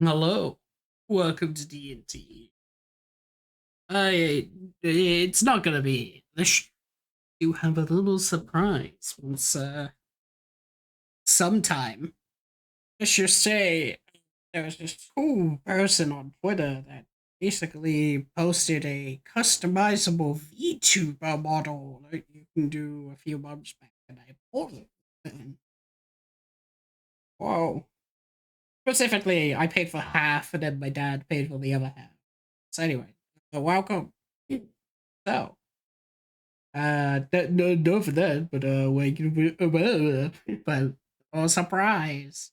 Hello, welcome to D&T. It's not gonna be. You have a little surprise once, sometime. Let's just say there was this cool person on Twitter that basically posted a customizable VTuber model that you can do a few months back, and I bought it. And, whoa. Specifically, I paid for half, and then my dad paid for the other half. So anyway, welcome. So, no for that, but but oh surprise!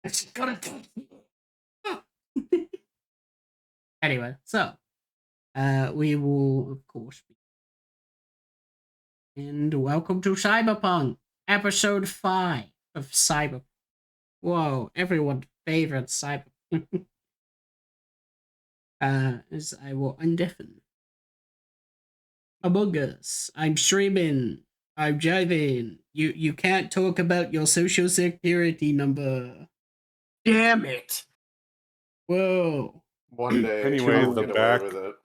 It's gonna. Anyway, so we will of course be, and welcome to Cyberpunk, episode 5 of Cyber. Whoa, everyone's favorite Cyber. As I will undeafen. Among Us. I'm streaming. I'm jiving. You can't talk about your social security number. Damn it! Whoa. One day. Anyway, we'll the get back away with it.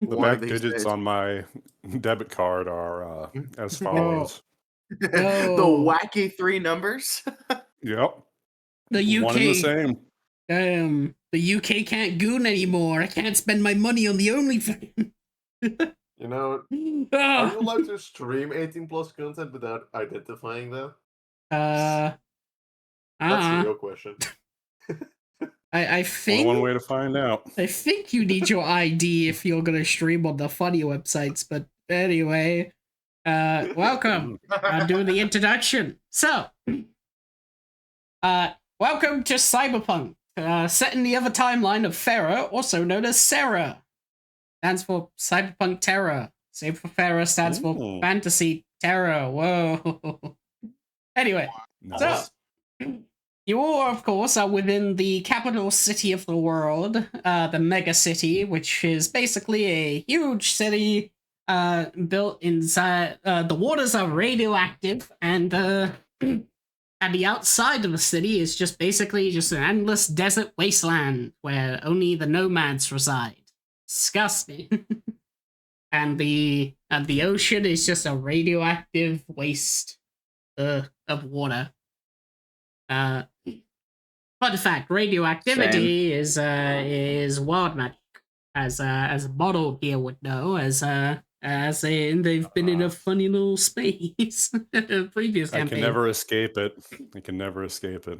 the One back of these digits days. on my debit card are as follows. The Oh. wacky 3 numbers. Yep. The UK. One and the same. The UK can't goon anymore. I can't spend my money on the OnlyFans. You know, are Ah. you allowed to stream 18 plus content without identifying that? Uh, That's the real question. I Only think one way to find out. I think you need your ID if you're gonna stream on the funny websites. But anyway, welcome. I'll do the introduction. So, welcome to Cyberpunk, set in the other timeline of Ferra, also known as Cerra. Stands for Cyberpunk Terror. Save for Ferra stands for Ooh. Fantasy Terror. Whoa. Anyway, Nice. so you all, of course, are within the capital city of the world, the mega city, which is basically a huge city built inside. The waters are radioactive, and at the outside of the city is just basically just an endless desert wasteland where only the nomads reside. Disgusting. And the ocean is just a radioactive waste of water. Fun fact: radioactivity is wild magic, as a model here would know, they've been in a funny little space previous I campaign. can never escape it.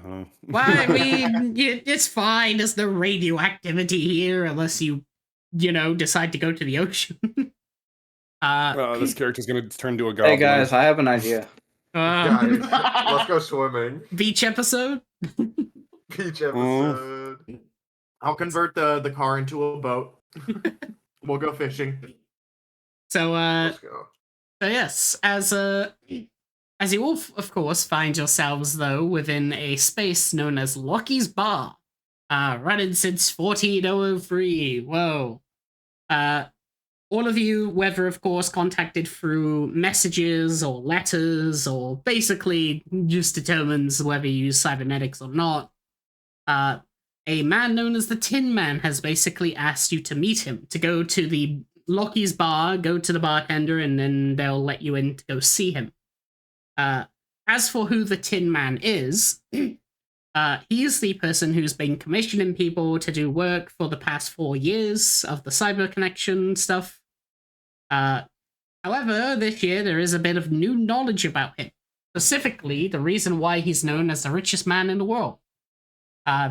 Huh? Well, I mean, it's fine. There's no radioactivity here unless you decide to go to the ocean. This character's gonna turn into a goblin. Hey guys, I have an idea. Guys, let's go swimming. Beach episode? Beach episode. I'll convert the car into a boat. We'll go fishing. So, Let's go. So yes, as you all, of course, find yourselves, though, within a space known as Lockie's Bar, running since 1403. Whoa. All of you, whether, of course, contacted through messages or letters, or basically just determines whether you use cybernetics or not, a man known as the Tin Man has basically asked you to meet him, to go to the Lockie's Bar, go to the bartender, and then they'll let you in to go see him. As for who the Tin Man is, he's the person who's been commissioning people to do work for the past 4 years of the CyberConnection stuff. However, this year there is a bit of new knowledge about him. Specifically, the reason why he's known as the richest man in the world.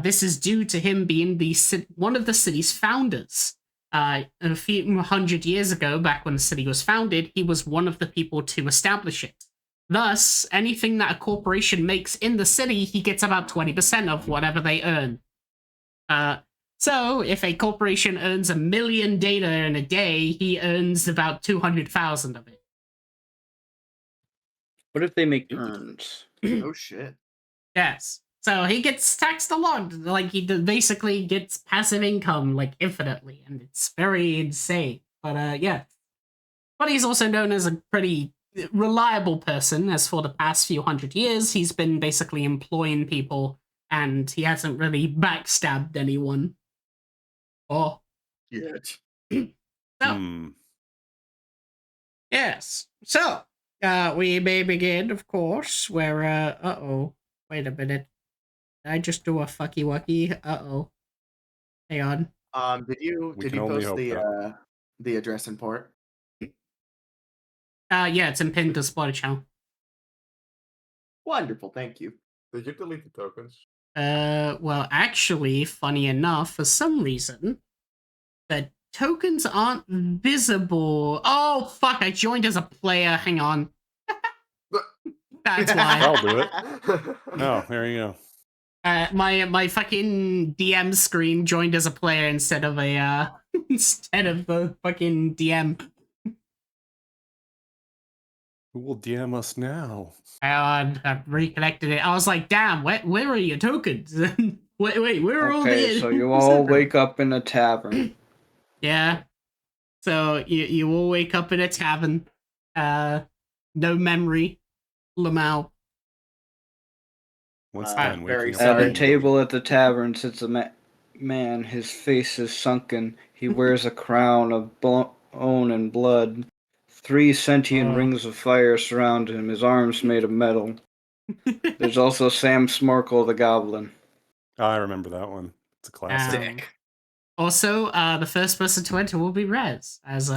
This is due to him being one of the city's founders. A few hundred years ago, back when the city was founded, he was one of the people to establish it. Thus, anything that a corporation makes in the city, he gets about 20% of whatever they earn. So, if a corporation earns 1 million data in a day, he earns about 200,000 of it. What if they make turns? Oh shit. Yes. So he gets taxed a lot. Like, he basically gets passive income, like, infinitely, and it's very insane. But, yeah. But he's also known as a pretty reliable person, as for the past few hundred years, he's been basically employing people and he hasn't really backstabbed anyone. Oh, Yet. so yes, so we may begin, of course. Where wait a minute, did I just do a fucky wucky? Hang on. Did you We can only post hope the address and port? Yeah, it's in pinned to Spotify channel. Wonderful, thank you. Did you delete the tokens? Well, actually, funny enough, for some reason, the tokens aren't visible. Oh, fuck, I joined as a player. Hang on. That's why. I'll do it. No, there you go. My fucking DM screen joined as a player instead of a, instead of the fucking DM. Who will DM us now? I reconnected it. I was like, damn, where are your tokens? wait, where are all the... Okay, so you all wake up in a tavern. Yeah. So you all wake up in a tavern. No memory. Lamau. Once I'm again, very waking up. At sorry. a table at the tavern sits a man. His face is sunken. He wears a crown of bone and blood. 3 sentient rings of fire surround him. His arms made of metal. There's also Sam Smarkle the Goblin. Oh, I remember that one. It's a classic. Sick. Also, the first person to enter will be Rez. As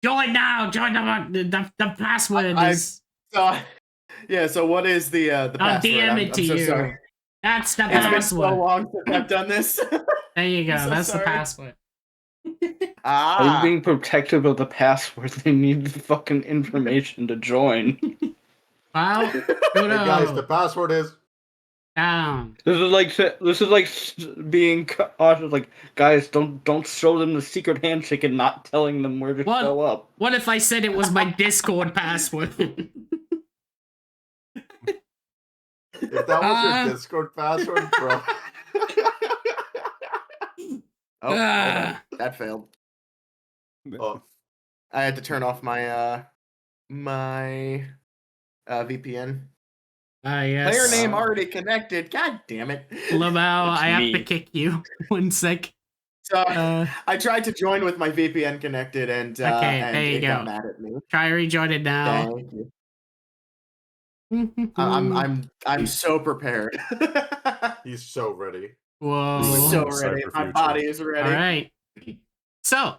join now. Join the password is. So, yeah. So what is the I'll password? DM it to I'm so you. sorry. That's the It's been password. so long since I've done this. There you go. I'm so That's sorry. the password. Are you Ah, being protective of the password? They need the fucking information to join. Well, Hey guys, the password is. down. This is like being cautious. Like, guys, don't show them the secret handshake and not telling them where to What? show up. What if I said it was my Discord password? If that was your Discord password, bro. oh, hold on. That failed. Oh, I had to turn off my my VPN. Yes. Player name already connected. God damn it. Lamau, It's I have me. to kick you. 1 sec. So Uh, I tried to join with my VPN connected, and Okay, and there you it got go. mad at me. Try rejoin it now. Thank you. I'm so prepared. he's so ready. Whoa. so Welcome to ready. My Cyberfuture. body is ready. All right. So,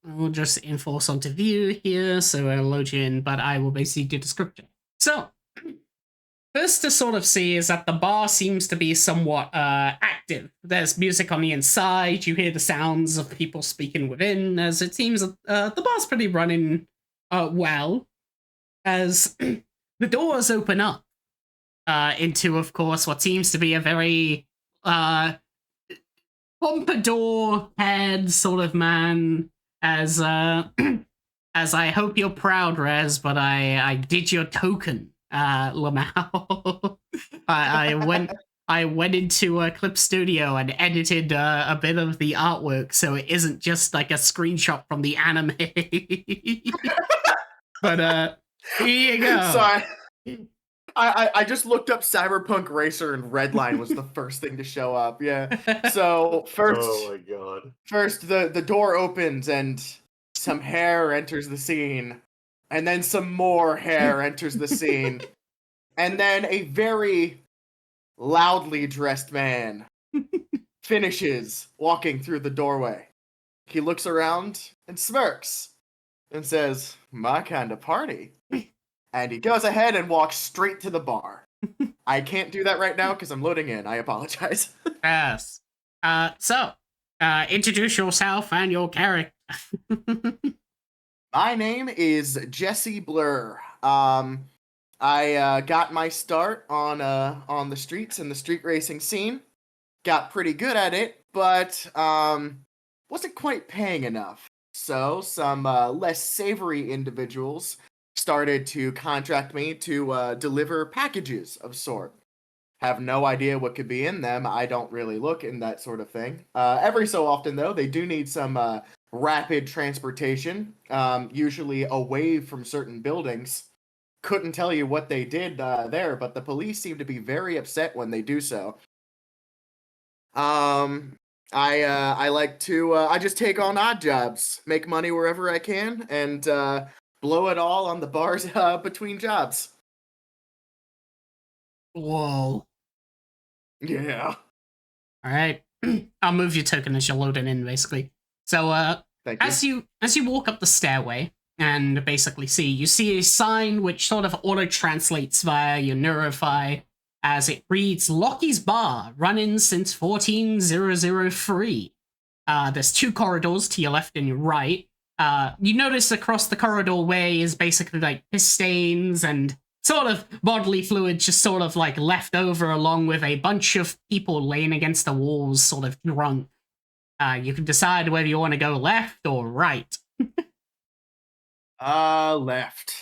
we'll just enforce onto view here, so I'll load you in, but I will basically do the scripting. So, first to sort of see is that the bar seems to be somewhat active. There's music on the inside, you hear the sounds of people speaking within, as it seems the bar's pretty running well, as the doors open up into, of course, what seems to be a very pompadour-haired sort of man, as as I hope you're proud, Rez, but I did your token, Lamau. I went into a clip studio and edited a bit of the artwork, so it isn't just like a screenshot from the anime. But here you go. Sorry. I just looked up Cyberpunk Racer and Redline was the first thing to show up. Yeah. So first, Oh my god. first the door opens and some hair enters the scene, and then some more hair enters the scene, and then a very loudly dressed man finishes walking through the doorway. He looks around and smirks and says, "My kind of party." And he goes ahead and walks straight to the bar. I can't do that right now because I'm loading in. I apologize. Yes. So, introduce yourself and your character. My name is Jesse Blur. I got my start on the streets and the street racing scene. Got pretty good at it, but wasn't quite paying enough. So some less savory individuals started to contract me to deliver packages of sort. Have no idea what could be in them. I don't really look in that sort of thing. Every so often, though, they do need some rapid transportation, usually away from certain buildings. couldn't tell you what they did there, but the police seem to be very upset when they do so. I like to I just take on odd jobs, make money wherever I can, and blow it all on the bars between jobs. Whoa. Yeah. All right. I'll move your token as you're loading in, basically. So, Thank you. as you walk up the stairway and basically you see a sign which sort of auto translates via your Neurofy as it reads Lockie's Bar, running since 14003. There's 2 corridors to your left and your right. You notice across the corridor way is basically like piss stains and sort of bodily fluid just sort of like left over, along with a bunch of people laying against the walls, sort of drunk. You can decide whether you want to go left or right. Left.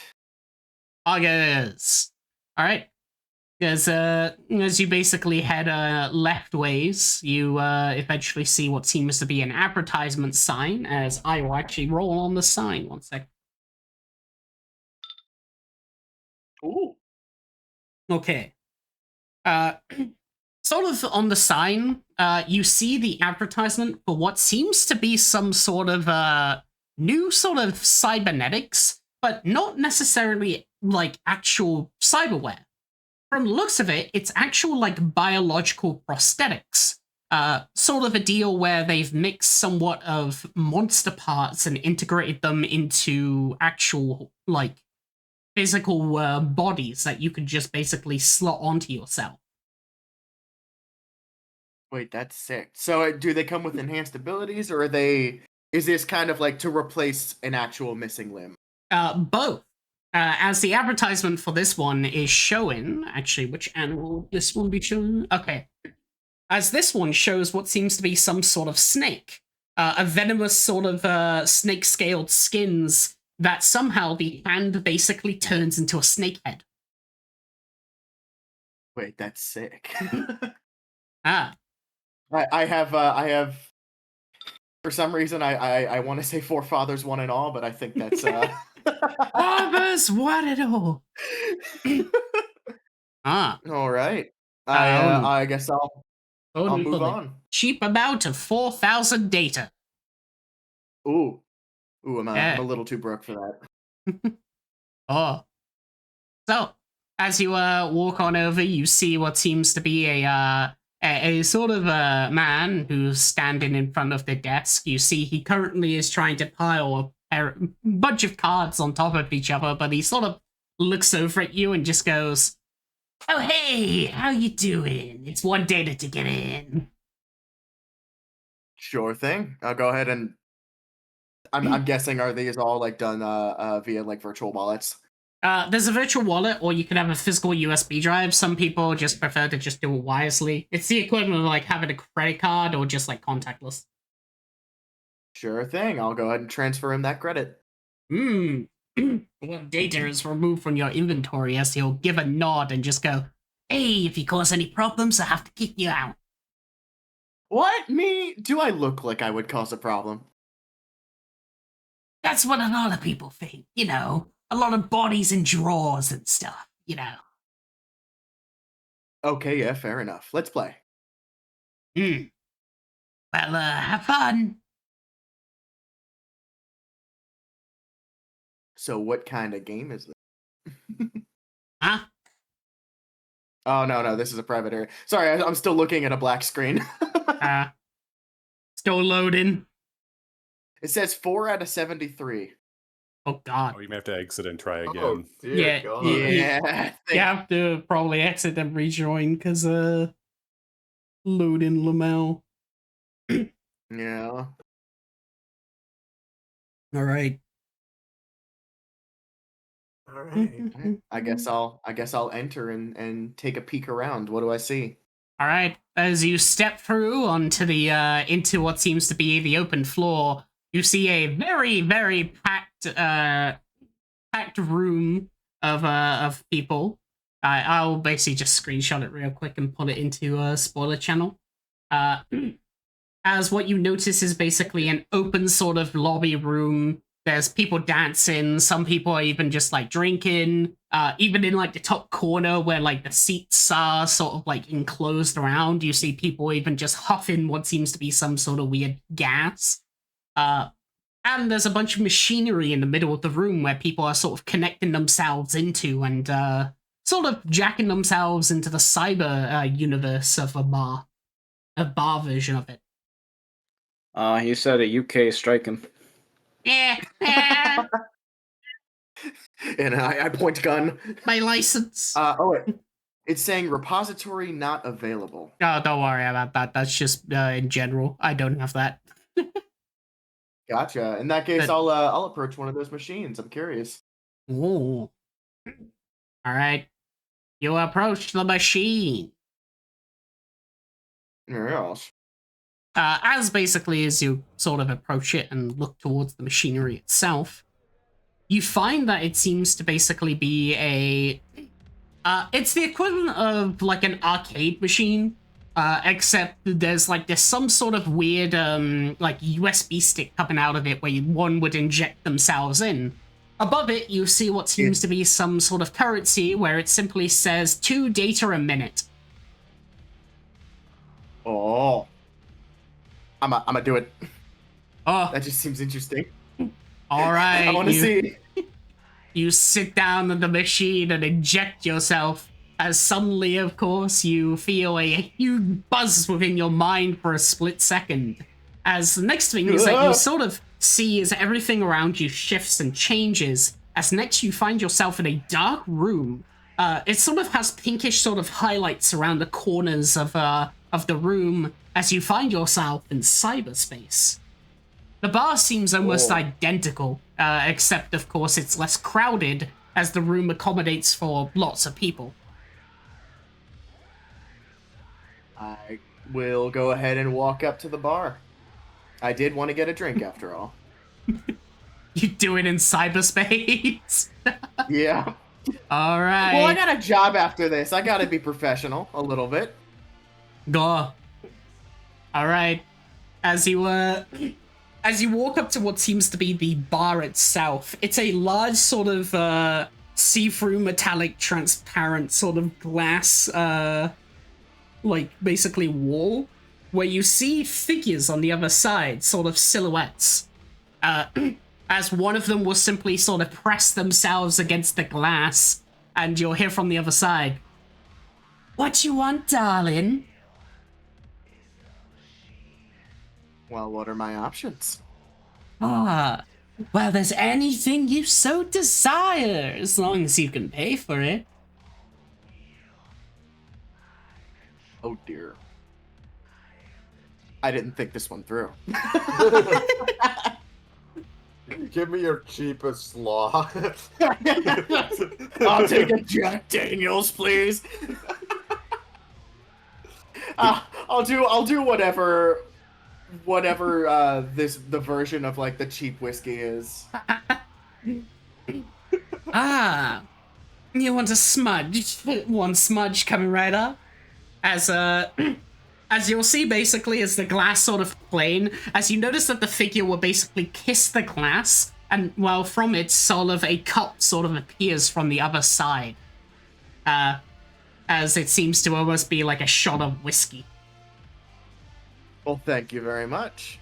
Augers. All right. As you basically head left ways, you eventually see what seems to be an advertisement sign, as I will actually roll on the sign. 1 sec. Ooh. Okay. Sort of on the sign, you see the advertisement for what seems to be some sort of new sort of cybernetics, but not necessarily like actual cyberware. From the looks of it, it's actual like biological prosthetics. Sort of a deal where they've mixed somewhat of monster parts and integrated them into actual like physical bodies that you could just basically slot onto yourself. Wait, that's sick. So do they come with enhanced abilities, or is this kind of like to replace an actual missing limb? Both. As the advertisement for this one is showing, actually, which animal will this one be showing? Okay. As this one shows what seems to be some sort of snake. A venomous sort of snake-scaled skins that somehow the hand basically turns into a snake head. Wait, that's sick. Ah. I have for some reason I want to say forefathers one and all, but I think that's Fathers, what it all? Ah. all right. I guess I'll move on. Cheap amount of 4,000 data. Ooh, I'm a little too broke for that. Oh. So, as you walk on over, you see what seems to be a sort of a man who's standing in front of the desk. You see he currently is trying to pile a bunch of cards on top of each other, but he sort of looks over at you and just goes, "Oh, hey, how you doing? It's one data to get in." Sure thing. I'll go ahead and I'm guessing, are these all like done via like virtual wallets? There's a virtual wallet, or you can have a physical USB drive. Some people just prefer to just do it wirelessly. It's the equivalent of like having a credit card or just like contactless. Sure thing. I'll go ahead and transfer him that credit. What data is removed from your inventory, as he'll give a nod and just go, "Hey, if you cause any problems, I have to kick you out." What? Me? Do I look like I would cause a problem? That's what a lot of people think, you know. A lot of bodies in drawers and stuff, you know. Okay, yeah, fair enough. Let's play. Well, have fun. So what kind of game is this? Huh? Oh, no, this is a private area. Sorry, I'm still looking at a black screen. Still loading. It says 4 out of 73. Oh, God. Oh, you may have to exit and try again. Oh, dear Yeah, God. Yeah. You have to probably exit and rejoin, because, loading Lamel. Yeah. Alright. All right. I guess I'll enter and take a peek around. What do I see? Alright. As you step through onto the, into what seems to be the open floor, you see a very, very packed room of people. I'll basically just screenshot it real quick and put it into a spoiler channel. As what you notice is basically an open sort of lobby room. there's people dancing. Some people are even just like drinking. Even in like the top corner where like the seats are sort of like enclosed around, you see people even just huffing what seems to be some sort of weird gas. And there's a bunch of machinery in the middle of the room where people are sort of connecting themselves into and sort of jacking themselves into the cyber universe of a bar version of it. He said a UK striking. Yeah, And I point gun. my license. Oh wait, it's saying repository not available. Oh, don't worry about that. That's just in general. I don't have that. Gotcha. In that case, But- I'll approach one of those machines. I'm curious. Ooh. All right. You approach the machine. Yes. As basically as you sort of approach it and look towards the machinery itself, you find that it seems to basically be it's the equivalent of like an arcade machine, except there's some sort of weird like USB stick coming out of it where one would inject themselves in. Above it, you see what seems to be some sort of currency where it simply says 2 data a minute. Oh. I'm gonna do it. Oh, That just seems interesting. all right. I want to see. You sit down on the machine and inject yourself, as suddenly, of course, you feel a huge buzz within your mind for a split second. As the next thing is that you sort of see as everything around you shifts and changes, as next you find yourself in a dark room. It sort of has pinkish sort of highlights around the corners of the room as you find yourself in cyberspace. The bar seems almost Whoa. identical, except, of course, it's less crowded, as the room accommodates for lots of people. I will go ahead and walk up to the bar. I did want to get a drink after all. You do it in cyberspace? Yeah. All right. Well, I got a job after this. I gotta be professional a little bit. Go. All right. As you walk up to what seems to be the bar itself, it's a large sort of see-through metallic transparent sort of glass like basically wall where you see figures on the other side, sort of silhouettes. As one of them will simply sort of press themselves against the glass, and you'll hear from the other side, "What you want, darling?" Well, what are my options? Ah, well, there's anything you so desire, as long as you can pay for it. Oh dear. I didn't think this one through. Give me your cheapest slaw. I'll take a Jack Daniels, please. I'll do whatever the version of like the cheap whiskey is. Ah, you want a smudge? One smudge coming right up. As you'll see, basically, as the glass sort of plane, as you notice that the figure will basically kiss the glass, and while from it, sort of a cup sort of appears from the other side. As it seems to almost be like a shot of whiskey. Well, thank you very much.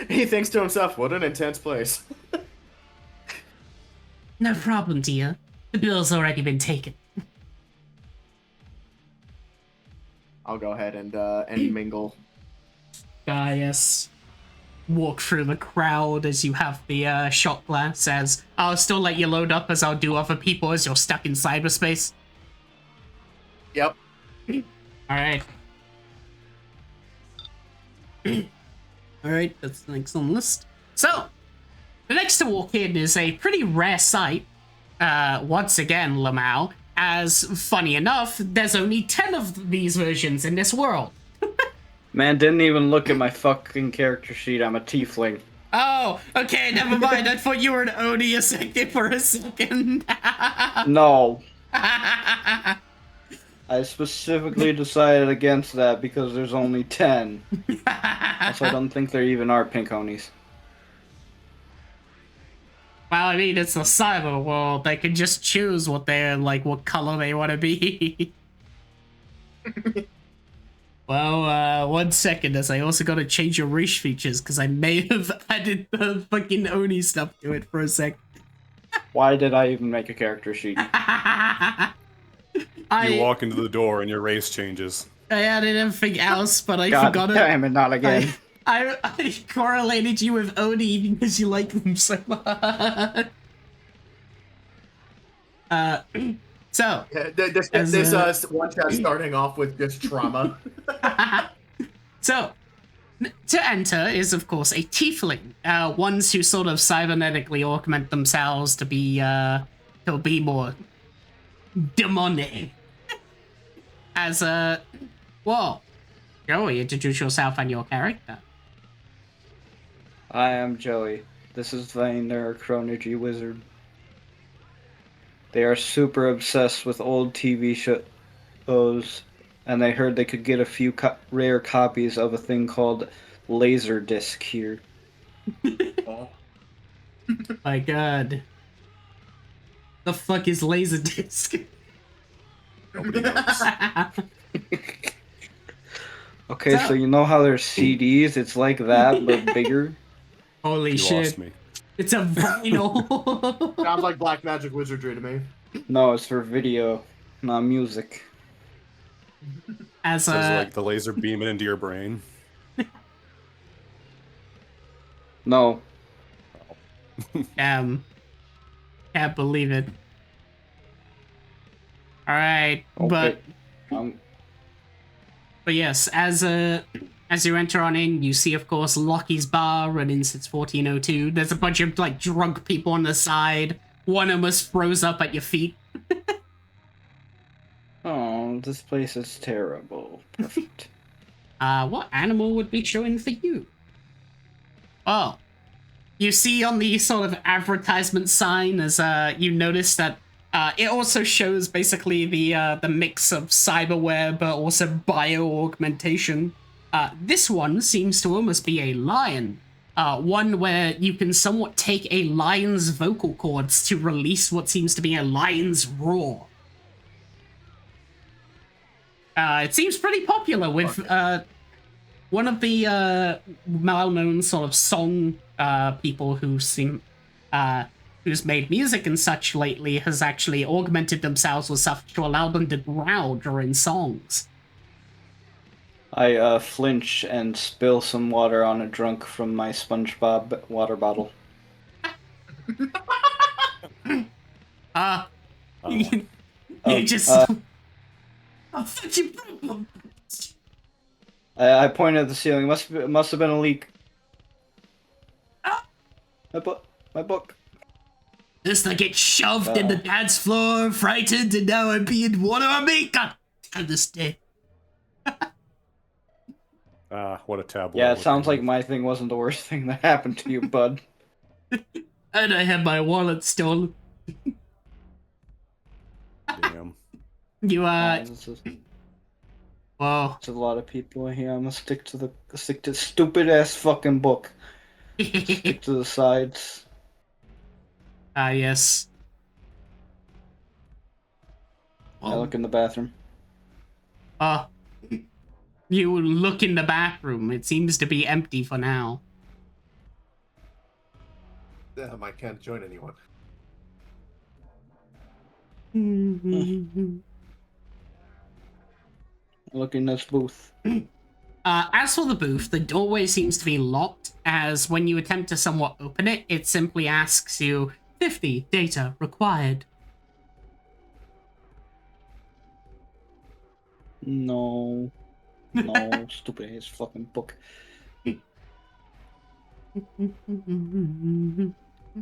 He thinks to himself, what an intense place. No problem, dear. The bill's already been taken. I'll go ahead and mingle. Yes. Walk through the crowd as you have the shot glass, as I'll still let you load up as I'll do other people as you're stuck in cyberspace. Yep. Alright. Alright, that's the next on the list. So, the next to walk in is a pretty rare sight. Once again, Lamau, as, funny enough, there's only 10 of these versions in this world. Man, didn't even look at my fucking character sheet. I'm a tiefling. Oh, okay, never mind. I thought you were an Oni for a second. No. I specifically decided against that because there's only 10. Also, I don't think there even are pink Onis. Well, I mean, it's the cyber world. They can just choose what they're like, what color they want to be. Well, 1 second, as I also got to change your race features because I may have added the fucking Oni stuff to it for a sec. Why did I even make a character sheet? You walk into the door and your race changes. I added everything else, but I God forgot it. damn it, not again. I correlated you with Oni because you like them so much. So Yeah, this one shot starting off with just trauma. so to enter is of course a tiefling, ones who sort of cybernetically augment themselves to be more demonic. As well, Joey, introduce yourself and your character. I am Joey. This is the Neurochronology Wizard. They are super obsessed with old TV shows, and they heard they could get a few rare copies of a thing called Laserdisc here. Oh. My God, the fuck is Laserdisc? Nobody knows. Okay, so you know how there's CDs? It's like that, but bigger. Holy You shit! lost me. It's a vinyl. Sounds like black magic wizardry to me. No, it's for video, not music. As So it's like the laser beaming into your brain. No. can't believe it. All right, Okay. but yes, as you enter on in, you see, of course, Lockie's bar running since 1402. There's a bunch of like drunk people on the side. One almost froze up at your feet. Oh, this place is terrible. Perfect. What animal would be showing for you? Oh, you see on the sort of advertisement sign as you notice that it also shows basically the mix of cyberware but also bio-augmentation. This one seems to almost be a lion. One where you can somewhat take a lion's vocal cords to release what seems to be a lion's roar. It seems pretty popular with one of the well-known sort of song people who seem who's made music and such lately has actually augmented themselves with stuff to allow them to growl during songs. I flinch and spill some water on a drunk from my SpongeBob water bottle. You just... Oh, fuck you. I pointed at the ceiling. Must have been a leak. My book. Just I get shoved in the dance floor, frightened, and now I'm being water on me. God damn this day. What a tableau. Yeah, it sounds like my thing wasn't the worst thing that happened to you, bud. And I had my wallet stolen. Damn. You whoa. There's a lot of people in here. I'm gonna stick to stupid ass fucking book. Stick to the sides. Yes. I look in the bathroom. You look in the bathroom. It seems to be empty for now. Damn, I can't join anyone. I look in this booth. As for the booth, the doorway seems to be locked, as when you attempt to somewhat open it, it simply asks you, 50 data required. No, stupid ass fucking book.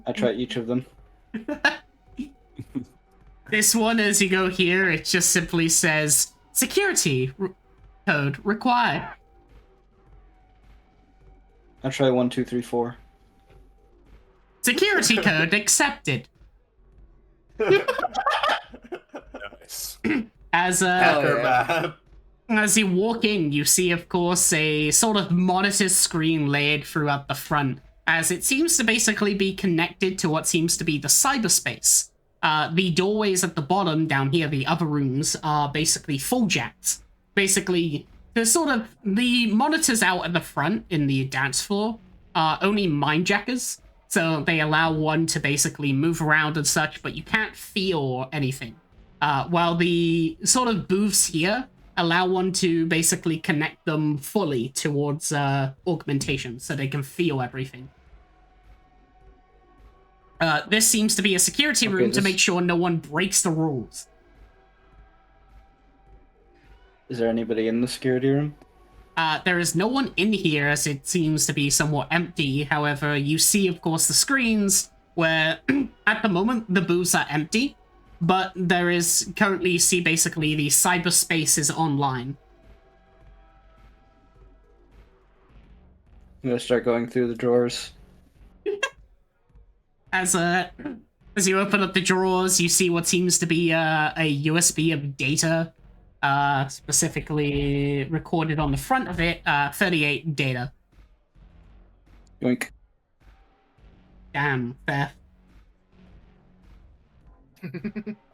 I try each of them. This one, as you go here, it just simply says, security code required. I try 1, 2, 3, 4. Security code accepted. Nice. As as you walk in, you see, of course, a sort of monitor screen laid throughout the front. as it seems to basically be connected to what seems to be the cyberspace. The doorways at the bottom down here, the other rooms, are basically full jacks. Basically, there's sort of the monitors out at the front in the dance floor are only mind jackers, so they allow one to basically move around and such, but you can't feel anything. While the sort of booths here allow one to basically connect them fully towards augmentation, so they can feel everything. This seems to be a security room to make sure no one breaks the rules. Is there anybody in the security room? There is no one in here, as it seems to be somewhat empty. However, you see, of course, the screens where, at the moment, the booths are empty, but there is currently, you see, basically, the cyberspace is online. I'm gonna start going through the drawers. As you open up the drawers, you see what seems to be a USB of data, specifically recorded on the front of it, 38 data. Yoink. Damn, theft.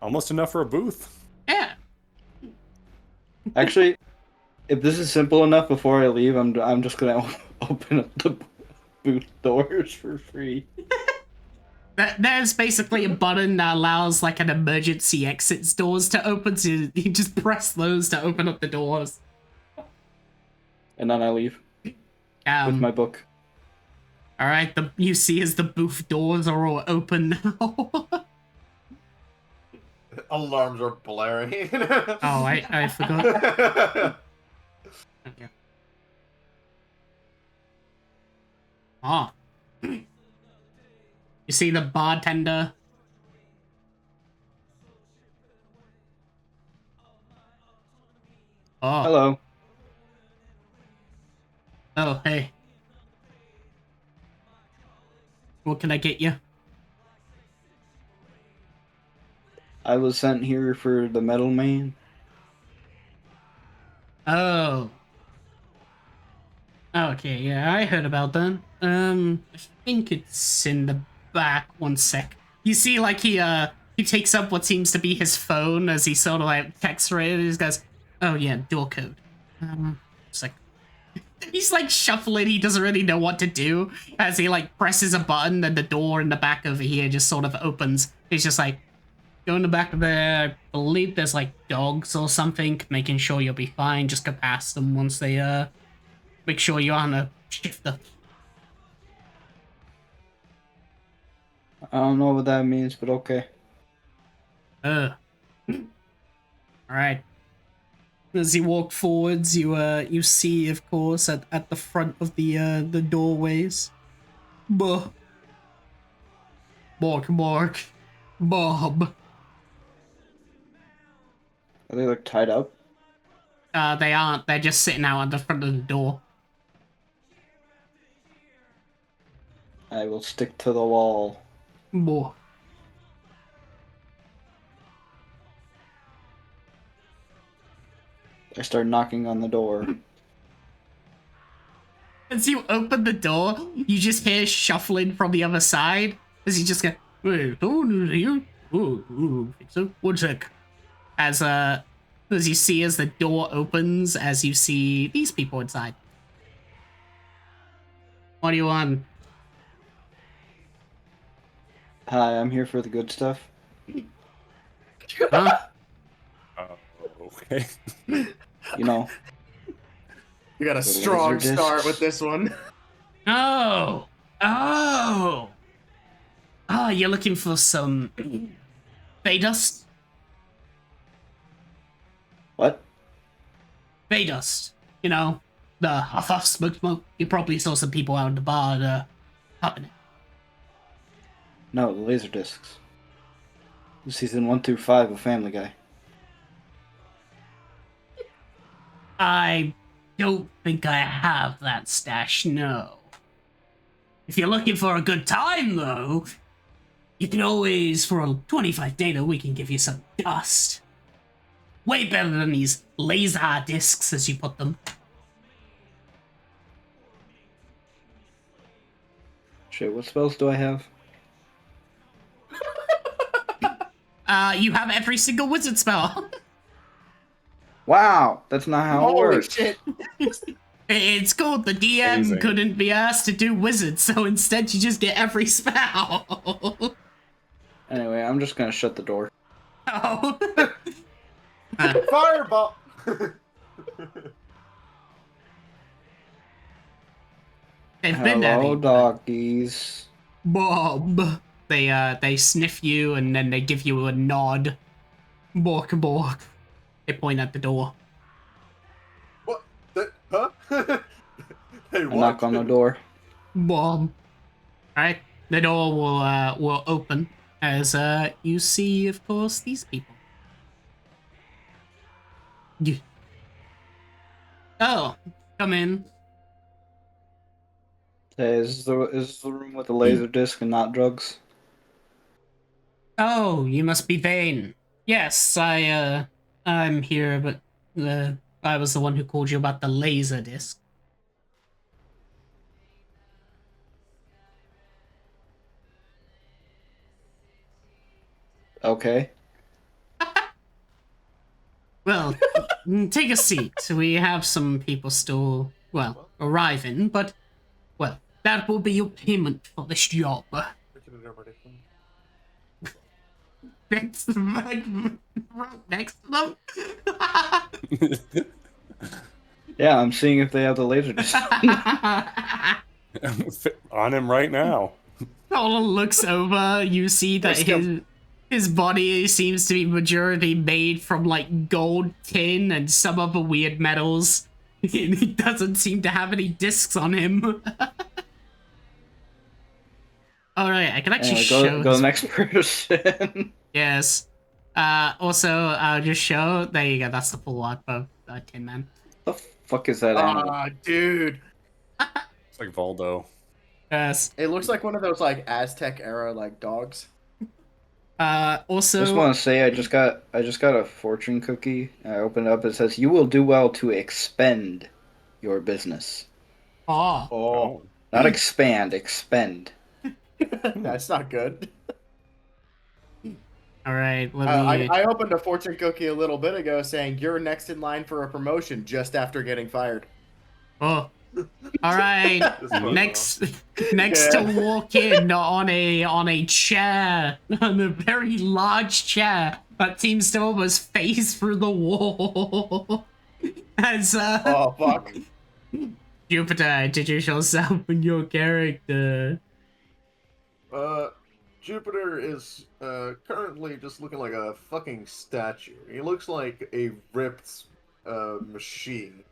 Almost enough for a booth. Yeah. Actually, if this is simple enough before I leave, I'm just gonna open up the booth doors for free. There's basically a button that allows like an emergency exits doors to open, so you just press those to open up the doors. And then I leave with my book. Alright, you see as the booth doors are all open now. Alarms are blaring. Oh, I forgot. Okay. Ah. You see the bartender? Oh. Hello. Oh, hey. What can I get you? I was sent here for the metal man. Oh. Okay, yeah, I heard about that. I think it's in the back. One sec. You see, like, he takes up what seems to be his phone as he sort of, like, texts it. He goes, oh, yeah, door code. It's like... He's, like, shuffling. He doesn't really know what to do. As he, like, presses a button, and the door in the back over here just sort of opens. He's just like, go in the back of there. I believe there's, like, dogs or something. Making sure you'll be fine. Just go past them once they, make sure you're on a shifter. I don't know what that means, but okay. Alright. As you walk forwards, you see, of course, at the front of the doorways. Bark, bark, Bob. Are they like tied up? They aren't. They're just sitting out at the front of the door. I will stick to the wall. Boh. I start knocking on the door. As you open the door, you just hear shuffling from the other side. As you just go, wait, you? Ooh, think so? 1 sec. As you see as the door opens, as you see these people inside. What do you want? Hi, I'm here for the good stuff. Huh? Okay. You know, You got a The strong laser start discs. with this one. Oh! Oh! Oh, you're looking for some... Bay dust? what? Bay dust. You know, the huff, smoke. You probably saw some people out in the bar, popping it. No, the laser discs. Season 1 through 5 of Family Guy. I don't think I have that stash, no. If you're looking for a good time, though, you can always, for a 25 data, we can give you some dust. Way better than these laser discs, as you put them. Shit, what spells do I have? You have every single wizard spell. Wow, that's not how it Holy works. shit! It's cool. The DM Amazing. couldn't be asked to do wizards, so instead you just get every spell. Anyway, I'm just gonna shut the door. Oh. Fireball! They've been Hello, at doggies. Bob. They sniff you and then they give you a nod. Bork bork. They point at the door. What? Huh? Hey, I what? knock on the door. Bob. Alright, the door will open as you see, of course, these people. You. Oh, come in. Hey, is this the room with the laser disc and not drugs? Oh, you must be Vane. Yes, I'm here, but I was the one who called you about the laser disc. Okay. Well, take a seat. We have some people still, well, arriving, but, well, that will be your payment for this job. Next, right next to them. Yeah, I'm seeing if they have the laser disc. On him right now. Nolan looks over. You see that his body seems to be majority made from like gold, tin, and some other weird metals. He doesn't seem to have any discs on him. All right, I can actually show. Go next person. Yes. Also, I'll just show. There you go. That's the full art of Tin Man. The fuck is that animal? Ah, dude. It's like Voldo. Yes. It looks like one of those like Aztec era like dogs. Also. Just want to say I just got a fortune cookie. I opened it up. It says you will do well to expend your business. Oh. Oh. Not expand, expend. That's not good. All right. Let me. I opened a fortune cookie a little bit ago saying you're next in line for a promotion just after getting fired. Oh. All right. next to walk in on a chair, on a very large chair that seems to almost phase through the wall. As Oh fuck. Jupiter, introduce yourself and your character. Jupiter is currently just looking like a fucking statue. He looks like a ripped machine.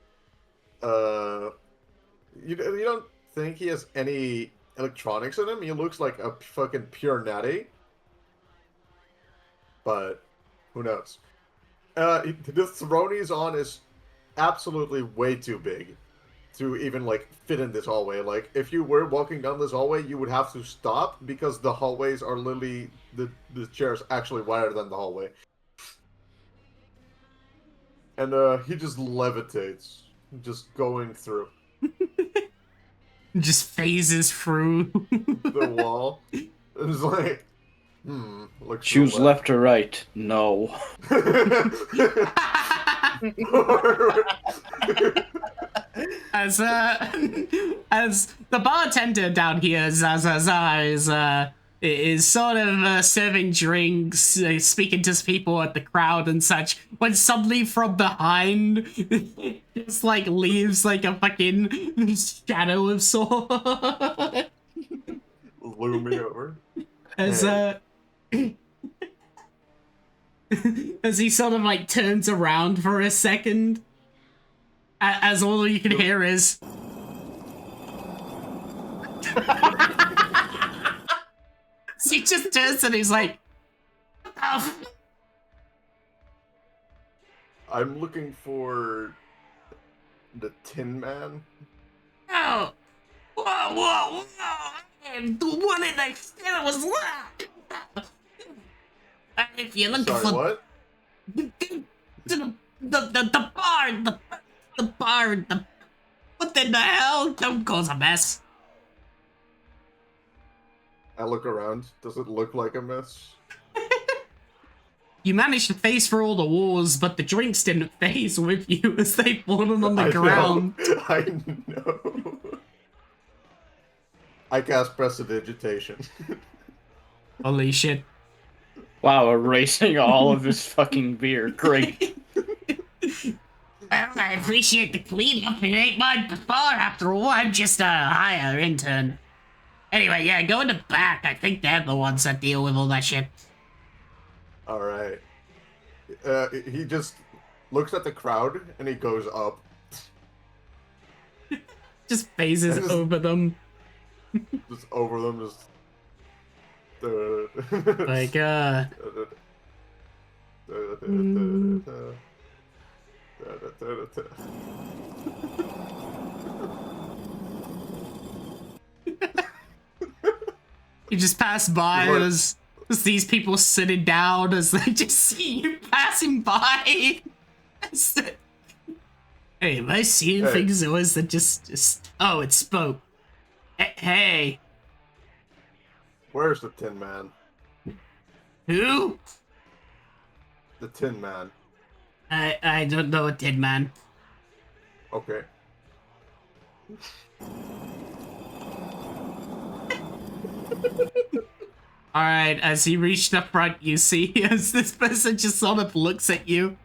You don't think he has any electronics in him? He looks like a fucking pure natty. But who knows? The throne he's on is absolutely way too big to even like fit in this hallway. Like if you were walking down this hallway, you would have to stop because the hallways are literally the chairs actually wider than the hallway. And he just levitates, just going through Just phases through. the wall. It's like, looks Choose real left or right. No. As the bartender down here, Zazaza, is sort of serving drinks, speaking to people at the crowd and such, when suddenly from behind, just like leaves like a fucking shadow of sorts. looming over. As as he sort of like turns around for a second, as all you can hear is. So he just turns and he's like, oh. I'm looking for the Tin Man. Oh, whoa, and the one in the it was locked. If you're looking Sorry, for what? the bar, what the hell? Don't cause a mess. I look around. Does it look like a mess? You managed to phase through all the walls, but the drinks didn't phase with you as they fallen on the ground. I know. I cast prestidigitation. Holy shit. Wow, erasing all of his fucking beer. Great. Well, I appreciate the cleanup. It ain't mine before, after all. I'm just a higher intern. Anyway, yeah, go in the back. I think they're the ones that deal with all that shit. All right. He just looks at the crowd and he goes up. Just phases Just- over them. Just over them, just. Like, you just pass by Right. as these people sitting down as they just see you passing by. Hey, am I seeing Hey. things or is it just... Oh, it spoke. Hey, Where's the Tin Man? who? The Tin Man. I don't know what did, man. Okay. Alright, as you reach the front, you see as this person just sort of looks at you.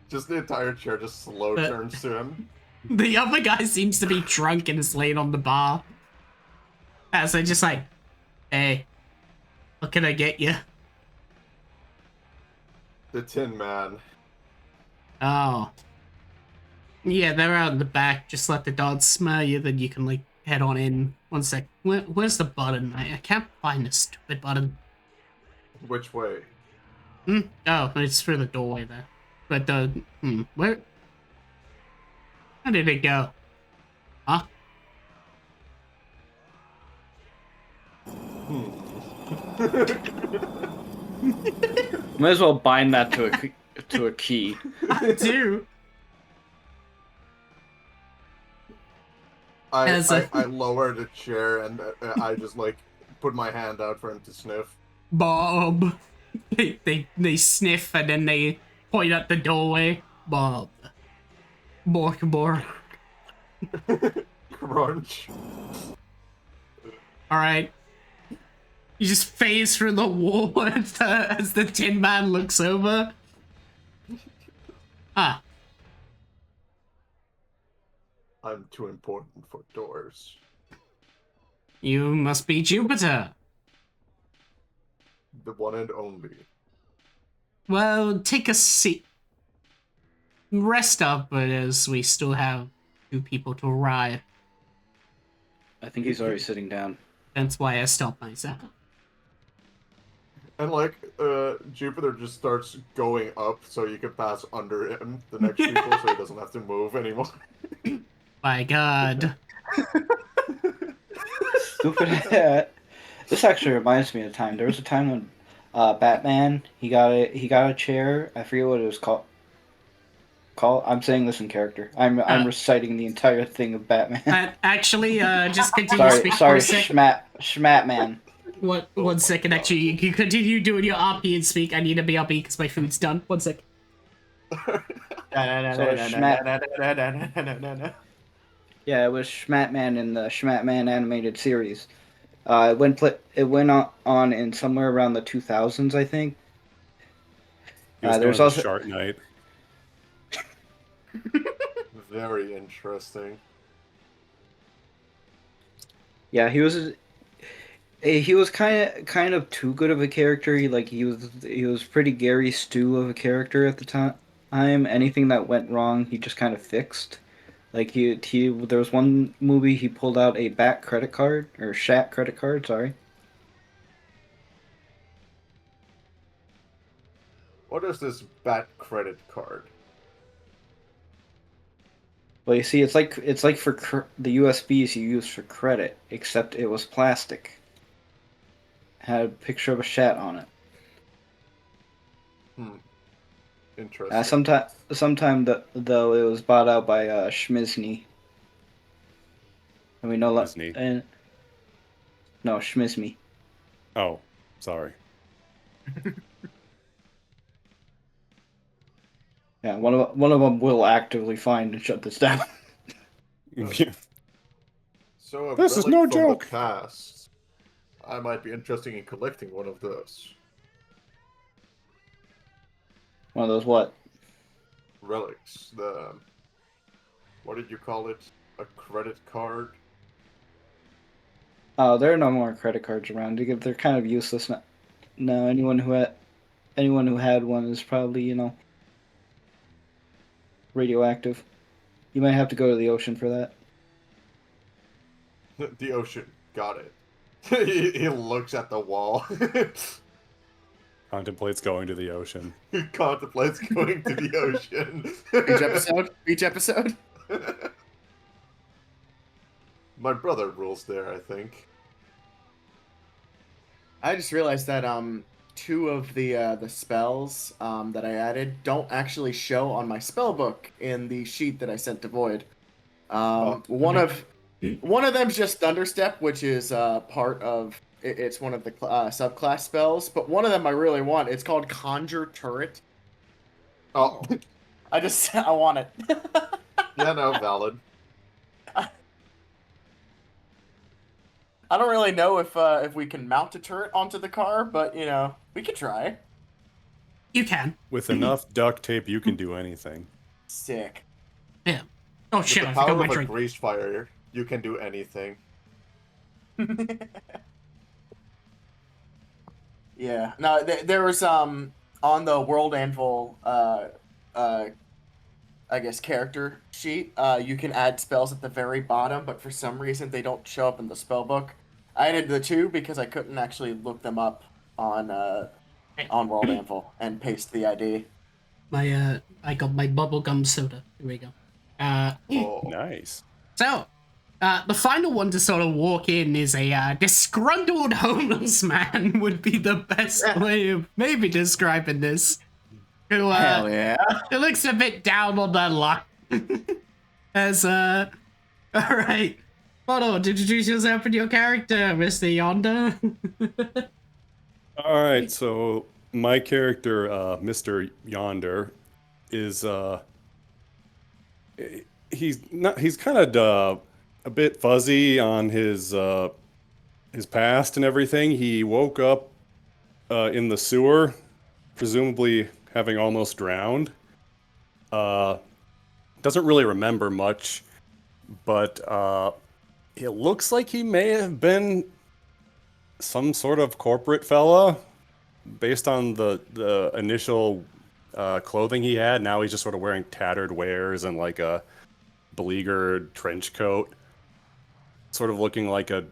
Just the entire chair just slow turns to him. The other guy seems to be drunk and is laying on the bar. As they're just like, hey, what can I get you? The Tin Man. Oh. Yeah, they're out in the back. Just let the dogs smell you, then you can, like, head on in. One sec. Where's the button? I can't find the stupid button. Which way? Oh, it's through the doorway there. But, where? How did it go? Huh? Might as well bind that to a key. I do. I lower the chair and I just like put my hand out for him to sniff. Bob. They sniff and then they point at the doorway. Bob. Bork bork. Crunch. Alright. You just phase through the wall as the Tin Man looks over. Ah. I'm too important for doors. You must be Jupiter. The one and only. Well, take a seat. Rest up, but as we still have 2 people to arrive. I think he's already sitting down. That's why I stopped myself. And like, Jupiter just starts going up so you can pass under him, the next people, so he doesn't have to move anymore. My god. Stupid hat. This actually reminds me of a time. There was a time when Batman he got a chair. I forget what it was called. I'm saying this in character. I'm reciting the entire thing of Batman. Actually, just continue speaking for sorry, a sec. Schmat man. One second, actually, you can continue doing your RP and speak. I need to be RP because my food's done. 1 sec. Yeah, it was Schmatman in the Schmatman animated series. It went on in somewhere around the 2000s, I think. He was There's doing also the Shark Night. Very interesting. yeah, he was kind of too good of a character. He was pretty Gary Stu of a character at the time. Anything that went wrong, he just kind of fixed. Like there was one movie he pulled out a Bat credit card or Shat credit card, sorry. What is this Bat credit card? Well, you see, it's like for the USBs you use for credit, except it was plastic. Had a picture of a Shat on it. Interesting. Sometime though it was bought out by Schmizny. And we know Schmizny. and No, Schmisme. Oh, sorry. Yeah, one of them will actively find and shut this down. So a This is relic no from joke. the past. I might be interested in collecting one of those One of those what? relics. What did you call it? A credit card? Oh, there are no more credit cards around. They're kind of useless now. No, anyone who had one is probably, radioactive. You might have to go to the ocean for that. The ocean. Got it. He looks at the wall. Contemplates going to the ocean. He contemplates going to the ocean. Each episode? Each episode? My brother rules there, I think. I just realized that two of the spells that I added don't actually show on my spell book in the sheet that I sent to Void. One of them's just Thunderstep, which is part of it's one of the subclass spells, but one of them I really want. It's called Conjure Turret. Oh, I want it. yeah, no, valid. I don't really know if we can mount a turret onto the car, but we could try. You can. With enough duct tape, you can do anything. Sick. Yeah. Oh With shit! the I forgot power my of a drink. grease fire, you can do anything. Yeah. No, there was on the World Anvil I guess character sheet, you can add spells at the very bottom, but for some reason they don't show up in the spell book. I added the two because I couldn't actually look them up on World Anvil and paste the ID. I got my bubblegum soda. Here we go. Oh, Nice. So, the final one to sort of walk in is a disgruntled homeless man would be the best way of maybe describing this. Who, Hell yeah. it looks a bit down on that luck. As, alright. Hold on, introduce yourself and your character, Mr. Yonder. All right, so my character, Mr. Yonder, is he's kind of a bit fuzzy on his past and everything. He woke up in the sewer, presumably having almost drowned. Doesn't really remember much, but it looks like he may have been some sort of corporate fella based on the initial clothing he had. Now he's just sort of wearing tattered wares and like a beleaguered trench coat, sort of looking like a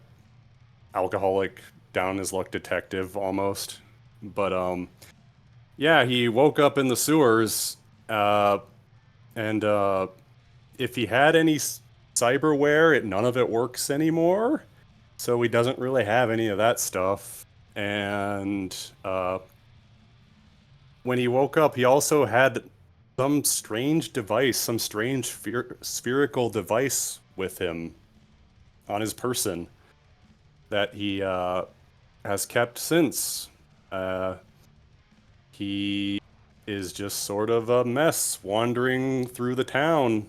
alcoholic down his luck detective almost. But yeah, he woke up in the sewers, and if he had any cyberware, none of it works anymore. So he doesn't really have any of that stuff. And when he woke up, he also had some strange device, some strange spherical device with him on his person that he has kept since. He is just sort of a mess wandering through the town.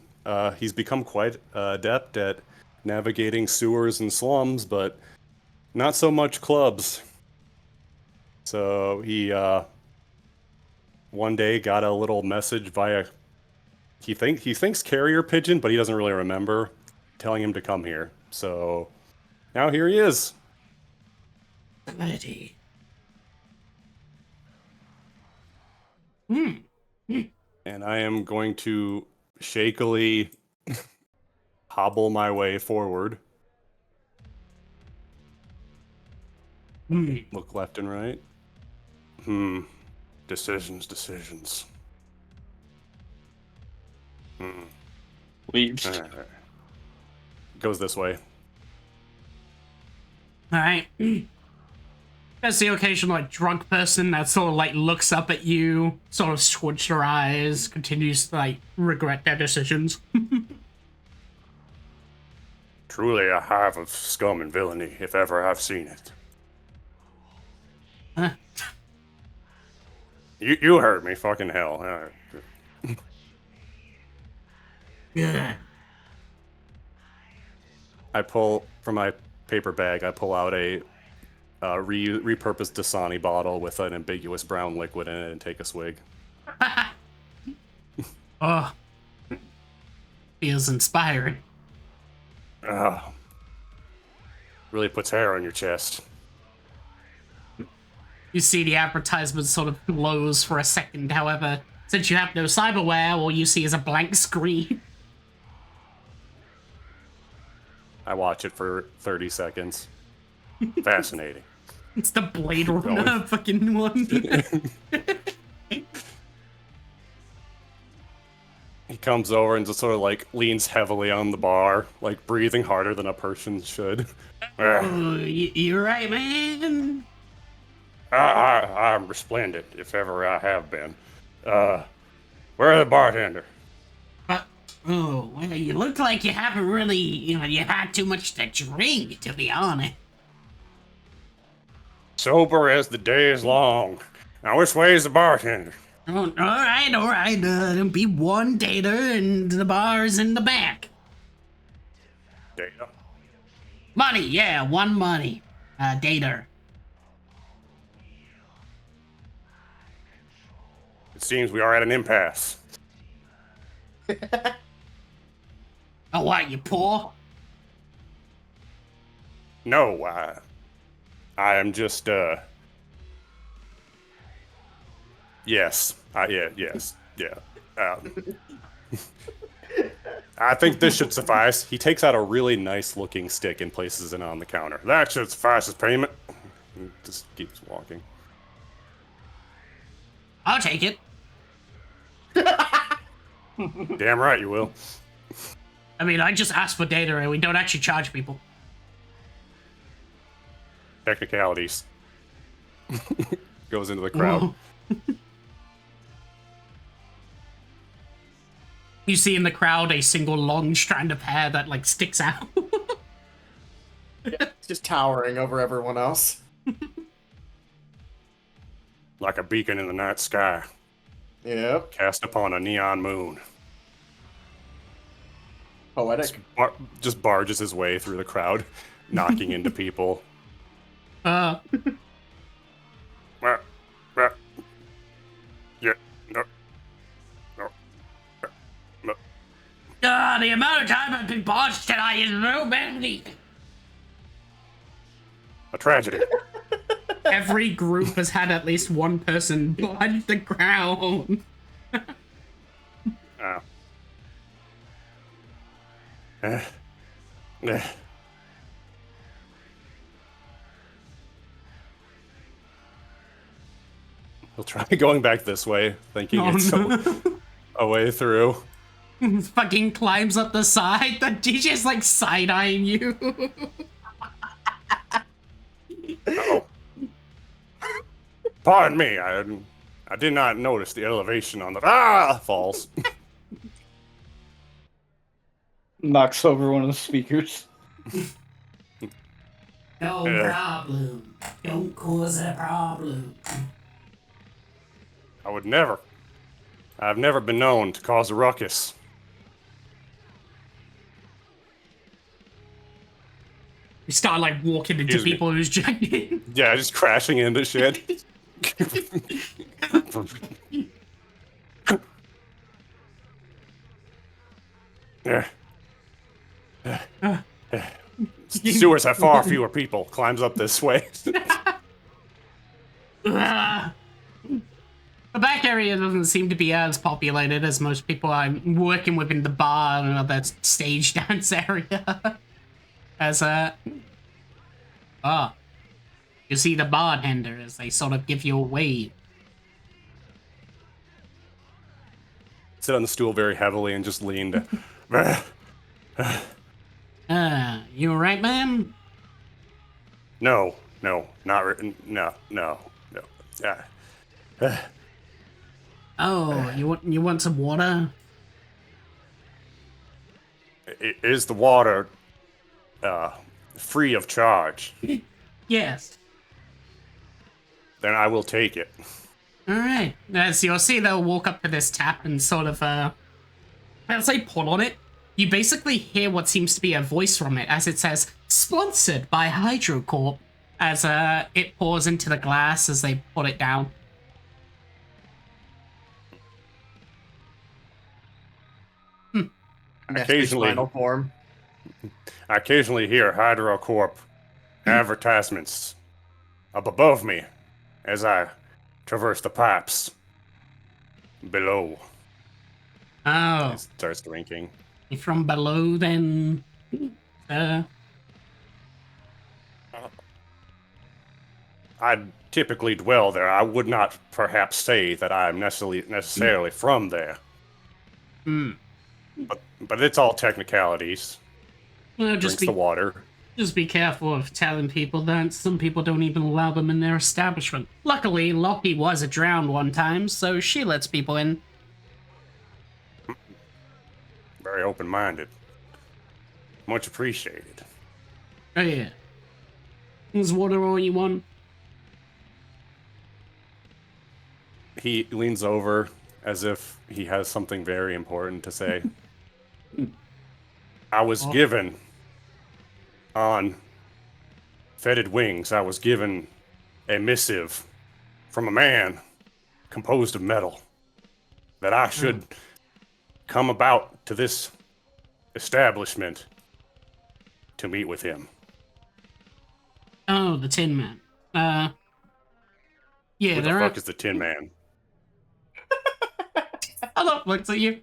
He's become quite adept at navigating sewers and slums, but not so much clubs. So he one day got a little message via he thinks carrier pigeon, but he doesn't really remember, telling him to come here. So now here he is. Ready. And I am going to shakily hobble my way forward. Look left and right. Decisions. Leaves. Goes this way. Alright. There's the occasional like drunk person that sort of like looks up at you, sort of squints their eyes, continues to like regret their decisions. Truly a hive of scum and villainy, if ever I've seen it. Huh? You heard me, fucking hell. Yeah. I pull from my paper bag. I pull out a repurposed Dasani bottle with an ambiguous brown liquid in it and take a swig. Oh, feels inspiring. Really puts hair on your chest. You see the advertisement sort of glows for a second, however, since you have no cyberware, all you see is a blank screen. I watch it for 30 seconds. Fascinating. It's the Blade Runner fucking one. He comes over and just sort of like leans heavily on the bar, like breathing harder than a person should. Oh, you're right, man. I'm resplendent, if ever I have been. Where's the bartender? But, oh, well, you look like you haven't really, you had too much to drink, to be honest. Sober as the day is long. Now, which way is the bartender? Oh, all right. There'll be one data, and the bar is in the back. Data. Money, yeah, one money. Data. It seems we are at an impasse. Oh, what, you poor? No, I am just, yes. Yes. I think this should suffice. He takes out a really nice-looking stick and places it on the counter. That should suffice as payment. He just keeps walking. I'll take it. Damn right you will. I mean, I just asked for data, and we don't actually charge people. Technicalities. Goes into the crowd. Whoa. You see in the crowd a single long strand of hair that, like, sticks out. It's just towering over everyone else. Like a beacon in the night sky, Yep. cast upon a neon moon. Poetic. Just barges his way through the crowd, knocking into people. Uh, Yeah, no. the amount of time I've been barged tonight is so many. A tragedy. Every group has had at least one person barge the ground. Oh. He'll try going back this way, thinking Oh, it's no. a way through. Fucking climbs up the side. The DJ's like side-eyeing you. Oh. Pardon me, I did not notice the elevation on the falls. Knocks over one of the speakers. No problem. Don't cause a problem. I would never. I've never been known to cause a ruckus. You start like walking into Excuse me. people who's jagged. Yeah, just crashing into shit. Sewers have far fewer people. Climbs up this way. The back area doesn't seem to be as populated as most people I'm working with in the bar and other stage dance area. As you see the bartender as they sort of give you a wave. Sit on the stool very heavily and just leaned. You alright, man? No, not no. Oh, you want some water? Is the water free of charge, Yes. then I will take it. All right. As you'll see, they'll walk up to this tap and sort of, as they pull on it, you basically hear what seems to be a voice from it as it says, "Sponsored by HydroCorp," as it pours into the glass as they put it down. Occasionally, final form. I occasionally hear HydroCorp advertisements up above me as I traverse the pipes below. Oh, It starts drinking. from below then? I typically dwell there. I would not perhaps say that I'm necessarily from there. But it's all technicalities. Well, Drinks the water. Just be careful of telling people that. Some people don't even allow them in their establishment. Luckily, Lockie was drowned one time, so she lets people in. Very open-minded. Much appreciated. Oh yeah. Is water all you want? He leans over as if he has something very important to say. I was given on fetid wings, I was given a missive from a man composed of metal that I should come about to this establishment to meet with him. Oh, the Tin Man. Yeah, Who the fuck is the Tin Man? I love looks at you.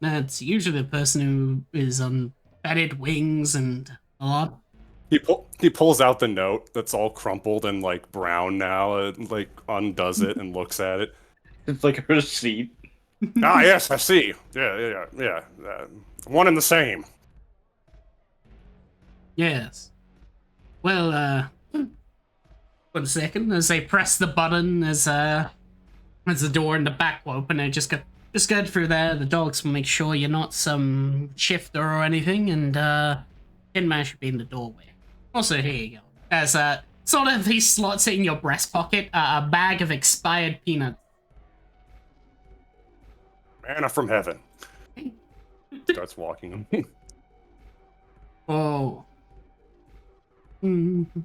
That's usually the person who is on fetid wings and a lot. He pulls out the note that's all crumpled and like brown now, and like undoes it and looks at it. It's like a receipt. Ah, yes, I see. Yeah. One and the same. Yes. Well, 1 second. As they press the button, as the door in the back will open, and just go through there. The dogs will make sure you're not some shifter or anything, and Tin Man should be in the doorway. Also, here you go. As sort of he slots it in your breast pocket, a bag of expired peanuts. Manna from heaven. Starts walking him. Oh. Mm-hmm.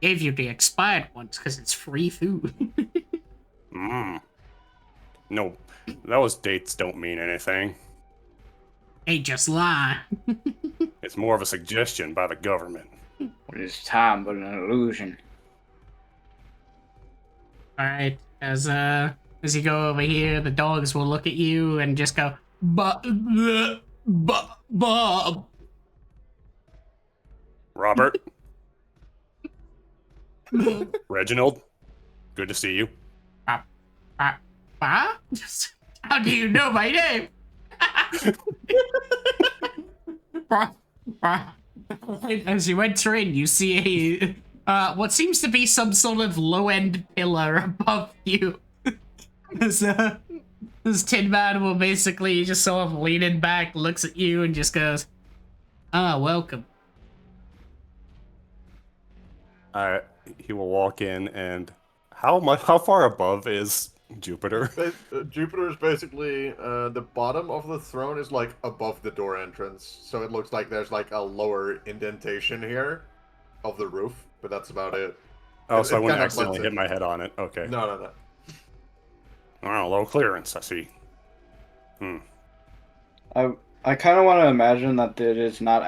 Gave you the expired ones because it's free food. No, those dates don't mean anything. They just lie. It's more of a suggestion by the government. What is time but an illusion? Alright, as you go over here, the dogs will look at you and just go, Bob. Robert? Reginald? Good to see you. How do you know my name? As you enter in, you see what seems to be some sort of low-end pillar above you. This Tin Man will basically just sort of leaning back, looks at you, and just goes, welcome. He will walk in, and how far above is Jupiter? Jupiter is basically the bottom of the throne is like above the door entrance, so it looks like there's like a lower indentation here of the roof, but that's about it. Oh, so I wouldn't kinda accidentally blends hit my head on it. Okay. No. Oh, low clearance, I see. I kind of want to imagine that there is not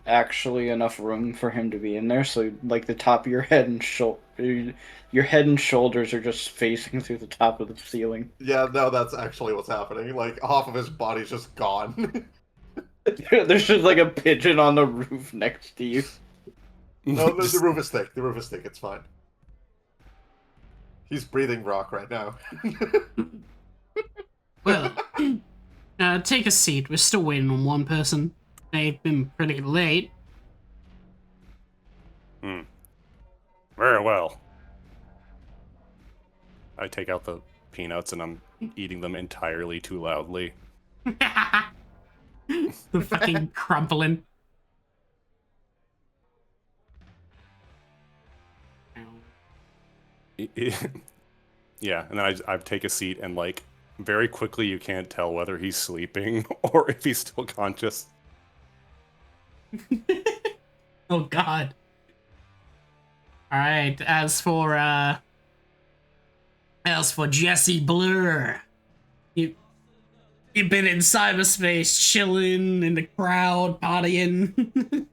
actually enough room for him to be in there, so like the top of your head and your head and shoulders are just facing through the top of the ceiling. Yeah, no, that's actually what's happening. Like half of his body's just gone. There's just like a pigeon on the roof next to you. No, the roof is thick. The roof is thick. It's fine. He's breathing rock right now. Well, take a seat. We're still waiting on one person. They've been pretty late. Very well. I take out the peanuts and I'm eating them entirely too loudly. The fucking crumpling. Yeah, and then I take a seat and like very quickly you can't tell whether he's sleeping or if he's still conscious. Oh god. Alright, as for Jesse Blur, you've been in cyberspace chilling in the crowd, partying.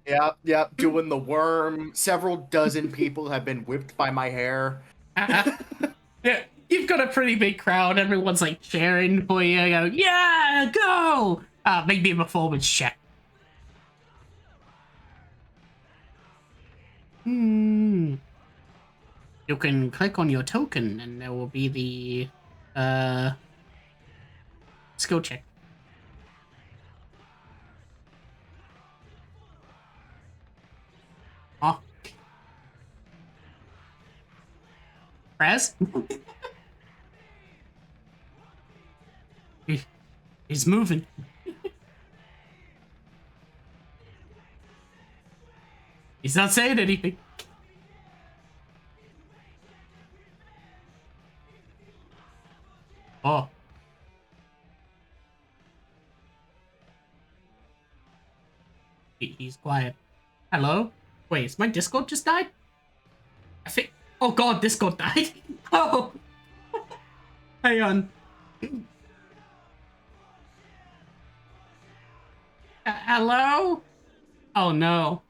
Yep, doing the worm. Several dozen people have been whipped by my hair. Yeah, you've got a pretty big crowd. Everyone's like cheering for you. Go, yeah, go! Make me a performance check. You can click on your token and there will be the skill check. Oh. Raz? He's moving. He's not saying anything. Oh. He's quiet. Hello? Wait, is my Discord just died? I think... Oh god, Discord died. Oh! Hang on. Hello? Oh no.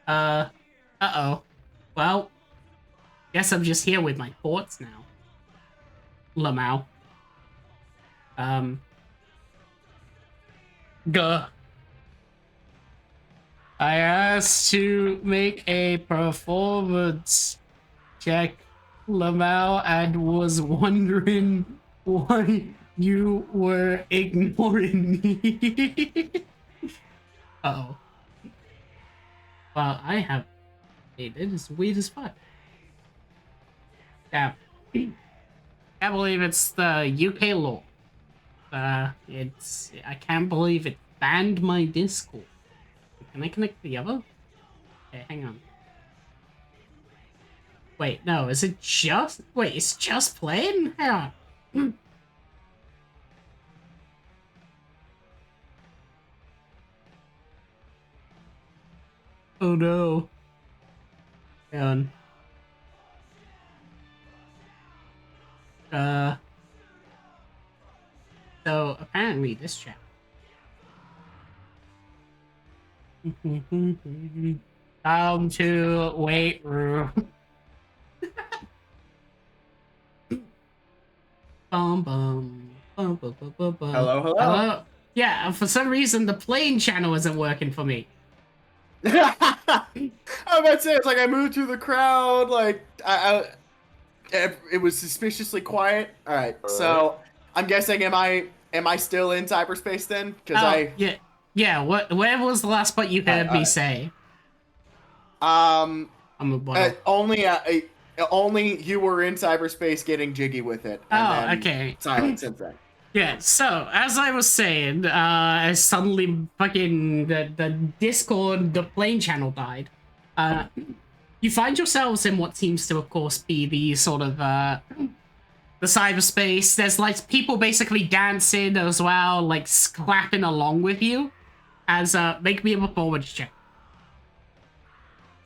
Uh-oh. Well, guess I'm just here with my thoughts now. Lamau. Guh. I asked to make a performance check, Lamau, and was wondering why you were ignoring me. Uh-oh. Well, I have... It is weird as fuck. Yeah. Can't believe it's the UK law. I can't believe it banned my Discord. Can I connect the other? Okay, hang on. Wait, no, is it just... Wait, it's just playing? Hang on. Oh no. Hang on. So apparently this chap. Time to wait room. Bum bum. Bum, bum, bum, bum, bum. Hello? Yeah, for some reason the plane channel isn't working for me. I was about to say, it's like I moved through the crowd, like, it was suspiciously quiet. Alright, so, I'm guessing, am I still in cyberspace then? Because Yeah, where was the last part you heard me say? only you were in cyberspace getting jiggy with it. And then okay. Silent since then. Yeah, so, as I was saying, suddenly fucking the Discord, the plane channel died. You find yourselves in what seems to, of course, be the sort of, the cyberspace. There's, like, people basically dancing as well, like, clapping along with you. As, make me a performance check.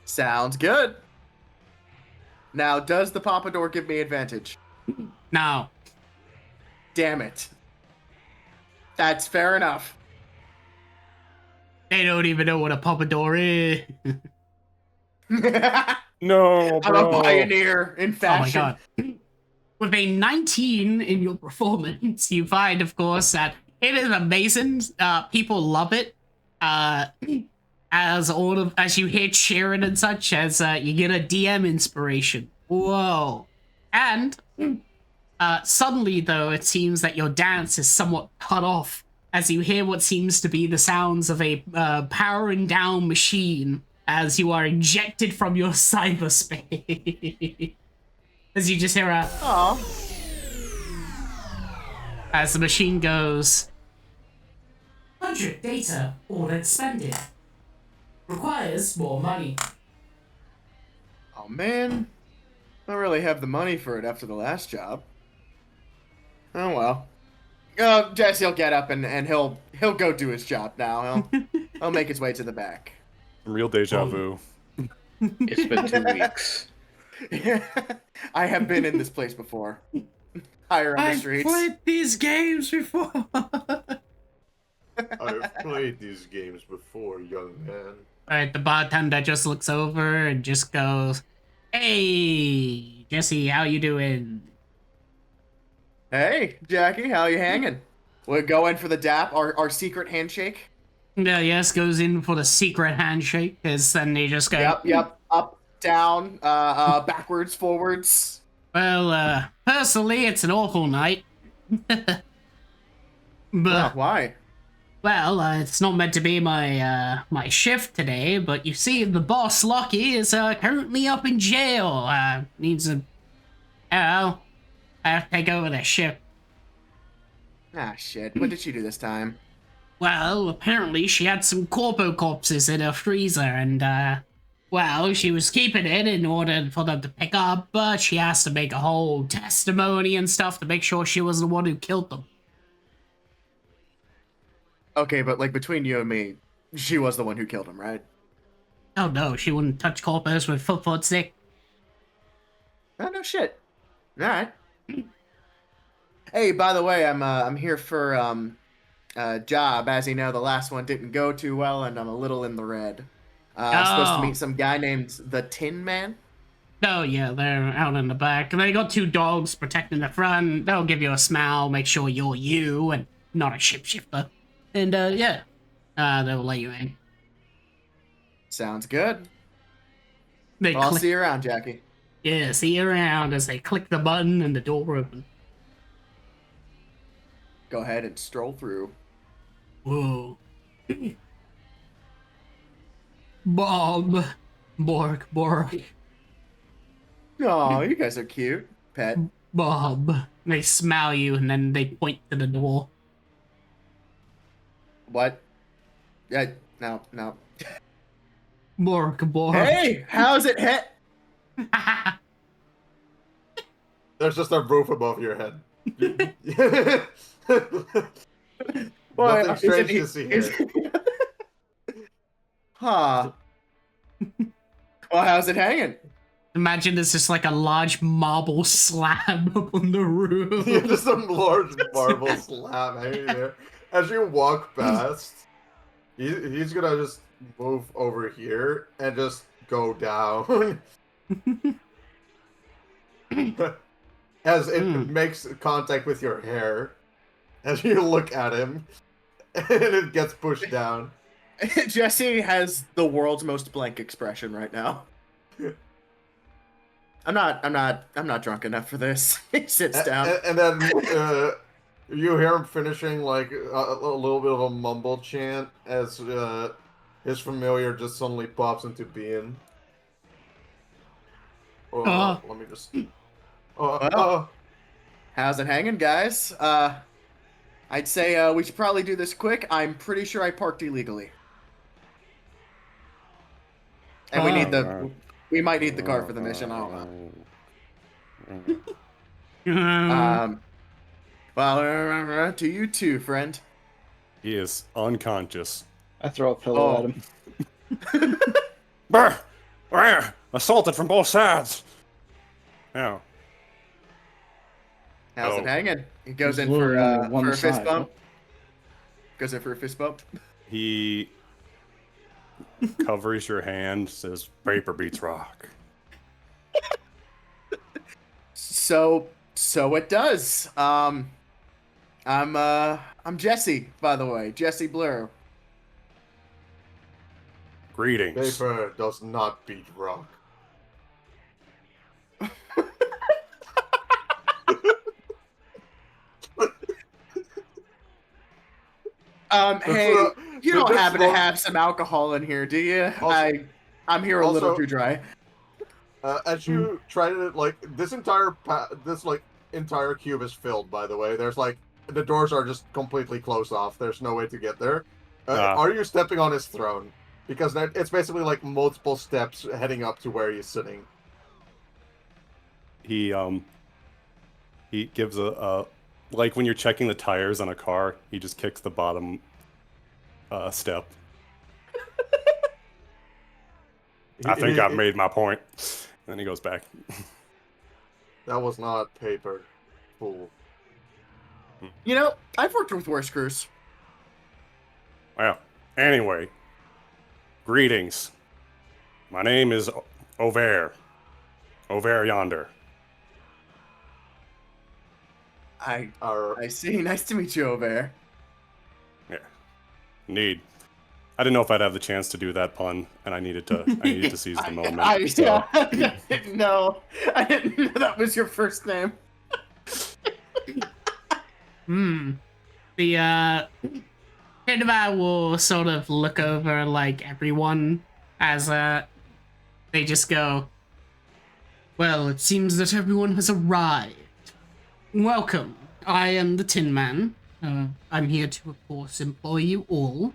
Sounds good. Now, does the Pompadour give me advantage? No. Damn it. That's fair enough. They don't even know what a Pompadour is. No, bro. I'm a pioneer in fashion. Oh my god. With a 19 in your performance, you find, of course, that it is amazing. People love it. As you hear cheering and such, as you get a DM inspiration. Whoa. And suddenly, though, it seems that your dance is somewhat cut off as you hear what seems to be the sounds of a powering down machine as you are ejected from your cyberspace. As you just hear as the machine goes, 100 data order expended. Requires more money. Oh man, I don't really have the money for it after the last job. Oh well. Jesse'll get up and he'll go do his job now. He'll make his way to the back. Real deja vu. It's been 2 weeks. I have been in this place before. Higher on the streets. I've played these games before. I've played these games before, young man. Alright, the bartender just looks over and just goes, "Hey, Jesse, how you doing?" Hey, Jackie, how you hanging? We're going for the dap, our secret handshake. Yes, goes in for the secret handshake, because then they just go, Yep. Up, down, backwards, forwards. Well, personally, it's an awful night. But, Why? well, it's not meant to be my shift today, but you see, the boss, Lucky, is currently up in jail. Needs a... I have to take over the shift. Ah, shit. What did she do this time? Well, apparently she had some corpo corpses in her freezer, and, well, she was keeping it in order for them to pick up, but she has to make a whole testimony and stuff to make sure she was the one who killed them. Okay, but like between you and me, she was the one who killed him, right? Oh no, she wouldn't touch corpos with foot stick. Oh no shit. All right. Hey, by the way, I'm here for a job. As you know, the last one didn't go too well, and I'm a little in the red. I'm supposed to meet some guy named the Tin Man. Oh yeah, they're out in the back. They got 2 dogs protecting the front. They'll give you a smile, make sure you're you and not a shapeshifter. And yeah, they'll let you in. Sounds good. They Well, I'll click, see you around, Jackie. yeah, see you around as they click the button and the door opens. Go ahead and stroll through. Whoa. Bob. Bork. Oh, you guys are cute, pet. Bob. They smile you and then they point to the door. What? Yeah, no. Bork. Hey, how's it hit? There's just a roof above your head. Well, Nothing strange to see here. Huh. Well, how's it hanging? Imagine there's just like a large marble slab up on the roof. Yeah, just some large marble slab hanging there. As you walk past, he's gonna just move over here and just go down. As it makes contact with your hair, as you look at him, and it gets pushed down. Jesse has the world's most blank expression right now. I'm not drunk enough for this. He sits down. And then you hear him finishing like a little bit of a mumble chant as his familiar just suddenly pops into being. Let me just. How's it hanging, guys? I'd say we should probably do this quick. I'm pretty sure I parked illegally. And we might need the car for the mission, I don't know. Well, to you too, friend. He is unconscious. I throw a pillow at him. Brr! Brr! Assaulted from both sides. Yeah. How's it hanging? He goes He's in for literally on one a fist side, bump. Goes in for a fist bump. He covers your hand, says, "Paper beats rock." So it does. I'm Jesse, by the way, Jesse Blur. Greetings. Paper does not beat rock. Hey, you don't happen to have some alcohol in here, do you? I'm here a little too dry. As you try to like this entire cube is filled. By the way, there's like the doors are just completely closed off. There's no way to get there. Are you stepping on his throne? Because it's basically like multiple steps heading up to where he's sitting. He gives a like when you're checking the tires on a car, he just kicks the bottom step. I think I've made my point. Then he goes back. That was not paper, fool. You know, I've worked with worse crews. Well, anyway, greetings. My name is Over yonder. I see. Nice to meet you, Over. Yeah, indeed. I didn't know if I'd have the chance to do that pun, and I needed to seize the moment. I didn't know. I didn't know that was your first name. The Kidva will sort of look over like everyone as they just go, well, it seems that everyone has arrived. Welcome. I am the Tin Man. I'm here to, of course, employ you all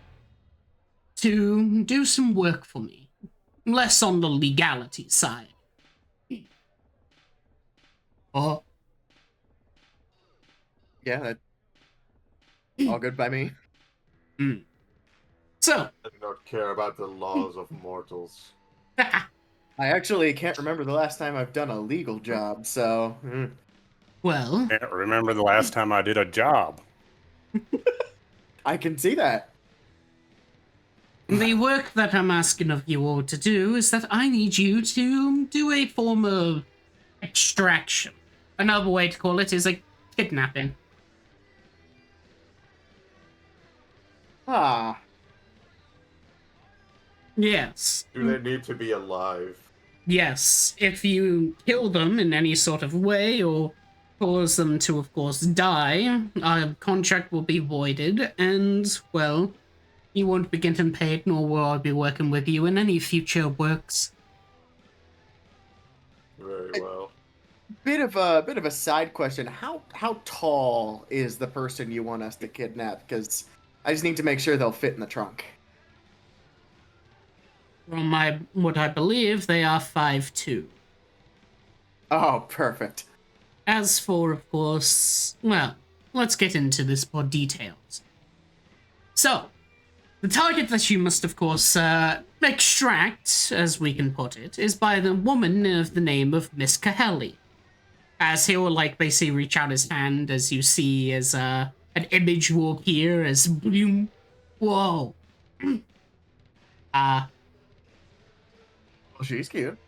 to do some work for me. Less on the legality side. Oh. Yeah, that's all good by me. So. I do not care about the laws of mortals. I actually can't remember the last time I've done a legal job, so... Well... Can't remember the last time I did a job. I can see that. The work that I'm asking of you all to do is that I need you to do a form of extraction. Another way to call it is a kidnapping. Ah. Yes. Do they need to be alive? Yes. If you kill them in any sort of way or cause them to, of course, die, our contract will be voided and, well, you won't be getting paid, nor will I be working with you in any future works. Very well. Bit of a side question. How tall is the person you want us to kidnap? Because I just need to make sure they'll fit in the trunk. From what I believe, they are 5'2". Oh, perfect. As for, of course, well, let's get into this more details. So, the target that you must, of course, extract, as we can put it, is by the woman of the name of Miss Cahelli. As he will, like, basically reach out his hand, as you see, as an image will appear, as boom, whoa. Well, she's cute.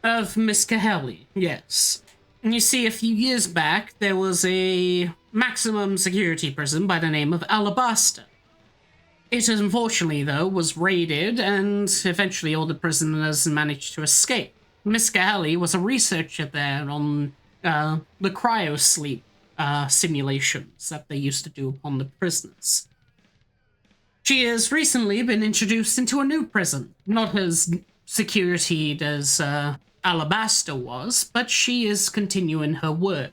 Of Miss Cahelli, yes. And you see, a few years back, there was a maximum security prison by the name of Alabaster. It unfortunately, though, was raided, and eventually all the prisoners managed to escape. Miss Cahelli was a researcher there on the cryosleep simulations that they used to do upon the prisoners. She has recently been introduced into a new prison, not as securityed as Alabaster was, but she is continuing her work,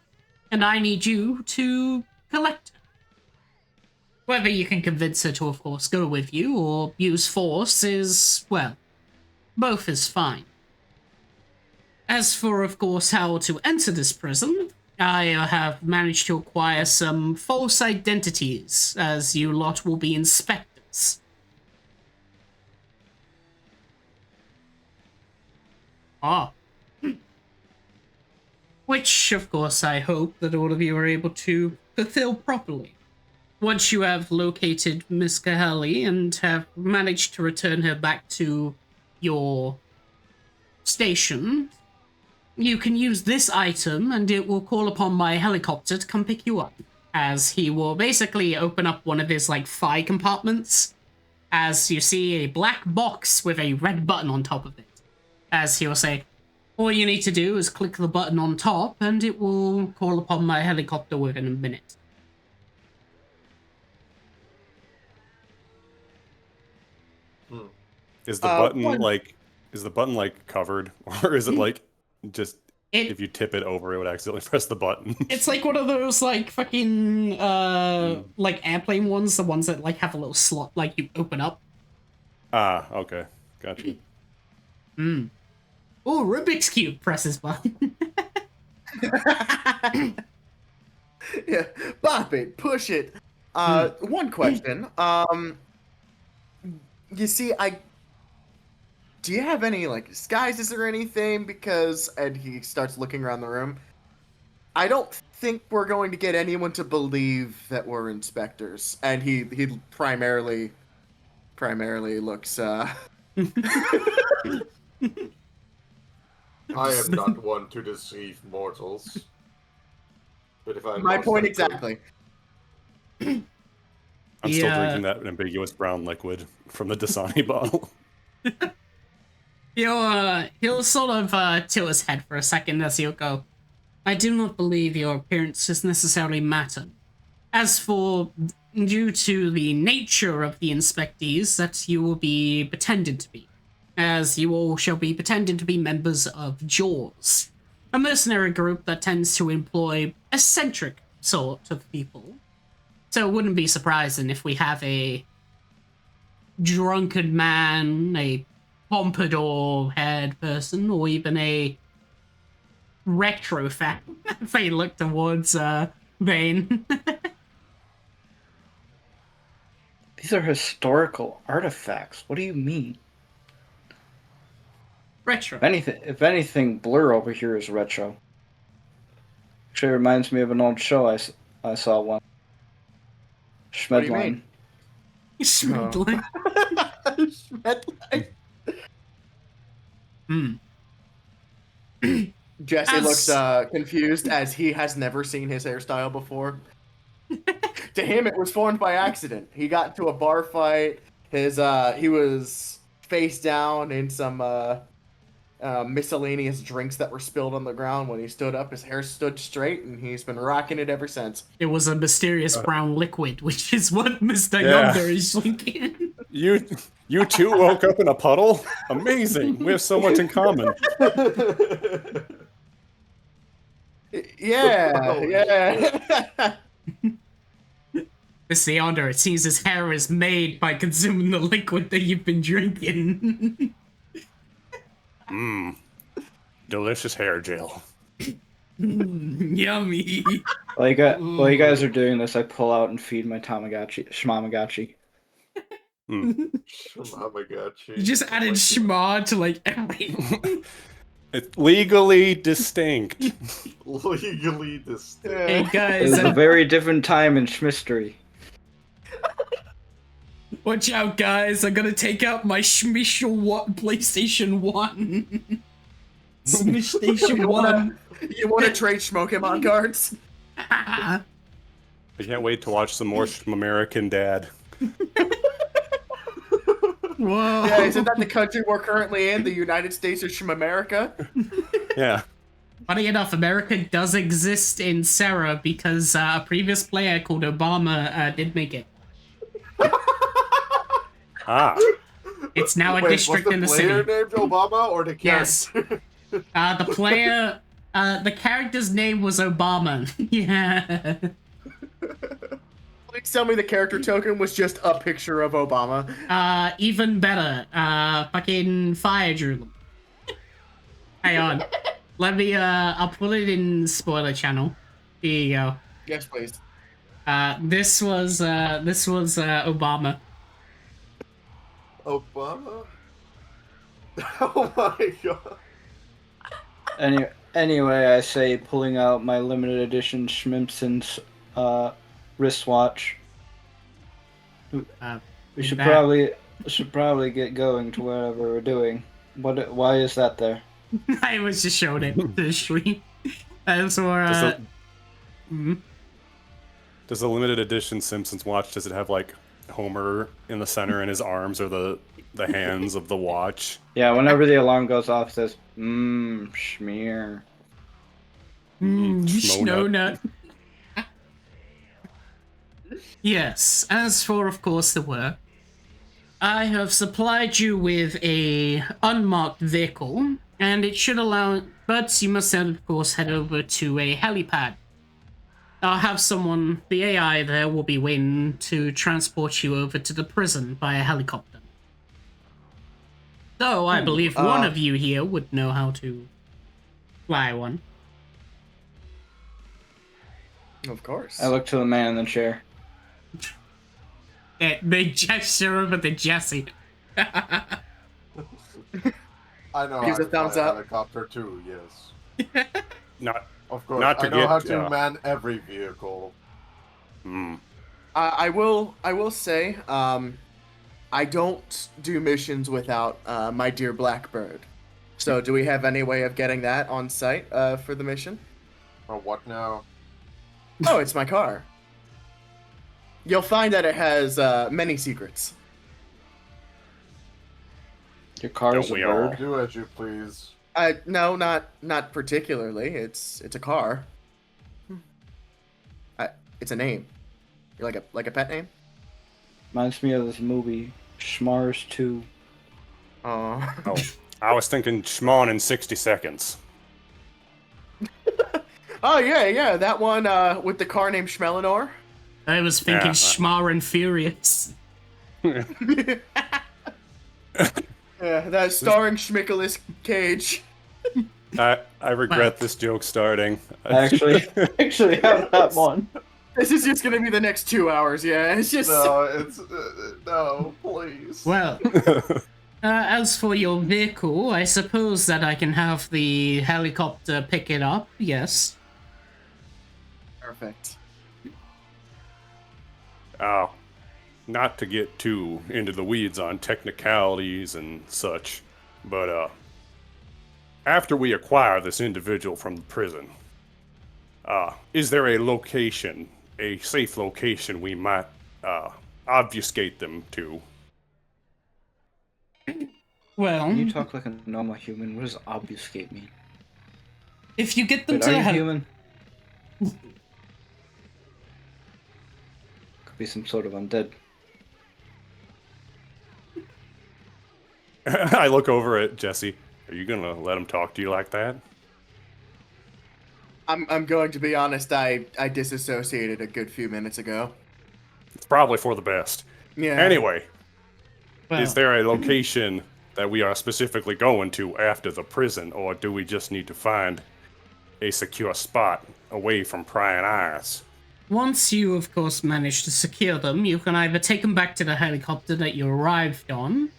and I need you to collect her. Whether you can convince her to, of course, go with you or use force is, well, both is fine. As for, of course, how to enter this prison, I have managed to acquire some false identities, as you lot will be inspectors. Ah. Which, of course, I hope that all of you are able to fulfill properly. Once you have located Miss Cahelli and have managed to return her back to your station, you can use this item and it will call upon my helicopter to come pick you up. As he will basically open up one of his, like, thigh compartments, as you see a black box with a red button on top of it. As he will say, all you need to do is click the button on top and it will call upon my helicopter within a minute. Is the button one- like Is the button like covered, or is it like just It if you tip it over, it would accidentally press the button? it's like one of those like fucking like airplane ones, the ones that like have a little slot like you open up. Ah, okay, gotcha. Oh, Rubik's Cube presses button. Yeah, bop it, push it. One question. You see, do you have any like disguises or anything? Because and he starts looking around the room. I don't think we're going to get anyone to believe that we're inspectors. And he primarily looks I am not one to deceive mortals. But if I my must, point I could. exactly. I'm still Yeah. drinking that ambiguous brown liquid from the Dasani bottle. He'll sort of tilt his head for a second as he'll go, I do not believe your appearances necessarily matter. As for, due to the nature of the inspectees that you will be pretending to be, as you all shall be pretending to be members of Jaws, a mercenary group that tends to employ eccentric sort of people. So it wouldn't be surprising if we have a drunken man, a pompadour-haired person, or even a retro fan. If they look towards Vane. These are historical artifacts. What do you mean? Retro. If anything, Blur over here is retro. Actually, reminds me of an old show I saw once. What do you Schmedline. mean? Schmidlin. Schmedline. Jesse As- looks confused as he has never seen his hairstyle before. To him, it was formed by accident. He got into a bar fight. He was face down in some miscellaneous drinks that were spilled on the ground. When he stood up, his hair stood straight, and he's been rocking it ever since. It was a mysterious brown liquid, which is what Mr. Yeah. Yonder is drinking. You two woke up in a puddle? Amazing. We have so much in common. Yeah. Mr. Yonder, it seems his hair is made by consuming the liquid that you've been drinking. Delicious hair gel. Yummy. While you guys are doing this, I pull out and feed my Shmamagotchi. Shmamagotchi. You just added schma to like everything. It's legally distinct. Legally distinct. Hey It guys, was a very different time in Schmistery. watch out guys, I'm gonna take out my PlayStation 1. PlayStation 1. You want to trade Schmokemon cards? I can't wait to watch some more American Dad. Whoa. Yeah, isn't that the country we're currently in? The United States of Schmamerica? Yeah. Funny enough, America does exist in Cerra because a previous player called Obama did make it. Ah. It's now a Wait, district was in the player city. named Obama or the Yes. character? The player, the character's name was Obama. Yeah. Please tell me the character token was just a picture of Obama. Even better. Fucking fire drew them. Hang on. Let me, I'll put it in spoiler channel. Here you go. Yes, please. This was Obama. Obama? Oh my god. Anyway, I say pulling out my limited edition Schmimpson's wristwatch. We should probably get going to whatever we're doing. Why is that there? I was just showing it to the stream. As for, Does the limited edition Simpsons watch, does it have like Homer in the center and his arms are the hands of the watch? Yeah, whenever the alarm goes off, it says, schmear. Snow nut. Yes, as for, of course, the work. I have supplied you with a unmarked vehicle, and it should allow. But you must, of course, head over to a helipad. I'll have someone, the AI there, will be waiting to transport you over to the prison by a helicopter. So I believe one of you here would know how to fly one. Of course. I look to the man in the chair. They gesture over to Jesse. I know Gives how a to thumbs fly a up. helicopter too, yes. Not. Of course, Not to I know how get, to man every vehicle. I will say, I don't do missions without my dear Blackbird. So, do we have any way of getting that on site for the mission? Or what now? Oh, it's my car. You'll find that it has many secrets. Your car is a Don't we all? bird. Do as you please. No, not particularly. It's a car. It's a name. You're like a pet name. Reminds me of this movie, Schmars 2. Oh. Oh, I was thinking Schmon in 60 seconds. Oh yeah, that one with the car named Schmelinor. I was thinking Yeah. Schmar and Furious. Yeah, that's starring Schmickolas Cage. I regret this joke starting. I actually have that one. This is just gonna be the next 2 hours. Yeah, it's just. No, it's no, please. Well, as for your vehicle, I suppose that I can have the helicopter pick it up, yes. Perfect. Oh, not to get too into the weeds on technicalities and such, but after we acquire this individual from the prison, is there a location, a safe location we might obfuscate them to? Well, You talk like a normal human. What does obfuscate mean? if you get them Wait, to are the you human? Could be some sort of undead. I look over at Jesse. Are you gonna let him talk to you like that? I'm going to be honest. I disassociated a good few minutes ago. It's probably for the best. Yeah. Anyway, well, is there a location that we are specifically going to after the prison, or do we just need to find a secure spot away from prying eyes? once you, of course, manage to secure them, you can either take them back to the helicopter that you arrived on,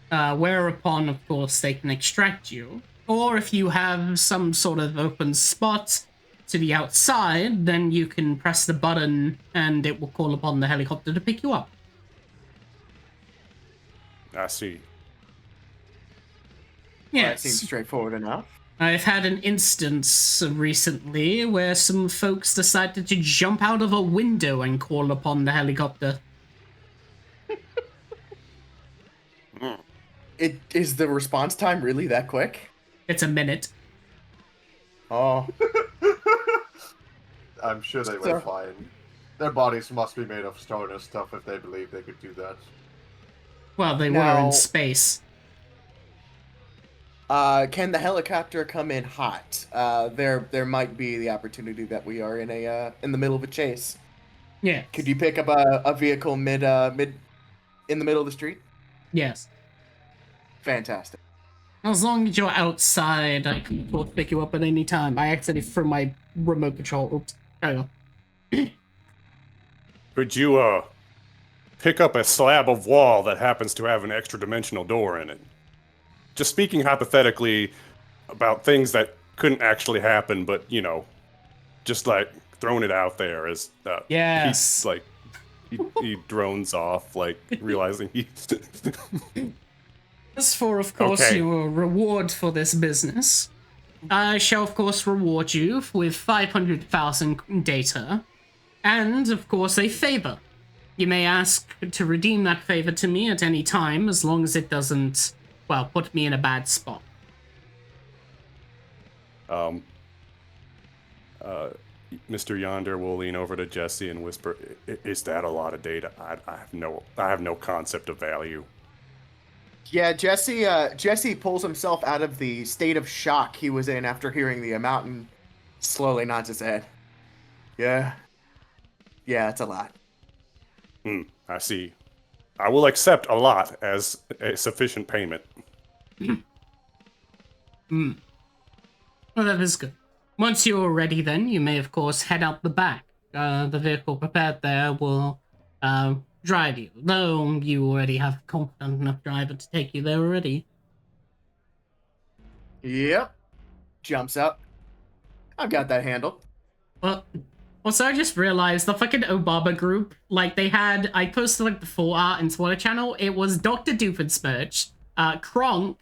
whereupon, of course, they can extract you. Or if you have some sort of open spot to the outside, then you can press the button and it will call upon the helicopter to pick you up. I see. That seems Yes. straightforward enough. I've had an instance recently where some folks decided to jump out of a window and call upon the helicopter. It is the response time really that quick? It's a minute. Oh. I'm sure they Sir. were fine. Their bodies must be made of stone and stuff if they believe they could do that. Well, they were Now- in space. Can the helicopter come in hot? There might be the opportunity that we are in the middle of a chase. Yeah. Could you pick up a vehicle mid in the middle of the street? Yes. Fantastic. As long as you're outside, I can both pick you up at any time. I accidentally threw my remote control. Oops. Oh. Could you pick up a slab of wall that happens to have an extra dimensional door in it? Just speaking hypothetically about things that couldn't actually happen, but you know, just like throwing it out there as Yes. he's like he drones off, like realizing he's As for, of course, Okay. your reward for this business, I shall, of course, reward you with 500,000 data, and, of course, a favor. You may ask to redeem that favor to me at any time, as long as it doesn't, well, put me in a bad spot. Mr. Yonder will lean over to Jesse and whisper, "Is that a lot of data? I have no concept of value." Yeah, Jesse pulls himself out of the state of shock he was in after hearing the amount and slowly nods his head. Yeah. Yeah, it's a lot. I see. I will accept a lot as a sufficient payment. Well, that is good. Once you're ready, then, you may, of course, head out the back. The vehicle prepared there will drive you, though you already have a competent enough driver to take you there already. Yep. Jumps up. I've got that handled. Well, also, I just realized the fucking Obama group, like, they had, I posted, like, the full art in Twitter channel. It was Dr. Doofenshmirtz, Kronk,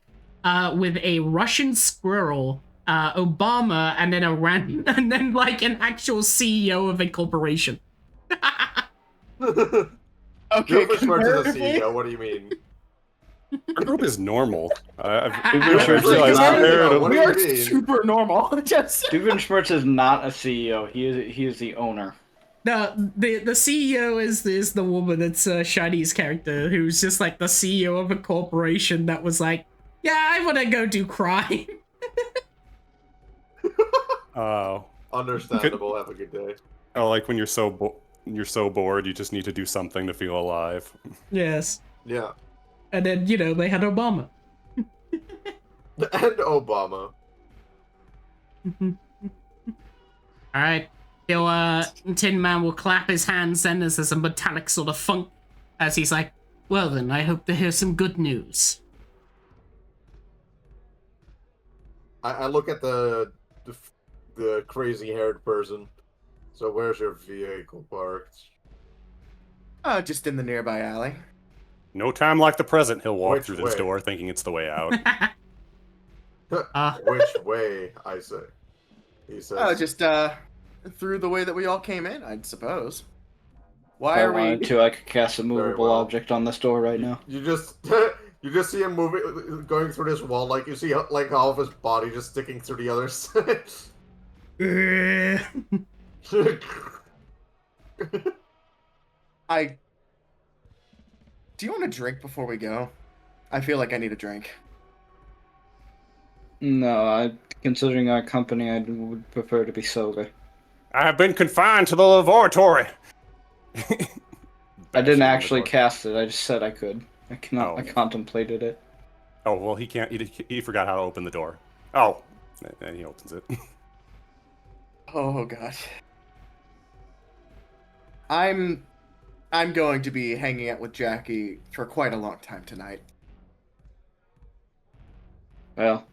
with a Russian squirrel, Obama, and then and then, like, an actual CEO of a corporation. Okay, Doofenshmirtz is a CEO. What do you mean? Our group is normal. I've Doofenshmirtz realized is not- comparatively- What do we you are mean? super normal. Just Doofenshmirtz is not a CEO. He is the owner. No, the CEO is the woman that's Shiny's character, who's just like the CEO of a corporation that was like, yeah, I want to go do crime. Oh, Understandable. Have a good day. like when you're so bored, you just need to do something to feel alive. Yes. Yeah. And then, you know, they had Obama. And Obama. Alright. Tin Man will clap his hands then as there's a metallic sort of funk as he's like, well then, I hope to hear some good news. I look at the crazy-haired person. So where's your vehicle parked? just in the nearby alley. No time like the present, he'll walk Which through this way? door thinking it's the way out. Which way, I say? He says. Oh, just through the way that we all came in, I suppose. Why If I are wanted we? to, I could cast a movable well. object on this door right now. You just you just see him moving, going through this wall. Like you see, like all of his body just sticking through the other side. Do you want a drink before we go? I feel like I need a drink. No, considering our company, I would prefer to be sober. I have been confined to the laboratory. I didn't actually cast it. I just said I could. I cannot. Oh. I contemplated it. Oh well, he can't. He forgot how to open the door. Oh, and he opens it. Oh god. I'm going to be hanging out with Jackie for quite a long time tonight. Well,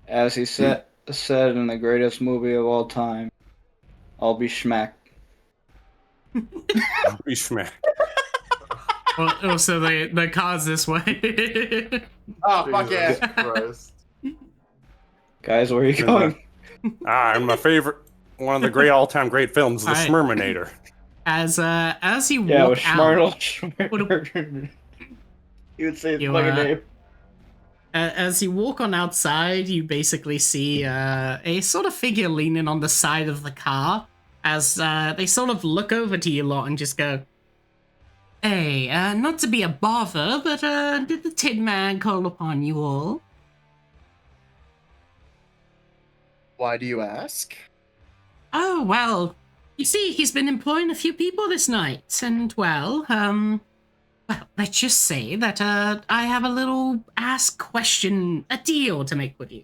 as he said in the greatest movie of all time, I'll be schmacked. Be smacked. Well, also, the car's this way. Oh fuck yeah! Jesus Christ. Guys, where are you going? I'm my favorite. One of the great all-time great films, The Alright. Smurminator. As you Yeah, walk with out, Schmartle. You would say his You, fucking uh, name. as you walk on outside, you basically see a sort of figure leaning on the side of the car as they sort of look over to you lot and just go, hey, not to be a bother, but did the Tin Man call upon you all? Why do you ask? Oh, well, you see, he's been employing a few people this night, and, well, let's just say that, I have a little a deal to make with you.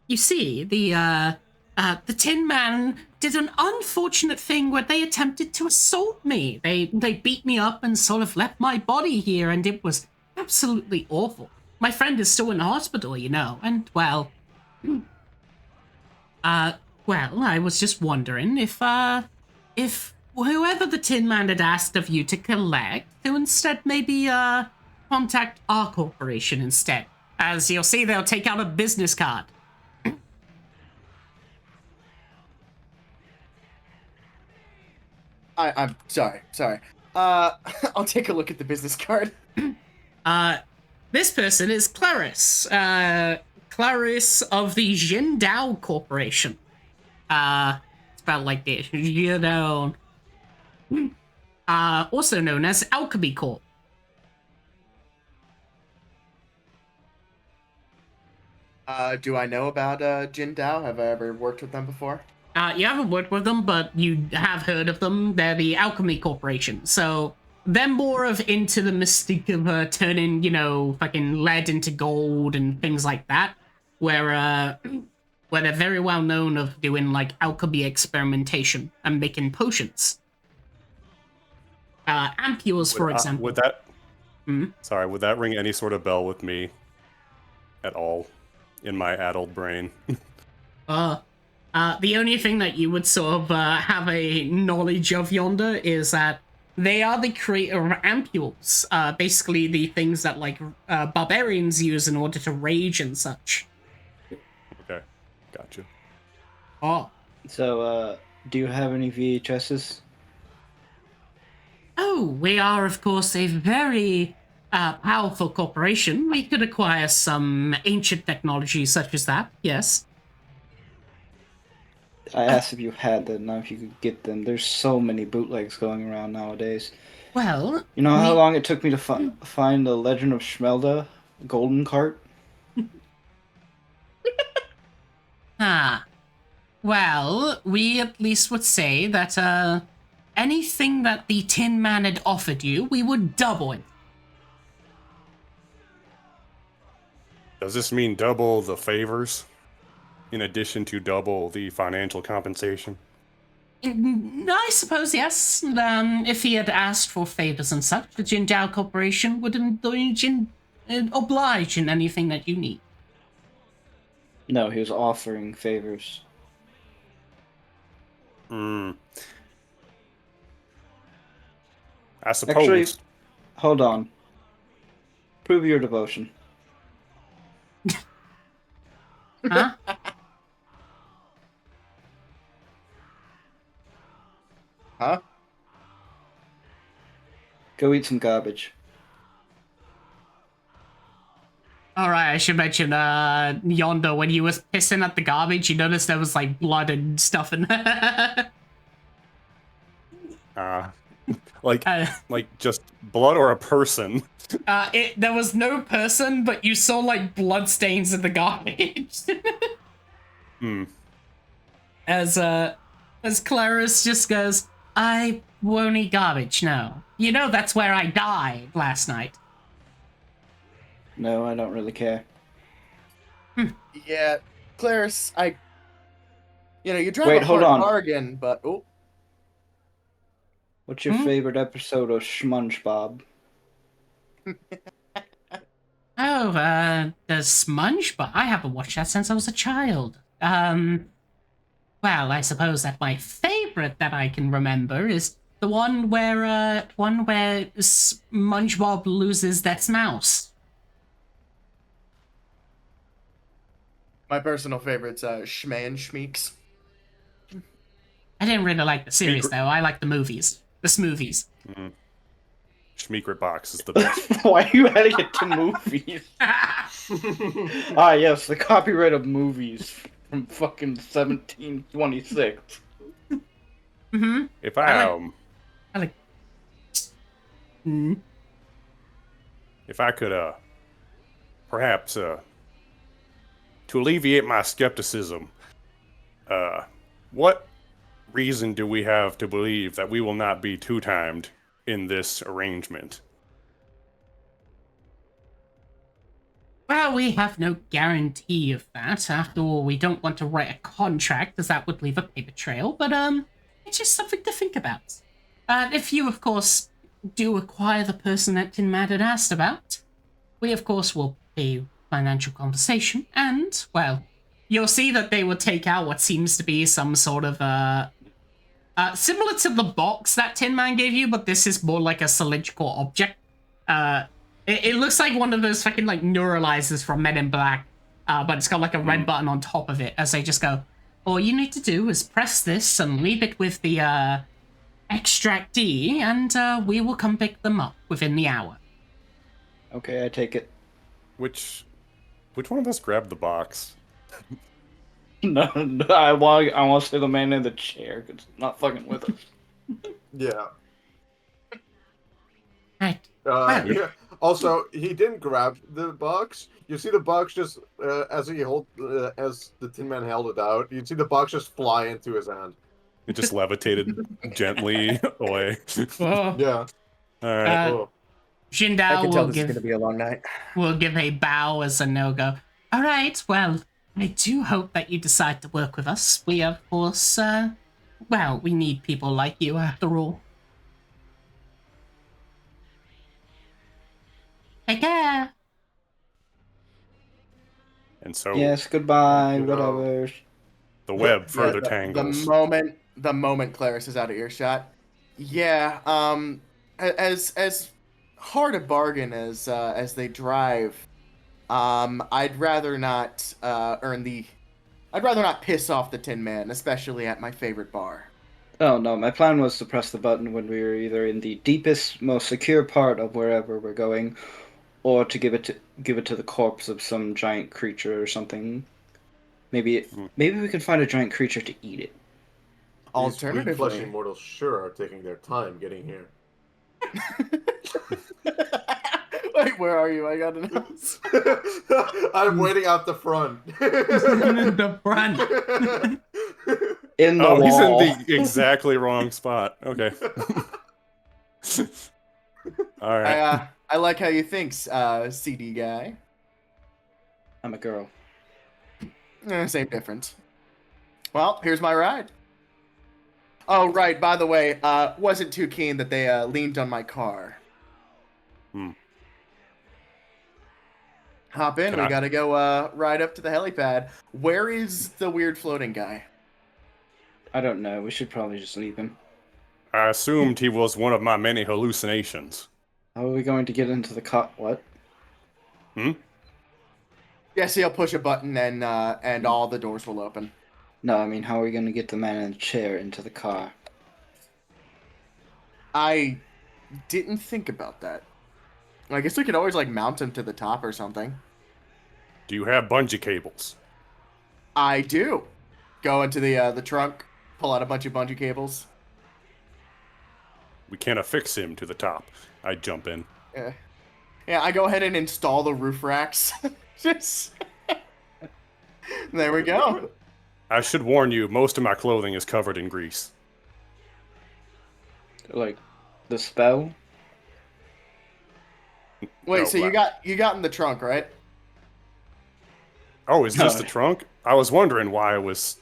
You see, the Tin Man did an unfortunate thing where they attempted to assault me. They beat me up and sort of left my body here, and it was absolutely awful. My friend is still in the hospital, you know, and, well, I was just wondering if whoever the Tin Man had asked of you to collect, to instead maybe, contact our corporation instead. As you'll see, they'll take out a business card. I'm sorry. I'll take a look at the business card. This person is Clarice. Clarice of the Jindao Corporation. It's about like this, you know. also known as Alchemy Corp. Do I know about Jin Dao? Have I ever worked with them before? You haven't worked with them, but you have heard of them. They're the Alchemy Corporation. So they're more of into the mystique of turning, fucking lead into gold and things like that. Where they're very well known of doing like alchemy experimentation and making potions. Ampules, for example. Would that? Hmm? Sorry, would that ring any sort of bell with me at all in my adult brain? The only thing that you would sort of have a knowledge of yonder is that they are the creator of ampules, basically the things that like barbarians use in order to rage and such. Okay, gotcha. Oh. So, do you have any VHSs? Oh, we are, of course, a very powerful corporation. We could acquire some ancient technology such as that, yes. I asked if you had them, not if you could get them. There's so many bootlegs going around nowadays. Well, You know how long it took me to find the Legend of Schmelda golden cart? Well, we at least would say that anything that the Tin Man had offered you, we would double it. Does this mean double the favors, in addition to double the financial compensation? I suppose yes. If he had asked for favors and such, the Jindal Corporation would oblige in anything that you need. No, he was offering favors. I suppose. Actually, hold on. Prove your devotion. Huh? Huh? Go eat some garbage. Alright, I should mention, Yonder, when he was pissing at the garbage, you noticed there was, like, blood and stuff in there. Like just blood or a person? There was no person, but you saw, like, blood stains in the garbage. As Clarice just goes, I won't eat garbage, no. You know that's where I died last night. No, I don't really care. Yeah, Clarice, you drive Wait, a hold hard on. bargain, but What's your favorite episode of SpongeBob? Oh, the SpongeBob. I haven't watched that since I was a child. Well, I suppose that my favorite that I can remember is the one where SpongeBob loses that mouse. my personal favorite's Schmay and Schmeeks. I didn't really like the series though. I like the movies, the smoothies. Schmeekrit Box is the best. Why are you adding it to movies? Yes, the copyright of movies from fucking 1726. If If I could, perhaps, to alleviate my skepticism, what reason do we have to believe that we will not be two-timed in this arrangement? Well, we have no guarantee of that. After all, we don't want to write a contract, as that would leave a paper trail, but, it's just something to think about. If you, of course, do acquire the person that Tin Mad had asked about, we, of course, will pay financial compensation, and, well, you'll see that they will take out what seems to be some sort of, similar to the box that Tin Man gave you, but this is more like a cylindrical object. It looks like one of those fucking, like, neuralizers from Men in Black, but it's got, like, a red button on top of it, as they just go, all you need to do is press this and leave it with the, extractee, and, we will come pick them up within the hour. Okay, I take it. Which one of us grabbed the box? No, I want to say the man in the chair, 'cause it's not fucking with us. Yeah. Right. Well. Yeah. Also, he didn't grab the box. You see the box just as the Tin Man held it out. You see the box just fly into his hand. It just levitated gently away. Oh, Yeah. All right. Oh. I Jindal can tell this is going to be a long night. will give a bow as a no-go. All right, well, I do hope that you decide to work with us. We, of course, well, we need people like you after all. Take care. And so Yes, goodbye, You know. whatever. the web further the tangles. moment Claris is out of earshot, yeah. As hard a bargain as they drive, I'd rather not I'd rather not piss off the Tin Man, especially at my favorite bar. Oh no, my plan was to press the button when we were either in the deepest, most secure part of wherever we're going, or to give it to the corpse of some giant creature or something. Maybe we could find a giant creature to eat it. These green fleshy Alternatively, mortals sure are taking their time getting here. wait, where are you? I got an nose. I'm waiting out the front. The front. In the Oh, he's wall. in the exactly wrong spot. Okay. All right. I like how you think, CD guy. I'm a girl. Same difference. Well, here's my ride. Oh, right. By the way, wasn't too keen that they leaned on my car. Hop in. Can We I- gotta go ride up to the helipad. Where is the weird floating guy? I don't know. We should probably just leave him. I assumed he was one of my many hallucinations. How are we going to get into the car? What? Yeah, see, I'll push a button and all the doors will open. No, I mean, how are we going to get the man in the chair into the car? I didn't think about that. I guess we could always like mount him to the top or something. Do you have bungee cables? I do. Go into the trunk, pull out a bunch of bungee cables. We can't affix him to the top. I jump in. Yeah, I go ahead and install the roof racks. Just there we go. I should warn you, most of my clothing is covered in grease. Like, the spell? Wait, No, so you got in the trunk, right? Oh, is this No. the trunk? I was wondering why it was.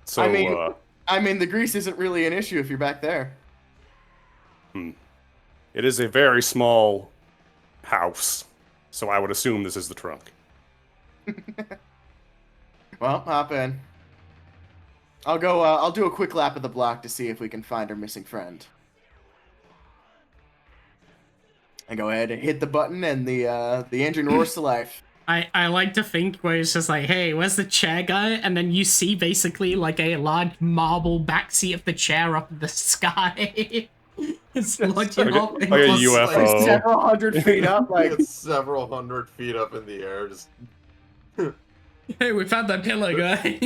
So, I mean, the grease isn't really an issue if you're back there. it is a very small house, so I would assume this is the trunk. Well, hop in. I'll go. I'll do a quick lap of the block to see if we can find our missing friend. And go ahead and hit the button, and the engine roars to life. I like to think where it's just like, hey, where's the chair guy? And then you see basically like a large marble backseat of the chair up in the sky. It's lodging Like up a into UFO. space. Several hundred feet up, like It's several hundred feet up in the air. Just Hey, we found that pillar guy.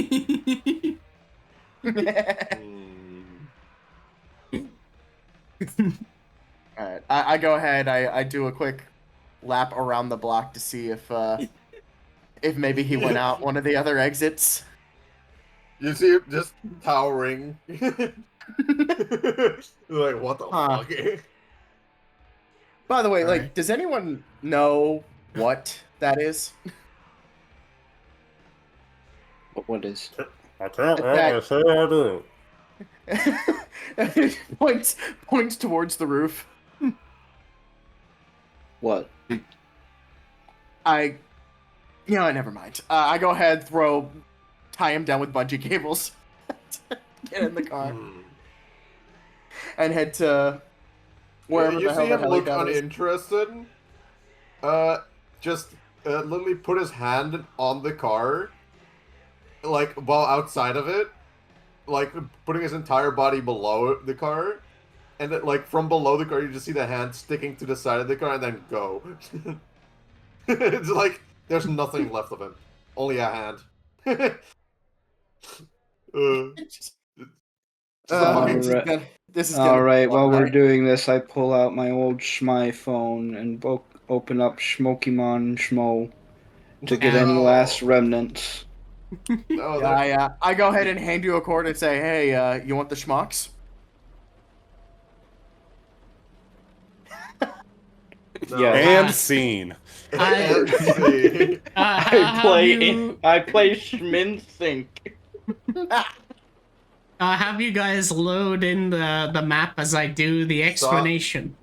Alright, I go ahead, I do a quick lap around the block to see if maybe he went out one of the other exits. you see it just towering. Like, what the Huh. fuck? By the way, like, Alright. does anyone know what that is? What is? I can't really say I do. points towards the roof. What? Never mind. I go ahead, tie him down with bungee cables, get in the car, and head to wherever You the hell see the him look helipad is. uninterested. Just literally put his hand on the car, like while outside of it, like putting his entire body below the car, and then like from below the car you just see the hand sticking to the side of the car and then go. It's like there's nothing left of him, only a hand. Just a fucking- Alright. This is All right, while we're fun. doing this, I pull out my old Schmy phone and open up Schmokimon Schmo to get any last remnants. Oh, there- I go ahead and hand you a cord and say, hey, you want the schmucks? no. Yeah. And scene. And see. I play Schmin Sync. Have you guys load in the map as I do the explanation.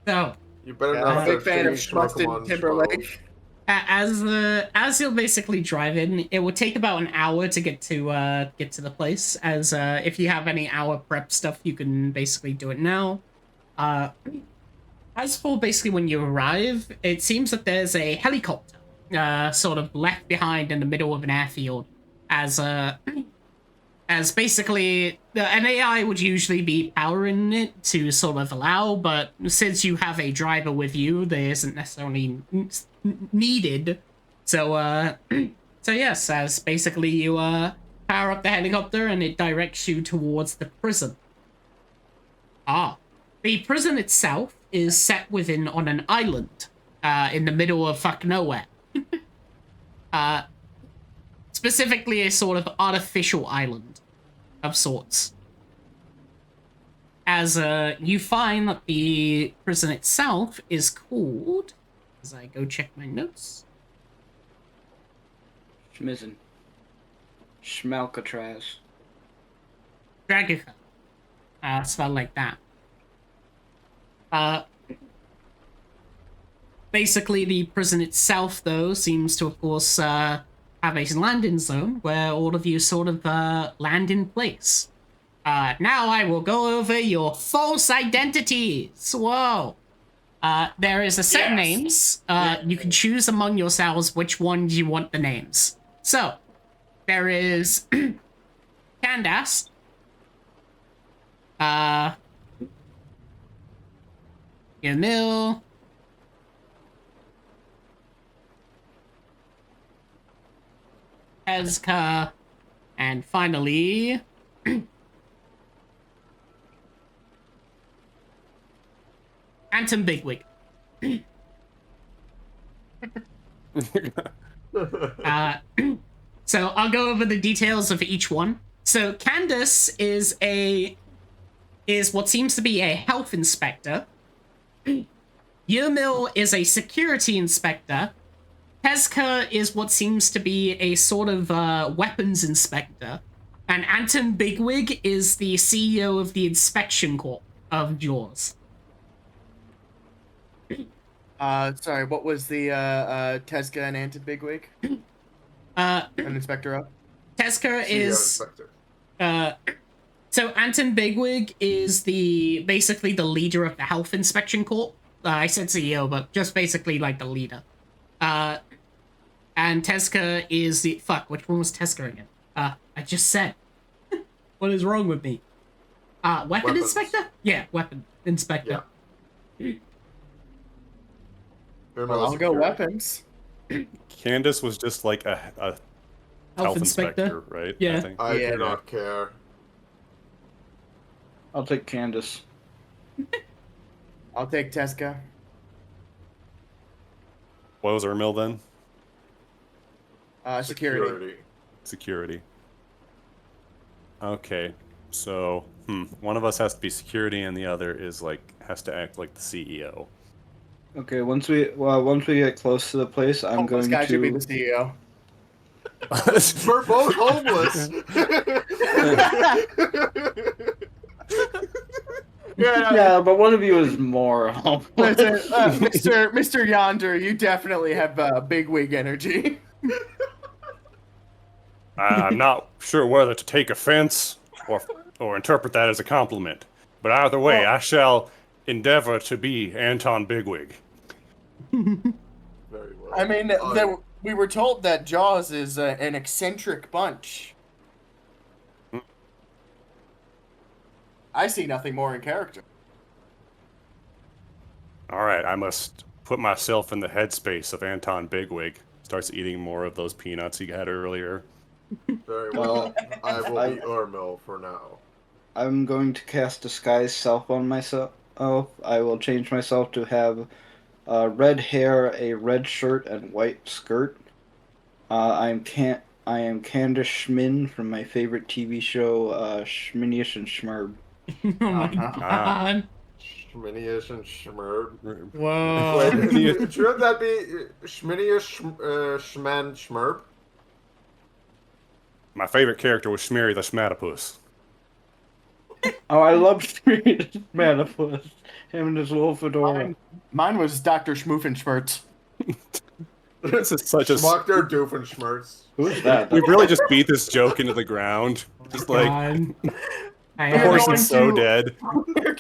So, You better I'm not a big start fan of singing Schmusted Schmokamon Timberlake. as you're basically driving, it would take about an hour to get to the place. As if you have any hour prep stuff, you can basically do it now. As for basically when you arrive, it seems that there's a helicopter sort of left behind in the middle of an airfield, as basically an AI would usually be powering it to sort of allow, but since you have a driver with you, there isn't necessarily needed. So so yes, as basically you power up the helicopter and it directs you towards the prison. The prison itself is set on an island in the middle of fuck nowhere. Specifically a sort of artificial island of sorts. As you find that the prison itself is called, as I go check my notes, Schmizen. Schmalcatraz. Dragica. Spelled like that. Basically, the prison itself, though, seems to, of course, have a landing zone where all of you sort of land in place. Now I will go over your false identities. Whoa. There is a set of names. You can choose among yourselves which ones you want the names. So, there is Candace. Emil. Ezka. And finally... Anton Bigwig. So I'll go over the details of each one. So Candace is what seems to be a health inspector. Yurmil is a security inspector. Tezka is what seems to be a sort of weapons inspector. And Anton Bigwig is the CEO of the inspection corps of Jaws. Sorry, what was the Tezca and Anton Bigwig? An inspector of? Tezka CEO is inspector. so Anton Bigwig is basically the leader of the health inspection corps. I said CEO, but just basically like the leader. And Tezka is the which one was Tezka again? I just said. What is wrong with me? Weapon inspector? Yeah, weapon inspector. Yeah. Well, I'll go weapons. Candace was just like a health inspector, right? Yeah. I think. I Yeah. do not care. I'll take Candace. I'll take Tezca. What was Ermil then? Security. Security. Okay, so one of us has to be security, and the other is has to act like the CEO. Okay, once we get close to the place, I'm This going guy should be to. the CEO. We're both homeless. Yeah, but one of you is more humble. Listen, Mr. Yonder, you definitely have big wig energy. I'm not sure whether to take offense or interpret that as a compliment, but either way, I shall endeavor to be Anton Bigwig. Very well. I mean, we were told that Jaws is an eccentric bunch. I see nothing more in character. All right, I must put myself in the headspace of Anton Bigwig. Starts eating more of those peanuts he had earlier. Very well. I will be Ermil for now. I'm going to cast Disguise Self on myself. I will change myself to have red hair, a red shirt, and white skirt. I am Candace Schmin from my favorite TV show, Schminius and Schmurb. Oh my Ah. god. Schminius and Schmurb. Whoa. Wait, shouldn't that be Schminius, Schman, Schmurb? My favorite character was Schmeary the Schmatopus. Oh, I love Schminius Manifest. Him and his little fedora. Mine was Dr. Schmoofenschmertz. This is such a. Schmuckter Doofenschmerz. Who's that? We really just beat this joke into the ground. Just like God. the horse going is so to- dead.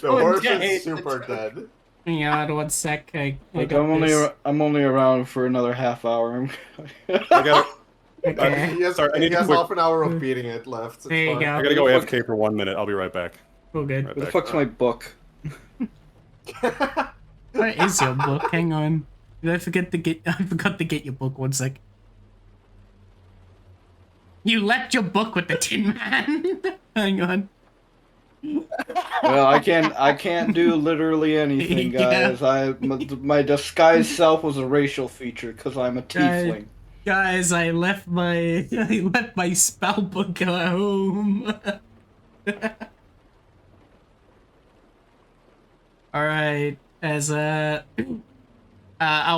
The horse is super dead. Hang on 1 sec. I Like, got this. I'm only around for another half hour. I gotta, Okay. He has, Sorry, I need he to has quick- half an hour of beating it left. It's There you fine. go. I gotta go AFK for 1 minute. I'll be right back. Oh, good. Right Where the back. fuck's my book? Where is your book? Hang on. I forgot to get your book. 1 sec. You left your book with the Tin Man. Hang on. Well, I can't do literally anything, Yeah. guys. My disguised self was a racial feature because I'm a tiefling. Guys, I left my spell book at home. All right, as I'll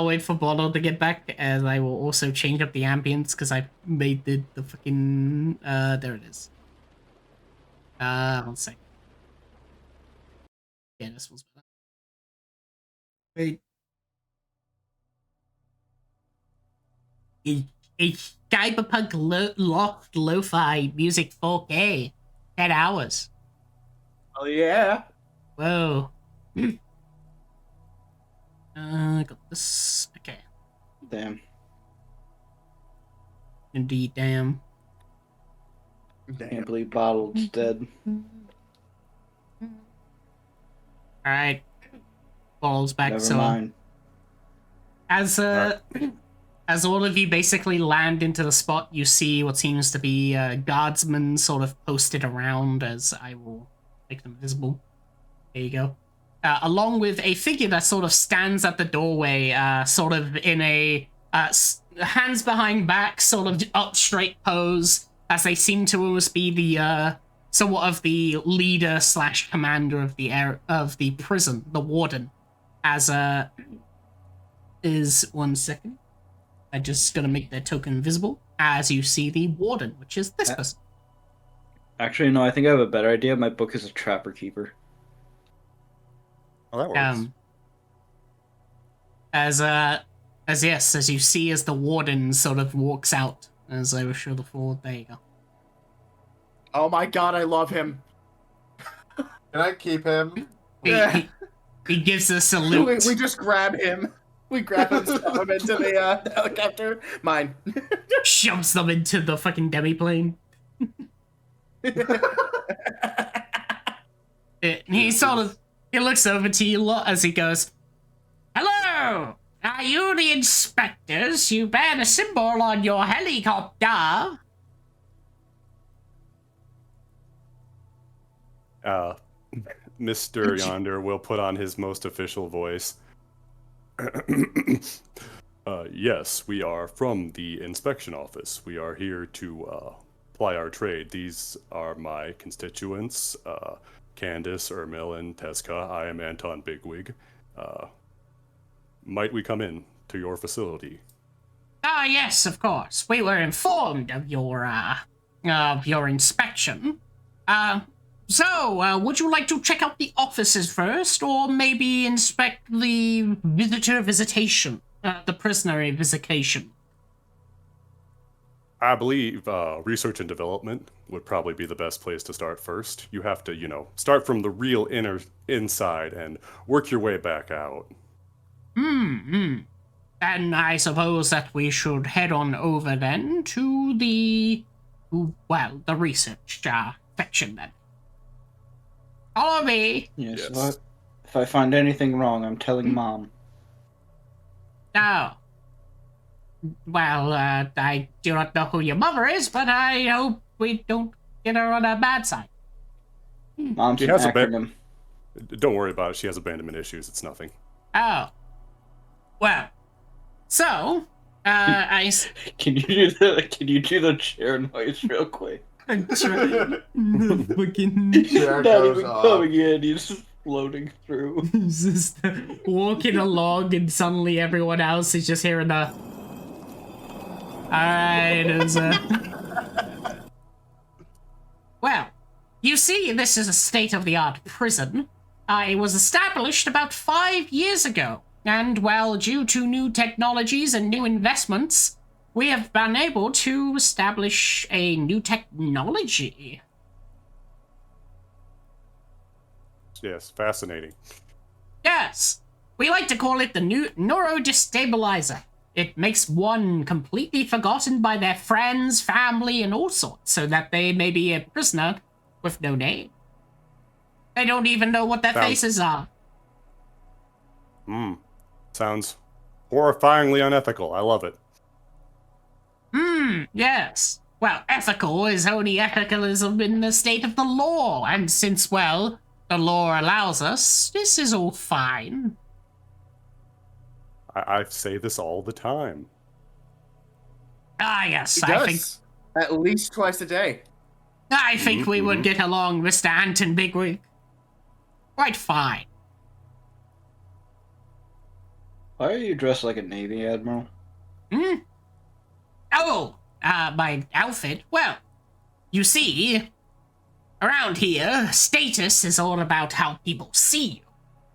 wait for Bono to get back, as I will also change up the ambience because I made the fucking there it is. 1 sec. Yeah, this one's better. Wait. It's cyberpunk loft lo-fi music 4K. 10 hours. Oh yeah. Whoa. Got this. Okay. Damn. Indeed, damn. Can't believe Bottled's dead. Alright. Ball's back, Never so mind. as as all of you basically land into the spot, you see what seems to be guardsmen sort of posted around, as I will make them visible. There you go. Along with a figure that sort of stands at the doorway, sort of in a hands behind back, sort of up straight pose, as they seem to almost be the somewhat of the leader slash commander of the prison, the warden. As is 1 second. I'm just gonna make their token visible as you see the warden, which is this person. Actually, no, I think I have a better idea. My book is a Trapper Keeper. Oh, that works. As you see as the warden sort of walks out, as I will show the forward. There you go. Oh my god, I love him. Can I keep him? He gives a salute. We just grab him. We grab him, stuff him into the helicopter. Mine. Shoves them into the fucking demiplane. He looks over to you lot as he goes, "Hello! Are you the inspectors? You bear the symbol on your helicopter." Mr. Yonder will put on his most official voice. Yes, we are from the inspection office. We are here to ply our trade. These are my constituents, Candace, Ermil, and Teska. I am Anton Bigwig. Might we come in to your facility? Ah, yes, of course. We were informed of your inspection. So, would you like to check out the offices first, or maybe inspect the visitation, the prisoner visitation? I believe research and development would probably be the best place to start first. You have to, start from the real inside and work your way back out. And I suppose that we should head on over then to the research section then. Follow me. Yes. Yes. If I find anything wrong, I'm telling Mom. Oh. Well, I do not know who your mother is, but I hope we don't get her on our bad side. Mom's She an has a bit. acronym. Don't worry about it. She has abandonment issues. It's nothing. Oh. Well. So, Can you do the chair noise real quick? fucking Chair Not goes even off. coming in, he's just floating through. just walking along, and suddenly everyone else is just hearing the. Alright, Well, you see, this is a state-of-the-art prison. It was established about 5 years ago, and well, due to new technologies and new investments, we have been able to establish a new technology. Yes, fascinating. Yes, we like to call it the new neurodestabilizer. It makes one completely forgotten by their friends, family, and all sorts, so that they may be a prisoner with no name. They don't even know what their faces are. Sounds horrifyingly unethical. I love it. Yes. Well, ethical is only ethicalism in the state of the law, and since, well, the law allows us, this is all fine. I say this all the time. Ah, yes, He I does. At least twice a day. think we would get along, Mr. Anton Bigwig. Quite fine. Why are you dressed like a Navy Admiral? Oh, my outfit? Well, you see, around here, status is all about how people see you.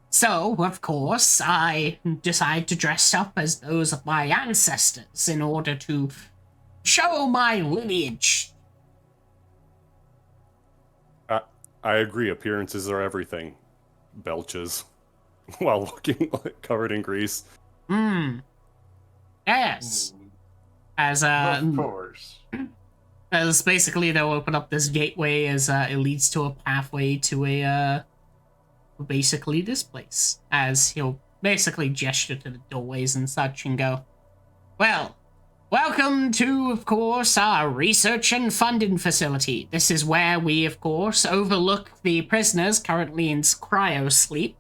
So, of course, I decide to dress up as those of my ancestors in order to show my lineage. I agree. Appearances are everything. Belches while looking covered in grease. Yes. As Of course. as basically they'll open up this gateway as it leads to a pathway to a basically this place. As he'll basically gesture to the doorways and such and go, well, welcome to, of course, our research and funding facility. This is where we, of course, overlook the prisoners currently in cryo sleep,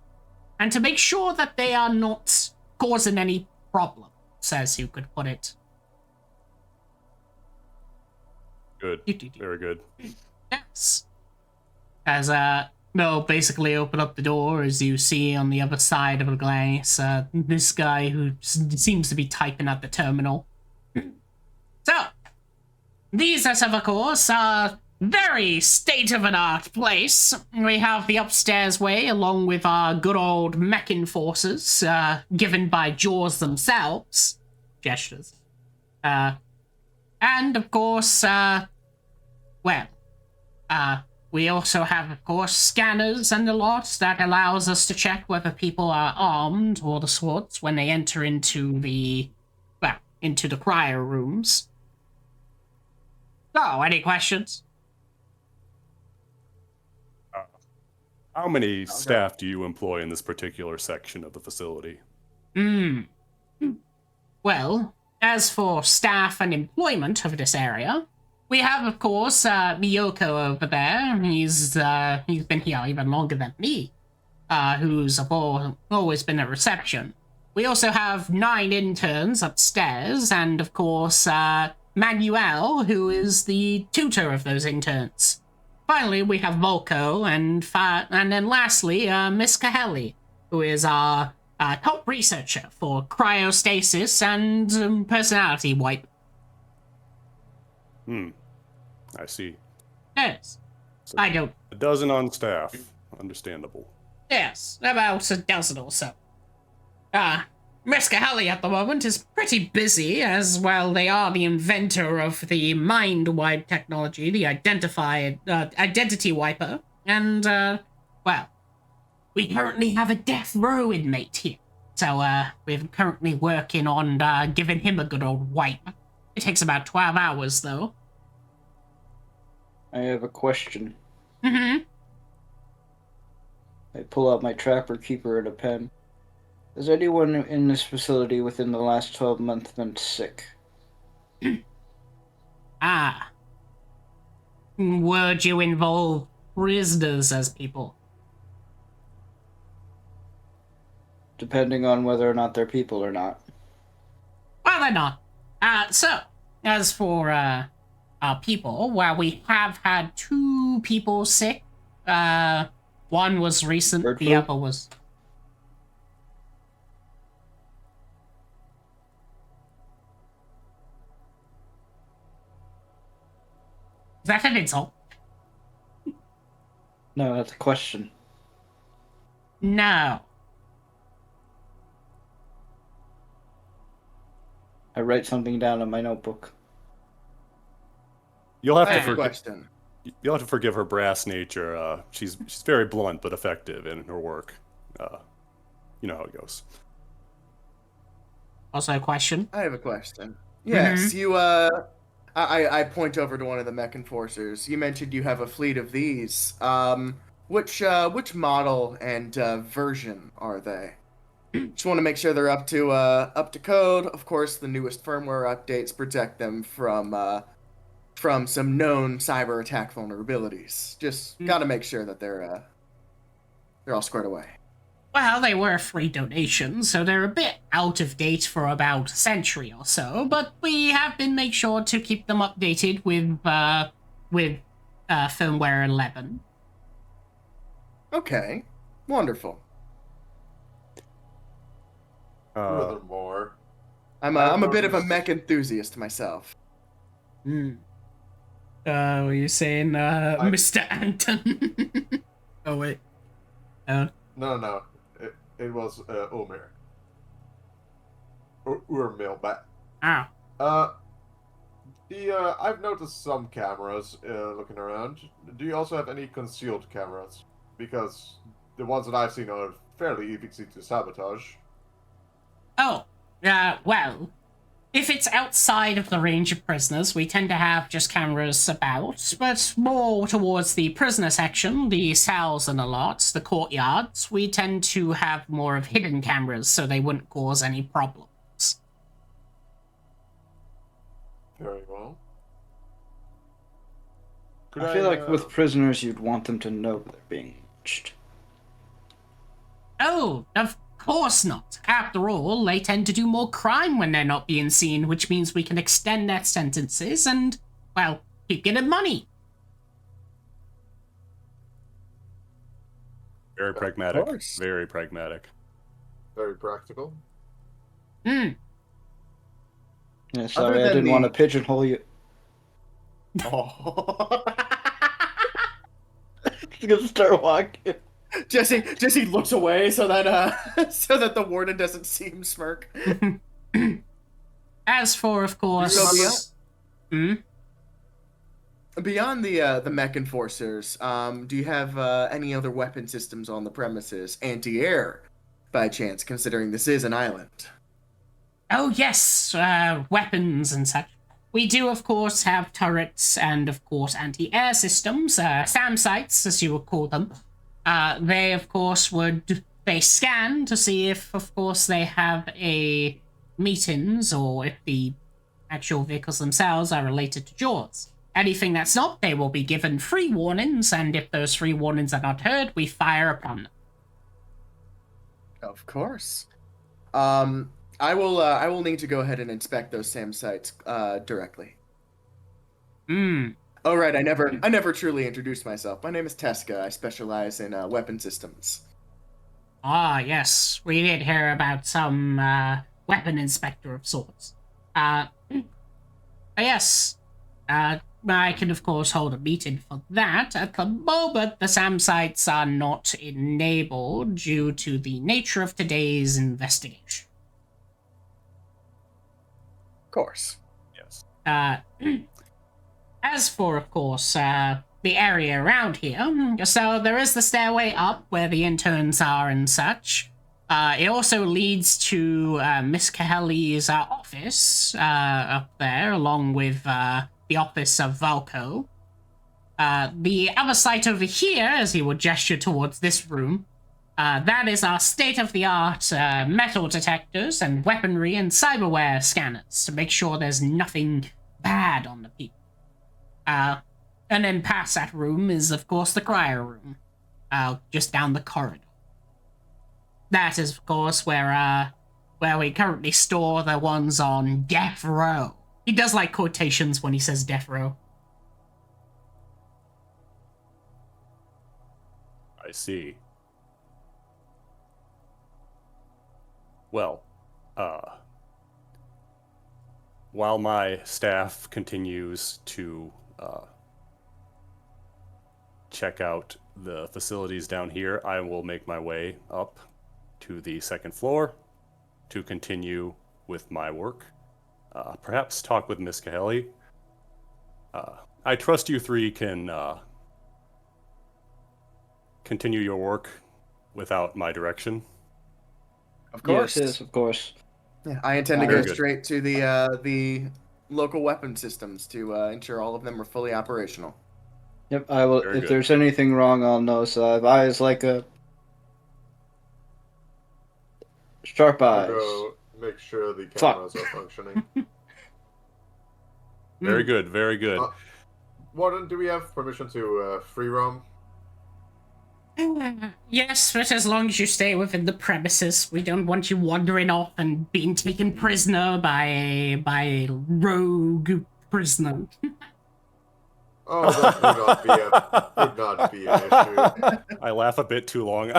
and to make sure that they are not causing any problems, as you could put it. Good. Very good. Yes. As they'll basically open up the door, as you see on the other side of the glass, this guy who seems to be typing at the terminal. So, these are, of course, a very state-of-the-art place. We have the upstairs way, along with our good old mech enforcers, given by Jaws themselves. Gestures. And, of course, we also have, of course, scanners and the lot that allows us to check whether people are armed or the sorts when they enter into the cryo rooms. So, any questions? How many staff do you employ in this particular section of the facility? Well, as for staff and employment of this area, we have, of course, Miyoko over there. He's been here even longer than me, who's always been at reception. We also have 9 interns upstairs, and of course, Manuel, who is the tutor of those interns. Finally, we have Volko, and then lastly, Miss Cahelli, who is our top researcher for cryostasis and personality wipe. I see. Yes. So I don't. A dozen on staff. Understandable. Yes, about a dozen or so. Miss Cahelli at the moment is pretty busy, as well they are the inventor of the mind-wipe technology, the identity wiper, and, well, we currently have a death row inmate here. So, we're currently working on, giving him a good old wipe. It takes about 12 hours, though. I have a question. Mm-hmm. I pull out my trapper keeper and a pen. Has anyone in this facility within the last 12 months been sick? Would you involve prisoners as people? Depending on whether or not they're people or not. Well, they're not. So, as for, our people, well, we have had 2 people sick. One was recent, Bird the flu? other was... Is that an insult? No, that's a question. No. I write something down in my notebook. You'll have I to have a forgive. question. You'll have to forgive her brass nature. She's very blunt but effective in her work. You know how it goes. Also a question. I have a question. Yes, you I point over to one of the mech enforcers. You mentioned you have a fleet of these. Which model and version are they? Just want to make sure they're up to code. Of course, the newest firmware updates protect them from some known cyber attack vulnerabilities. Just got to make sure that they're all squared away. Well, they were free donations, so they're a bit out of date for about a century or so, but we have been make sure to keep them updated with firmware 11. Okay, wonderful. Furthermore, I'm a bit of a mech enthusiast myself. Were you saying, Mr. Anton? Oh, wait. no. It was Omer. Urmil, but Oh. I've noticed some cameras looking around. Do you also have any concealed cameras? Because the ones that I've seen are fairly easy to sabotage. Oh, well, if it's outside of the range of prisoners, we tend to have just cameras about, but more towards the prisoner section, the cells and the lots, the courtyards, we tend to have more of hidden cameras so they wouldn't cause any problems. Very well. I feel like with prisoners, you'd want them to know they're being watched. Oh, of course not. After all, they tend to do more crime when they're not being seen, which means we can extend their sentences and, well, keep getting money. Very pragmatic. course. Very pragmatic. Very practical. Yeah, sorry, Other I than didn't want to the- pigeonhole you. Oh. He's gonna start walking. Jesse looks away so that so that the warden doesn't see him smirk. As for, of course... So beyond the mech enforcers, do you have any other weapon systems on the premises? Anti-air, by chance, considering this is an island. Oh, yes, weapons and such. We do, of course, have turrets and, of course, anti-air systems, SAM sites, as you would call them. They, of course, they scan to see if, of course, they have a meetings or if the actual vehicles themselves are related to jaws. Anything that's not, they will be given free warnings, and if those free warnings are not heard, we fire upon them. Of course. I will need to go ahead and inspect those SAM sites directly. Oh right, I never truly introduced myself. My name is Teska. I specialize in weapon systems. Ah, yes, we did hear about some weapon inspector of sorts. Yes, I can of course hold a meeting for that. At the moment, the SAM sites are not enabled due to the nature of today's investigation. Of course. Yes. As for, of course, the area around here, so there is the stairway up where the interns are and such. It also leads to Miss Cahelly's office up there, along with the office of Valco. The other site over here, as he would gesture towards this room, that is our state-of-the-art metal detectors and weaponry and cyberware scanners to make sure there's nothing bad on the people. And then past that room is, of course, the cryo room. Just down the corridor. That is, of course, where we currently store the ones on death row. He does like quotations when he says death row. I see. Well, while my staff continues to check out the facilities down here, I will make my way up to the second floor to continue with my work. Perhaps talk with Miss Cahelli. I trust you three can continue your work without my direction. Of course. Yes, of course. Yeah, I intend to Very go good. straight to the local weapon systems to ensure all of them are fully operational. Yep, I will. Very If good. there's anything wrong, I'll know. So I have eyes like a sharp I'll eyes. go make sure the Fuck. cameras are functioning. Very good, very good. Warden, do we have permission to free roam? Yes, but as long as you stay within the premises, we don't want you wandering off and being taken prisoner by a rogue prisoner. Oh, that would not be an issue. I laugh a bit too long.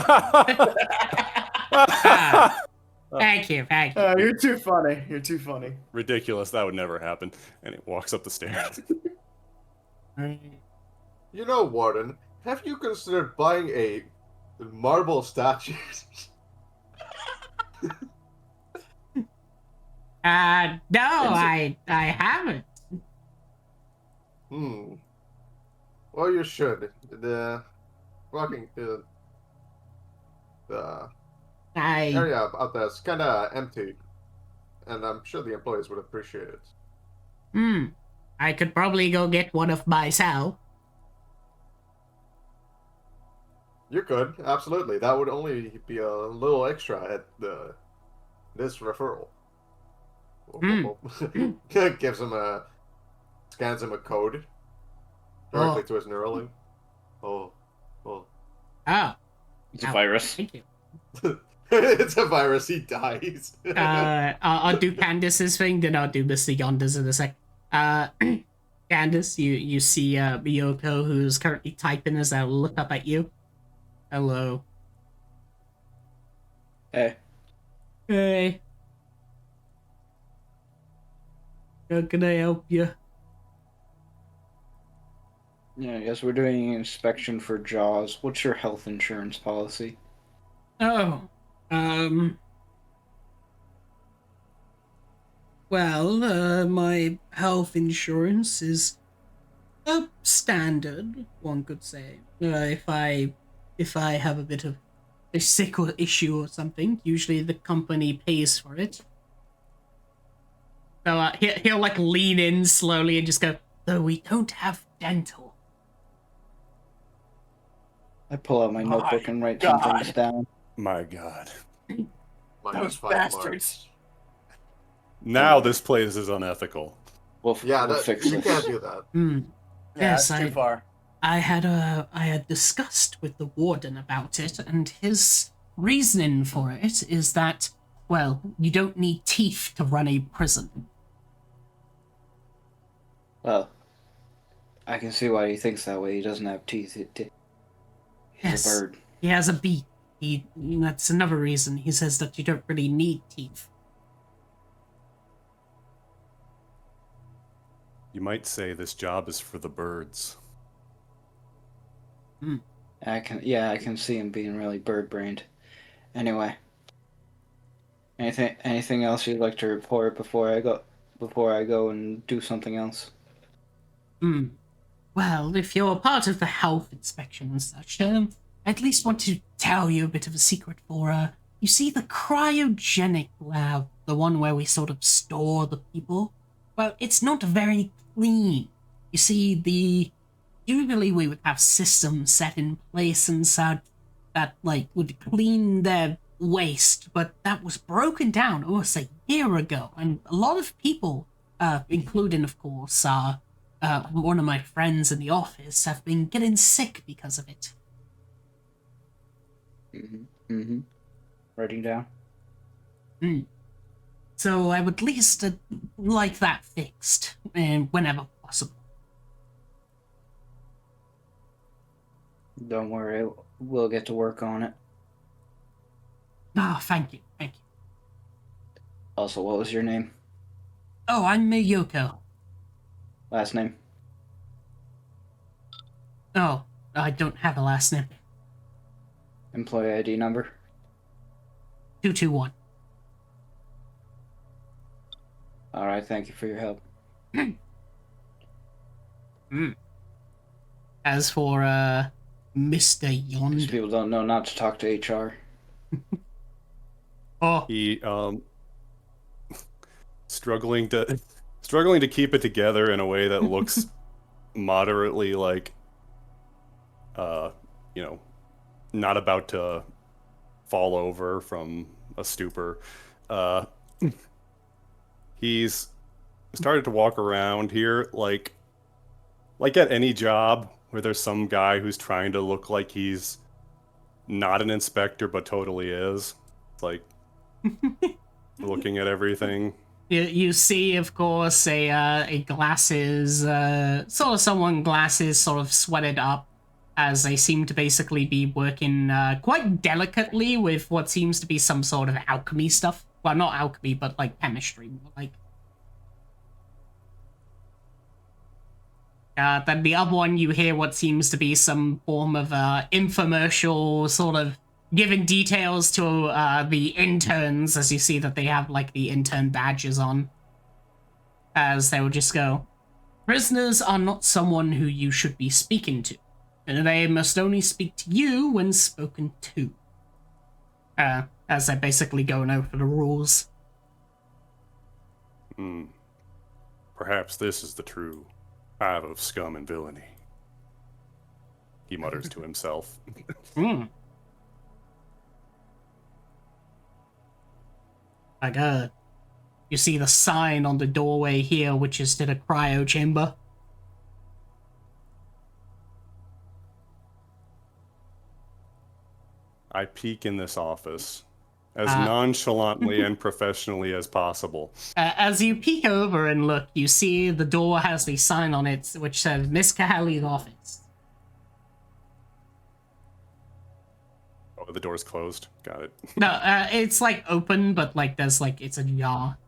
Thank you. You're too funny. You're too funny. Ridiculous, that would never happen. And it walks up the stairs. You know, Warden, have you considered buying a marble statue? No, I haven't. Well, you should. The area out there is kind of empty, and I'm sure the employees would appreciate it. I could probably go get one of myself. You could, absolutely. That would only be a little extra at this referral. Gives him scans him a code directly to his Neuralink. Oh. It's a virus. Thank you. It's a virus. He dies. I'll do Candace's thing, then I'll do Mr. Yonder's in a sec. Candace, you see Miyoko, who's currently typing as I look up at you. Hello. Hey. Hey. How can I help you? Yeah, yes, we're doing an inspection for Jaws. What's your health insurance policy? Oh, well, my health insurance is standard, one could say. If I have a bit of a sick or issue or something, usually the company pays for it. So he'll like lean in slowly and just go, though we don't have dental. I pull out my notebook and write some things down. My God. Those bastards. Now this place is unethical. We'll Yeah, fix you it. can't do that. Yeah, Yes, that's too far. I had discussed with the warden about it, and his reasoning for it is that, well, you don't need teeth to run a prison. Well, I can see why he thinks that way. He doesn't have teeth. He's Yes. a bird. He has a beak. That's another reason. He says that you don't really need teeth. You might say this job is for the birds. I can see him being really bird-brained. Anyway, anything else you'd like to report before I go and do something else? Well, if you're part of the health inspection and such, I at least want to tell you a bit of a secret for, you see the cryogenic lab, the one where we sort of store the people? Well, it's not very clean. You see, usually we would have systems set in place and such that, like, would clean their waste, but that was broken down almost a year ago, and a lot of people, including, of course, one of my friends in the office have been getting sick because of it. Writing down. So I would at least like that fixed, whenever possible. Don't worry, we'll get to work on it. Ah, thank you, thank you. Also, what was your name? Oh, I'm Miyoko. Last name? Oh, I don't have a last name. Employee ID number? 221. Alright, thank you for your help. As for, Mr. These Yonder. people don't know not to talk to HR. Oh, He struggling to keep it together in a way that looks moderately like not about to fall over from a stupor. He's started to walk around here like at any job where there's some guy who's trying to look like he's not an inspector but totally is. It's like looking at everything. you see, of course, a glasses, sort of someone glasses sort of sweated up as they seem to basically be working quite delicately with what seems to be some sort of alchemy stuff. Well, not alchemy, but like chemistry, more like. Then the other one, you hear what seems to be some form of infomercial, sort of giving details to the interns, as you see that they have like the intern badges on. As they will just go, prisoners are not someone who you should be speaking to. And they must only speak to you when spoken to. As they're basically going over the rules. Perhaps this is the true hive of scum and villainy, he mutters to himself. Like, you see the sign on the doorway here, which is to the cryo chamber. I peek in this office as nonchalantly and professionally as possible. As you peek over and look, you see the door has the sign on it which says Miss Kahali's office. Oh, the door's closed. Got it. No, it's like open, but like there's like it's ajar.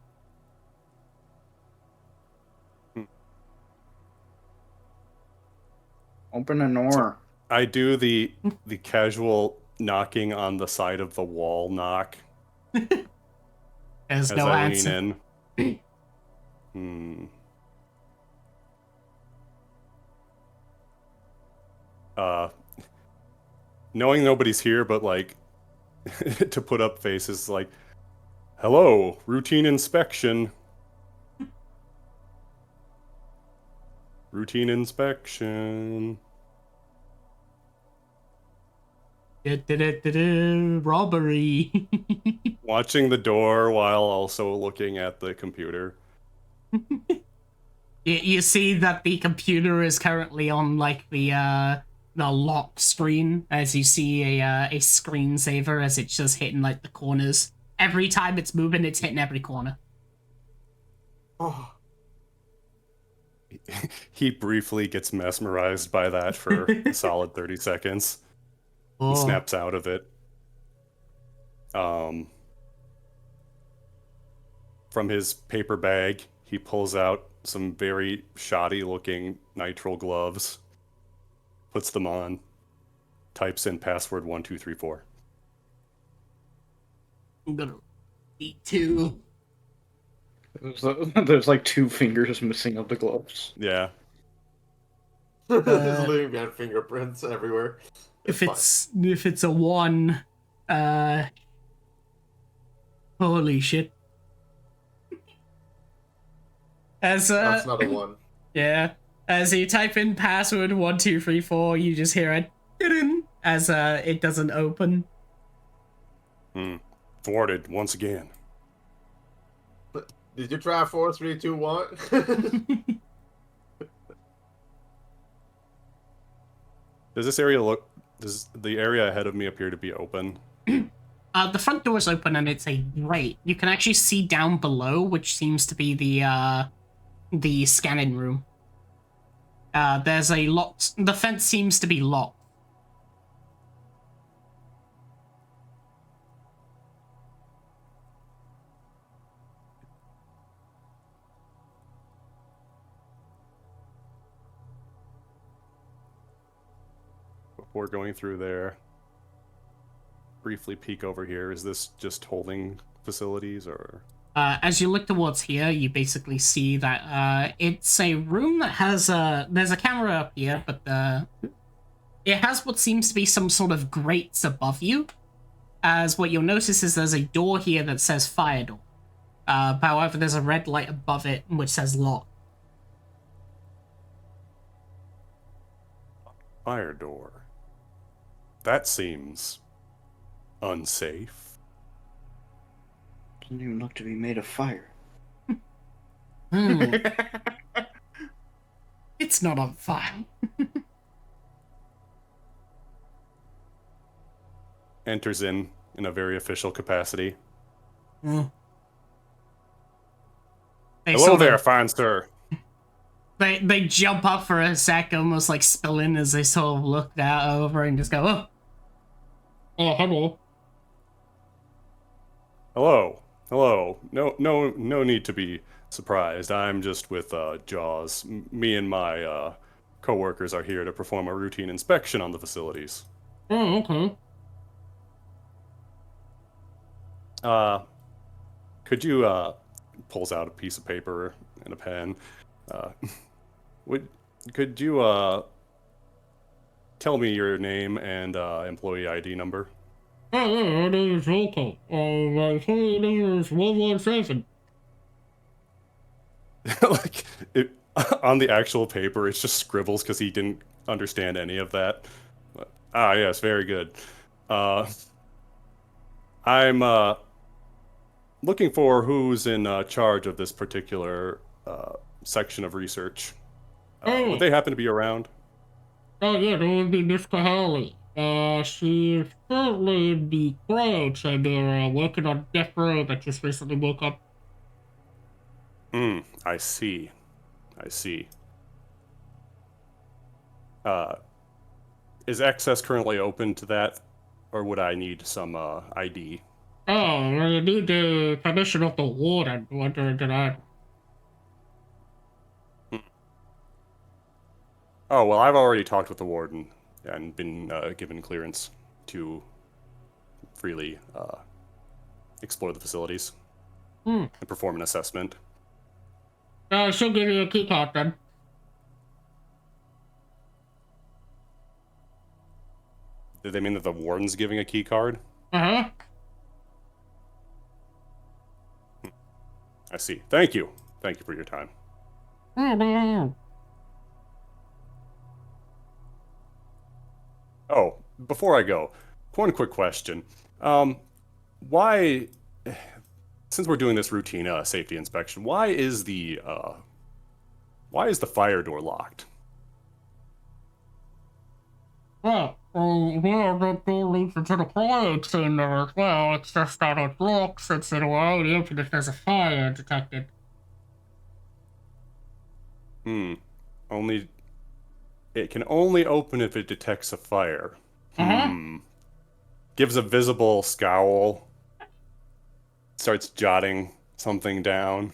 Open a door. I do the casual knocking on the side of the wall knock There's as no I answer. lean in. Knowing nobody's here, but like to put up faces like, hello, routine inspection. Routine inspection. Robbery. Watching the door while also looking at the computer. You see that the computer is currently on like the lock screen, as you see a screensaver as it's just hitting like the corners. Every time it's moving, it's hitting every corner. Oh, He briefly gets mesmerized by that for a solid 30 seconds. Oh. He snaps out of it. From his paper bag, he pulls out some very shoddy-looking nitrile gloves, puts them on, types in password 1234. I'm gonna eat two. There's like 2 fingers missing of the gloves. Yeah. He's leaving behind fingerprints everywhere. If it's a 1, holy shit. As That's not a 1. yeah, as you type in password 1234, you just hear it as it doesn't open. Thwarted once again. Did you try 4, 3, 2, 1? Does this area look? Does the area ahead of me appear to be open? The front door is open and it's a grate. You can actually see down below, which seems to be the scanning room. There's a locked. The fence seems to be locked. Before going through there, briefly peek over here. Is this just holding facilities or? As you look towards here, you basically see that it's a room that has there's a camera up here, but it has what seems to be some sort of grates above you. As what you'll notice is there's a door here that says fire door. However, there's a red light above it which says lock. Fire door. That seems unsafe. Doesn't even look to be made of fire. It's not on fire. Enters in a very official capacity. They Hello sort there, of- fine sir. They jump up for a sec, almost like spilling as they sort of look out over and just go, oh. Oh, hello. Hello. No need to be surprised. I'm just with Jaws. Me and my co-workers are here to perform a routine inspection on the facilities. Oh, okay. Could you pulls out a piece of paper and a pen? Could you tell me your name and employee ID number? Oh, yeah, my name is Volko. My phone number is 117. Like on the actual paper, it's just scribbles because he didn't understand any of that. Yes, very good. I'm looking for who's in charge of this particular section of research. Would they happen to be around? Oh, yeah, that would be Miss Kahali. She's currently in the crowds and they're working on death row that just recently woke up. I see. Is access currently open to that, or would I need some ID? Oh, I need the permission of the warden. What did I? Oh, well, I've already talked with the warden and been given clearance to freely explore the facilities and perform an assessment. She'll give you a key card then. Did they mean that the warden's giving a key card? Uh-huh. I see. Thank you. Thank you for your time. Oh, before I go, one quick question. Why, since we're doing this routine safety inspection, why is the fire door locked? Well, the door leads into the quiet scene there as well. It's just that it locks, it's only open if there's a fire detected. It can only open if it detects a fire. Uh-huh. Gives a visible scowl. Starts jotting something down.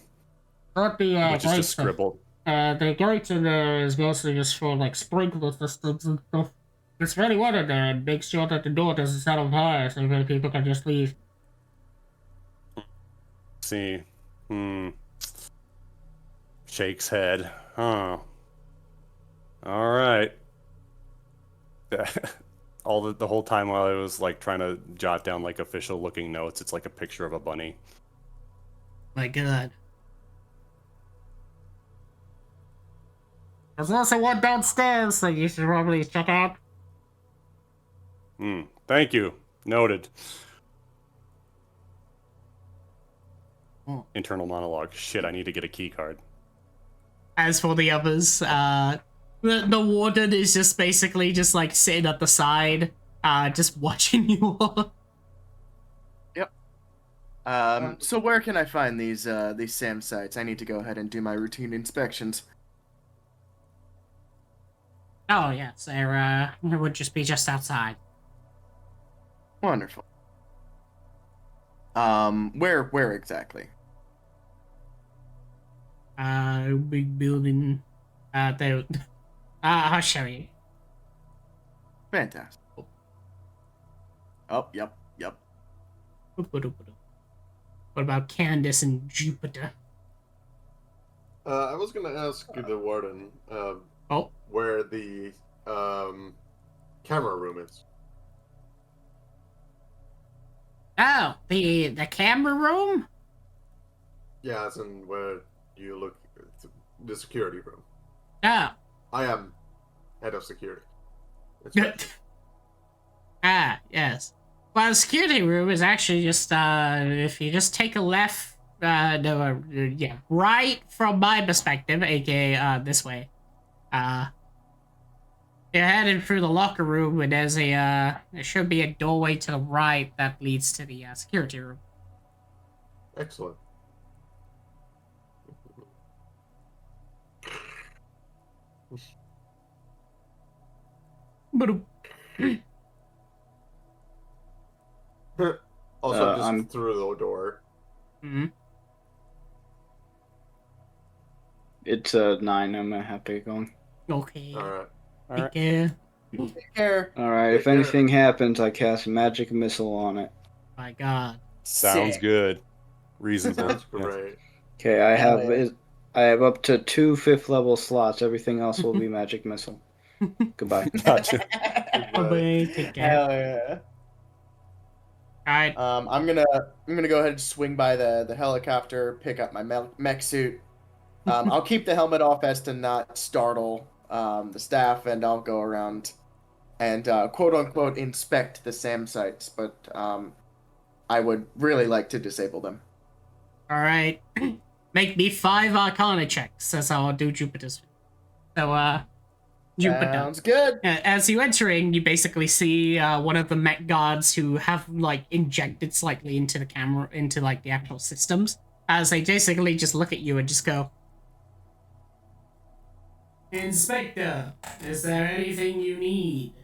Not the, which is just scribbled. The grate in there is mostly just for, like, sprinkler systems and stuff. It's very wet in there and make sure that the door doesn't set on fire so that people can just leave. See. Shakes head. Huh. Alright. The whole time while I was like trying to jot down like official looking notes, it's like a picture of a bunny. My god. There's also one downstairs that you should probably check out. Thank you. Noted. Oh. Internal monologue. Shit, I need to get a key card. As for the others, The warden is just basically just like sitting at the side, just watching you all. So where can I find these SAM sites? I need to go ahead and do my routine inspections. Oh yes, it would just be just outside. Wonderful. Where exactly? Big building. There. I'll show you. Fantastic. Oh, yep. What about Candace and Jupiter? I was gonna ask the warden Oh, where the camera room is. oh, the camera room. Yeah, as in where you look, the security room. Oh, I am head of security. Yes. Well, the security room is actually just if you just take a left, right from my perspective, aka this way. You're headed through the locker room, and there's there should be a doorway to the right that leads to the security room. Excellent. Boop. Also, just I'm- through the door. Mm-hmm. It's a 9. I'm gonna have to get going. Okay. All right. Take care. Take care. All right. If Take care. anything happens, I cast magic missile on it. My God. Sounds Sick. good. Reasonable. Sounds Yeah. great. Okay, I Hell have yeah. I have up to 2 5th level slots. Everything else will be magic missile. Goodbye. Gotcha. Bye. Take care. Hell yeah. All right. I'm gonna go ahead and swing by the helicopter, pick up my mech suit. I'll keep the helmet off as to not startle the staff, and I'll go around and quote unquote inspect the SAM sites. But I would really like to disable them. All right. Make me 5 Arcana checks. That's how I'll do Jupiter's. So, Jupiter. Sounds good. As you entering, you basically see one of the mech guards who have like injected slightly into the camera, into like the actual systems, as they basically just look at you and just go, "Inspector, is there anything you need?"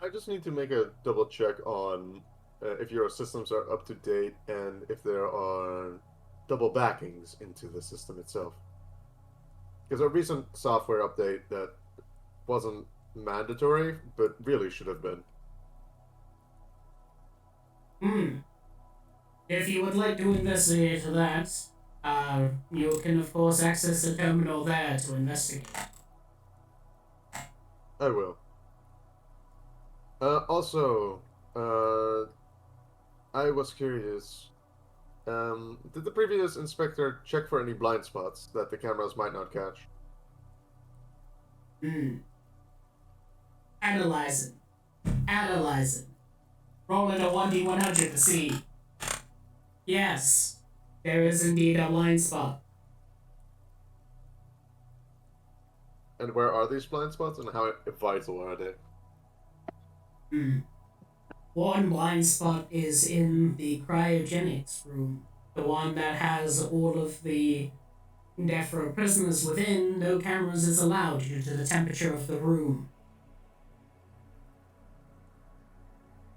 I just need to make a double check on if your systems are up to date and if there are double backings into the system itself. Because a recent software update that wasn't mandatory, but really should have been. If you would like to investigate that, you can of course access the terminal there to investigate. I will. Also, I was curious. Did the previous inspector check for any blind spots that the cameras might not catch? Analyzing. Rolling a 1d100 to see. Yes, there is indeed a blind spot. And where are these blind spots and how vital are they? One blind spot is in the cryogenics room, the one that has all of the death row prisoners within. No cameras is allowed due to the temperature of the room.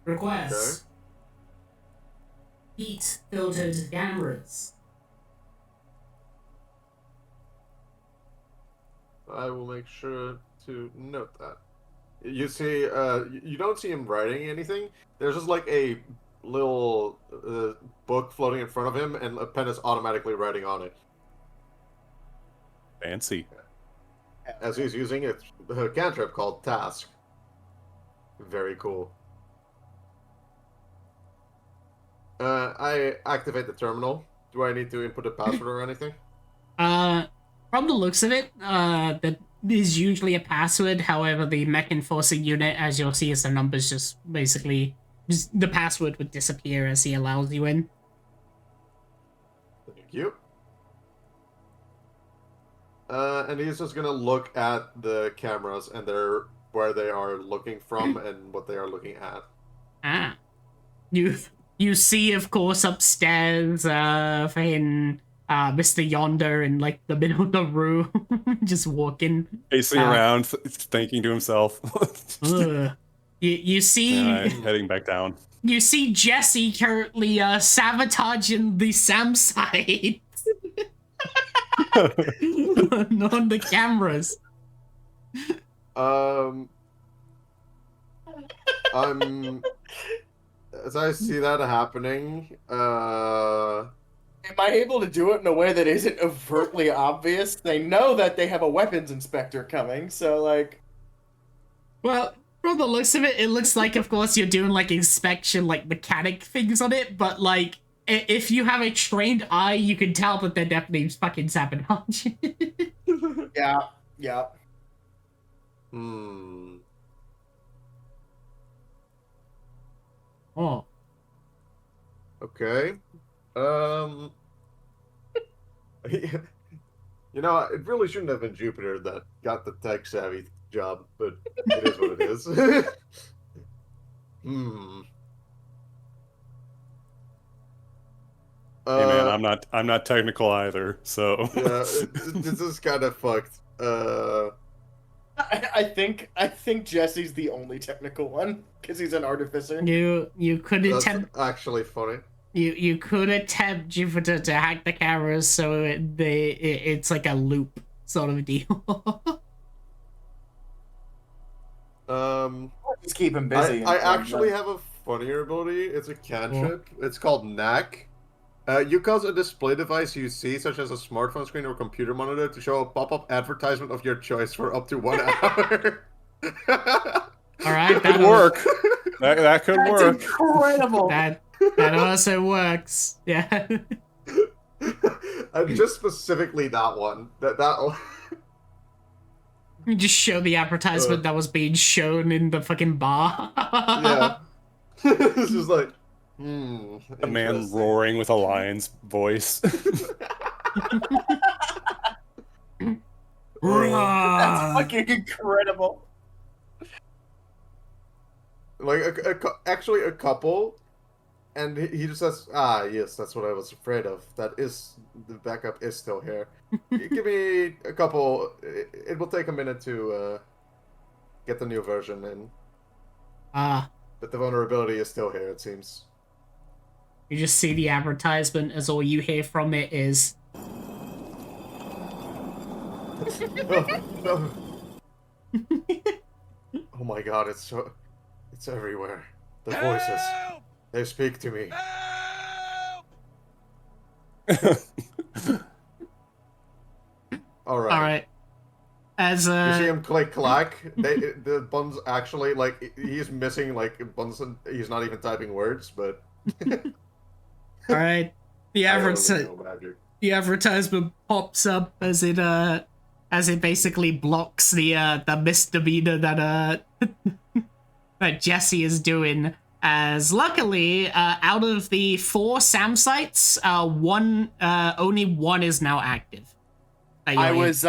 Request. Heat filtered cameras. I will make sure to note that. You see, you don't see him writing anything. There's just like a little book floating in front of him, and a pen is automatically writing on it. Fancy. As he's using a cantrip called Task. Very cool. I activate the terminal. Do I need to input a password or anything? From the looks of it, that is usually a password. However, the mech enforcing unit, as you'll see, is the numbers just basically the password would disappear as he allows you in. Thank you. And he's just gonna look at the cameras and where they are looking from and what they are looking at. Ah. You see, of course, upstairs, fucking Mr. Yonder in like the middle of the room, just walking. Pacing around, thinking to himself. Ugh. You see, Alright, heading back down. you see Jesse currently sabotaging the SAM site on the cameras. I'm as I see that happening, Am I able to do it in a way that isn't overtly obvious? They know that they have a weapons inspector coming, so like. Well, from the looks of it, it looks like, of course, you're doing like inspection, like mechanic things on it, but like, if you have a trained eye, you can tell that they're definitely fucking sabotage. Yeah, yeah. Oh. Okay. You know, it really shouldn't have been Jupiter that got the tech savvy job, but it is what it is. Hey man, I'm not technical either, so Yeah, this is kind of fucked. I think Jesse's the only technical one because he's an artificer. You could That's attempt actually funny. you could attempt Jupiter to hack the cameras so it's like a loop sort of deal. Just keep him busy. I actually have a funnier ability. It's a cantrip. It's called Knack. You cause a display device you see, such as a smartphone screen or computer monitor, to show a pop-up advertisement of your choice for up to 1 hour. All right, that could work. That could work. Incredible. That also works. Yeah. Just specifically that one. That. You just show the advertisement that was being shown in the fucking bar. Yeah. It's just like. A man roaring with a lion's voice. That's fucking incredible. Like actually a couple, and he just says, "Ah, yes, that's what I was afraid of. That is the backup is still here. Give me a couple. It will take a minute to get the new version in. But the vulnerability is still here. It seems." You just see the advertisement as all you hear from it is. No. Oh my god, it's everywhere. The voices. They speak to me. All right. As you see him click clack. The buns actually like he's missing like buns. He's not even typing words, but. All right. The advertisement pops up as it basically blocks the misdemeanor that that Jesse is doing. As luckily, out of the 4 SAM sites, only one is now active. I was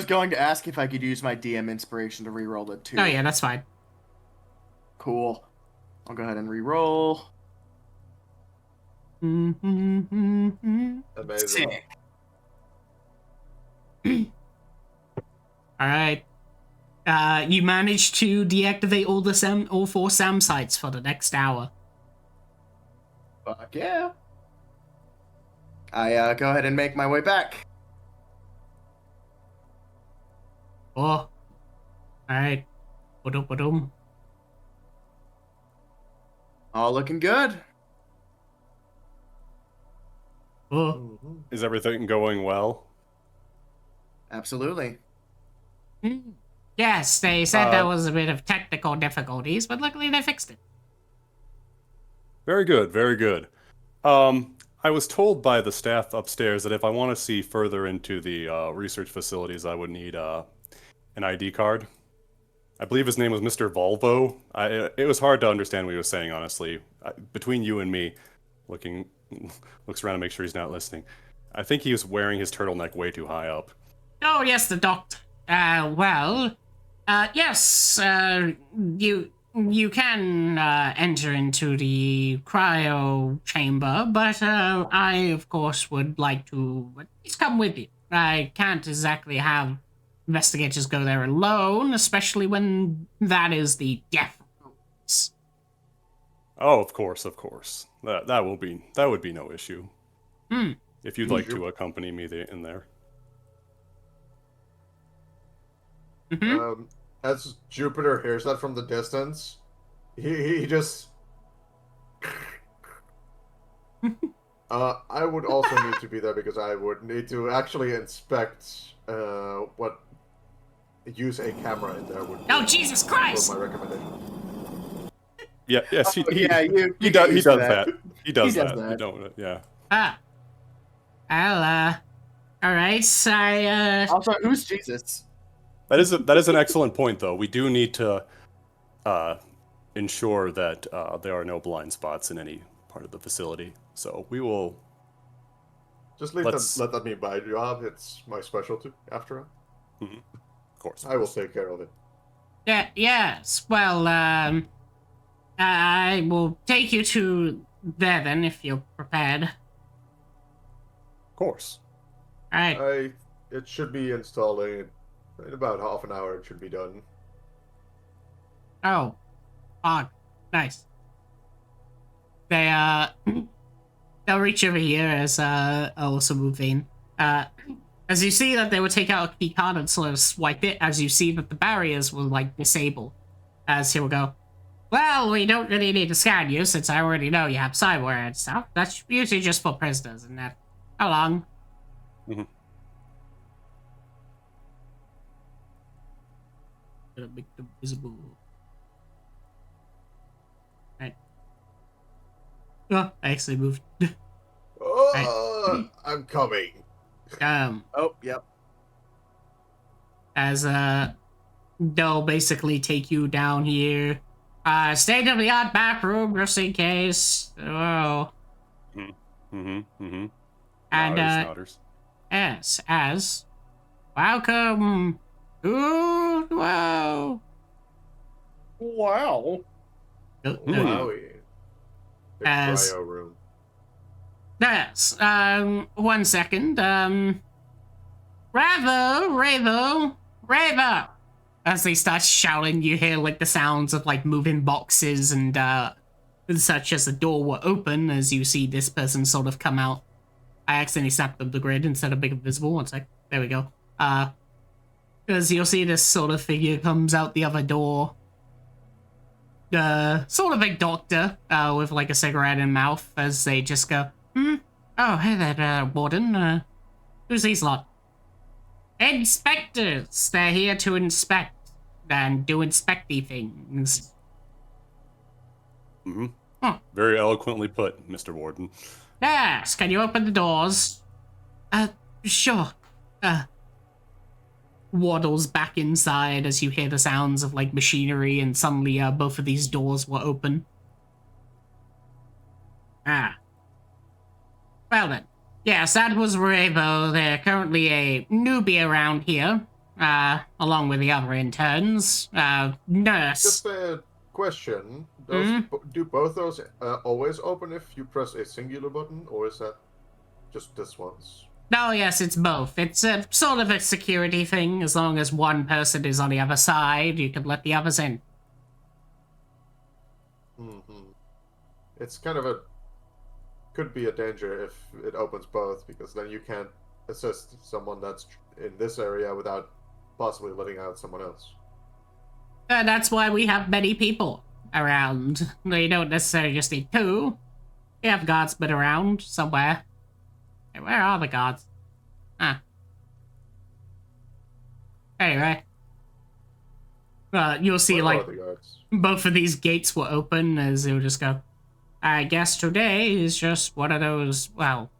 going to ask if I could use my DM inspiration to reroll it too. Oh yeah, that's fine. Cool. I'll go ahead and reroll. Amazing. Sick. All right. You managed to deactivate all 4 SAM sites for the next hour. Fuck yeah. I go ahead and make my way back. Oh. All right. Ba-dum. All looking good. Oh. Is everything going well? Absolutely. Yes, they said there was a bit of technical difficulties, but luckily they fixed it. Very good, very good. I was told by the staff upstairs that if I want to see further into the research facilities, I would need an ID card. I believe his name was Mr. Volvo. It was hard to understand what he was saying, honestly. Between you and me, looks around to make sure he's not listening. I think he was wearing his turtleneck way too high up. Oh, yes, the doctor. Yes, you can enter into the cryo chamber, but I, of course, would like to at least come with you. I can't exactly have investigators go there alone, especially when that is the death rules. Oh, of course, of course. That would be no issue. Hmm. If you'd like to accompany me in there. Mm-hmm. As Jupiter hears that from the distance, he just. I would also need to be there because I would need to actually inspect what use a camera in there would be. Oh, Jesus Christ! My recommendation. Yeah, yes, he you does. get He used to does that. He does does that. that. You don't. Yeah. Ah. Well, alright, Also, who's Jesus? That is an excellent point, though. We do need to ensure that there are no blind spots in any part of the facility. So we will. Just let that be my job. It's my specialty, after all. Of course. I will take care of it. yes, well, I will take you to there then, if you're prepared. Of course. Alright. It should be installing in about half an hour. It should be done. Oh. Nice. They'll reach over here as, I'll also move in. As you see that they would take out a key card and sort of swipe it, as you see that the barriers will, like, disable. As he will go, well, we don't really need to scan you, since I already know you have cyber and stuff. That's usually just for prisoners, and that. How long? Mm-hmm. Gonna make them visible. Right. Oh, I actually moved. Oh, I'm coming. Oh, yep. As they'll basically take you down here. State-of-the-art bathroom, just in case. Oh. And Nodders. yes, as welcome. Ooh, wow. Wow. Wowie. The As- cryo room. Yes. 1 second. Ravo. As they start shouting, you hear like the sounds of like moving boxes and such as the door will open as you see this person sort of come out. I accidentally snapped up the grid instead of making it visible. 1 sec. There we go. Because you'll see this sort of figure comes out the other door. Sort of a doctor, with like a cigarette in mouth as they just go, Oh, hey there, Warden. Who's these lot? Inspectors! They're here to inspect and do inspecty things. Mm-hmm. Huh. Very eloquently put, Mr. Warden. Yes, can you open the doors? Sure. Waddles back inside as you hear the sounds of, like, machinery, and suddenly, both of these doors will open. Well then. Yes, that was Ravo. They're currently a newbie around here, along with the other interns. Nurse. Just a question. Do both those always open if you press a singular button, or is that just this once? Oh, yes, it's both. It's a sort of a security thing. As long as one person is on the other side, you can let the others in. It's kind of could be a danger if it opens both, because then you can't assist someone that's in this area without possibly letting out someone else. That's why we have many people around. You don't necessarily just need two. You have guardsmen around somewhere. Hey, where are the guards? Anyway. You'll see, Where like, are the guards? both of these gates will open as it'll just go, I guess today is just one of those, well,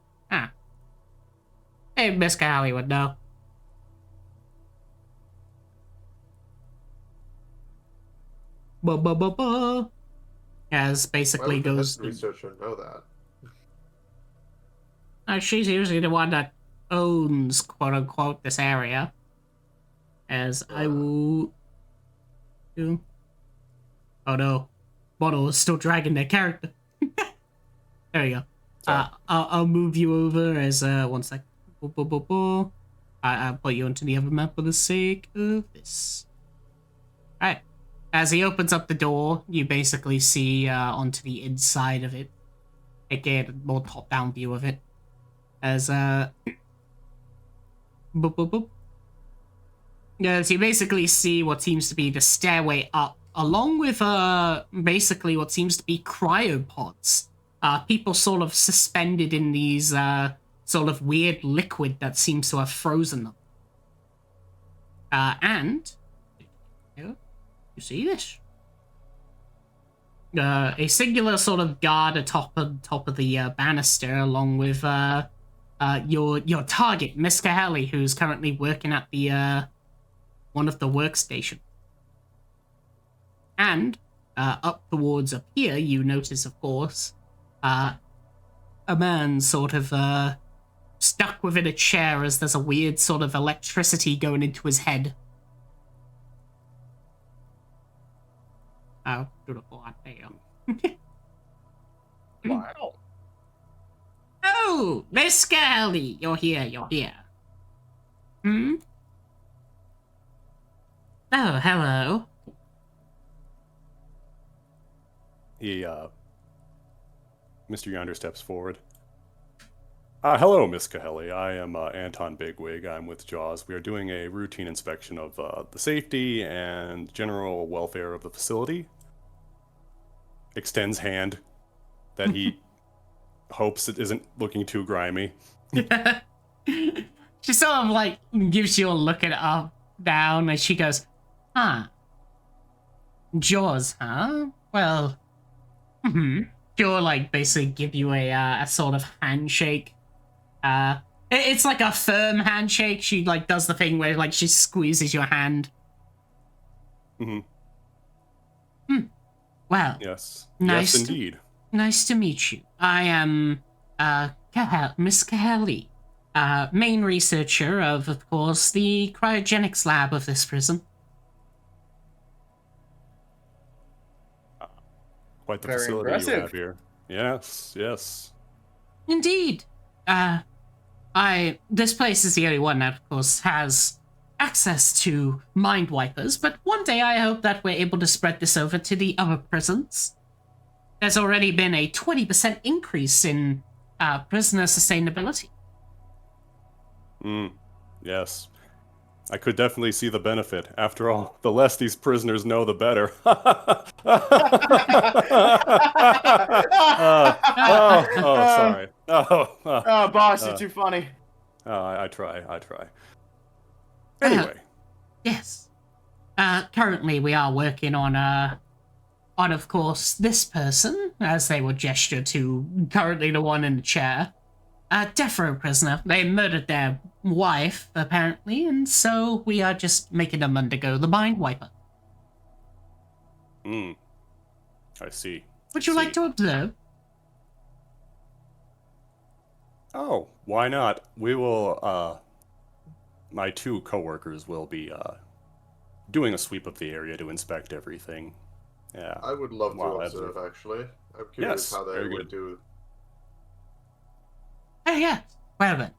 Hey, Miss Callie would know. As basically Why would goes. the researcher know that? She's usually the one that owns, quote unquote, this area. As I will do. Oh no, Model is still dragging their character. There we go. I'll move you over as 1 sec. I'll put you onto the other map for the sake of this. Alright. As he opens up the door, you basically see onto the inside of it. Aka a more top-down view of it. As Yeah, so you basically see what seems to be the stairway up, along with basically what seems to be cryopods. People sort of suspended in these sort of weird liquid that seems to have frozen them. And you see this. A singular sort of guard atop of the banister, along with your target, Miss Cahelli, who's currently working at the one of the workstation. And up towards up here, you notice, of course, a man sort of stuck within a chair as there's a weird sort of electricity going into his head. Oh, beautiful. Damn. Wow. Oh, Miss Cahelli, you're here. Hmm? Oh, hello. He, Mr. Yonder steps forward. Hello, Miss Cahelli. I am Anton Bigwig. I'm with JAWS. We are doing a routine inspection of the safety and general welfare of the facility. Extends hand that he hopes it isn't looking too grimy. She sort of like gives you a look at up, down, and she goes, huh. Jaws, huh? Well, she'll like basically give you a sort of handshake. It's like a firm handshake. She like does the thing where like she squeezes your hand. Well, Yes. Nice Yes, indeed. Nice to meet you. I am Miss Cahelli, main researcher of course, the cryogenics lab of this prison. Quite the Very facility impressive. you have here. Yes, yes. Indeed. This place is the only one that, of course, has access to mind wipers, but one day I hope that we're able to spread this over to the other prisons. There's already been a 20% increase in prisoner sustainability. Yes. I could definitely see the benefit. After all, the less these prisoners know, the better. Sorry. Oh, boss, you're too funny. I try. Anyway. Yes. Currently we are working on, of course, this person, as they would gesture to currently the one in the chair. A death row prisoner. They murdered their wife, apparently, and so we are just making them undergo the mind wiper. I see. Would you like to observe? Oh, why not? We will, my two coworkers will be, doing a sweep of the area to inspect everything. Yeah. I would love to Wow, observe, actually. I'm curious Yes, how they very would good. do. Oh, yeah. Well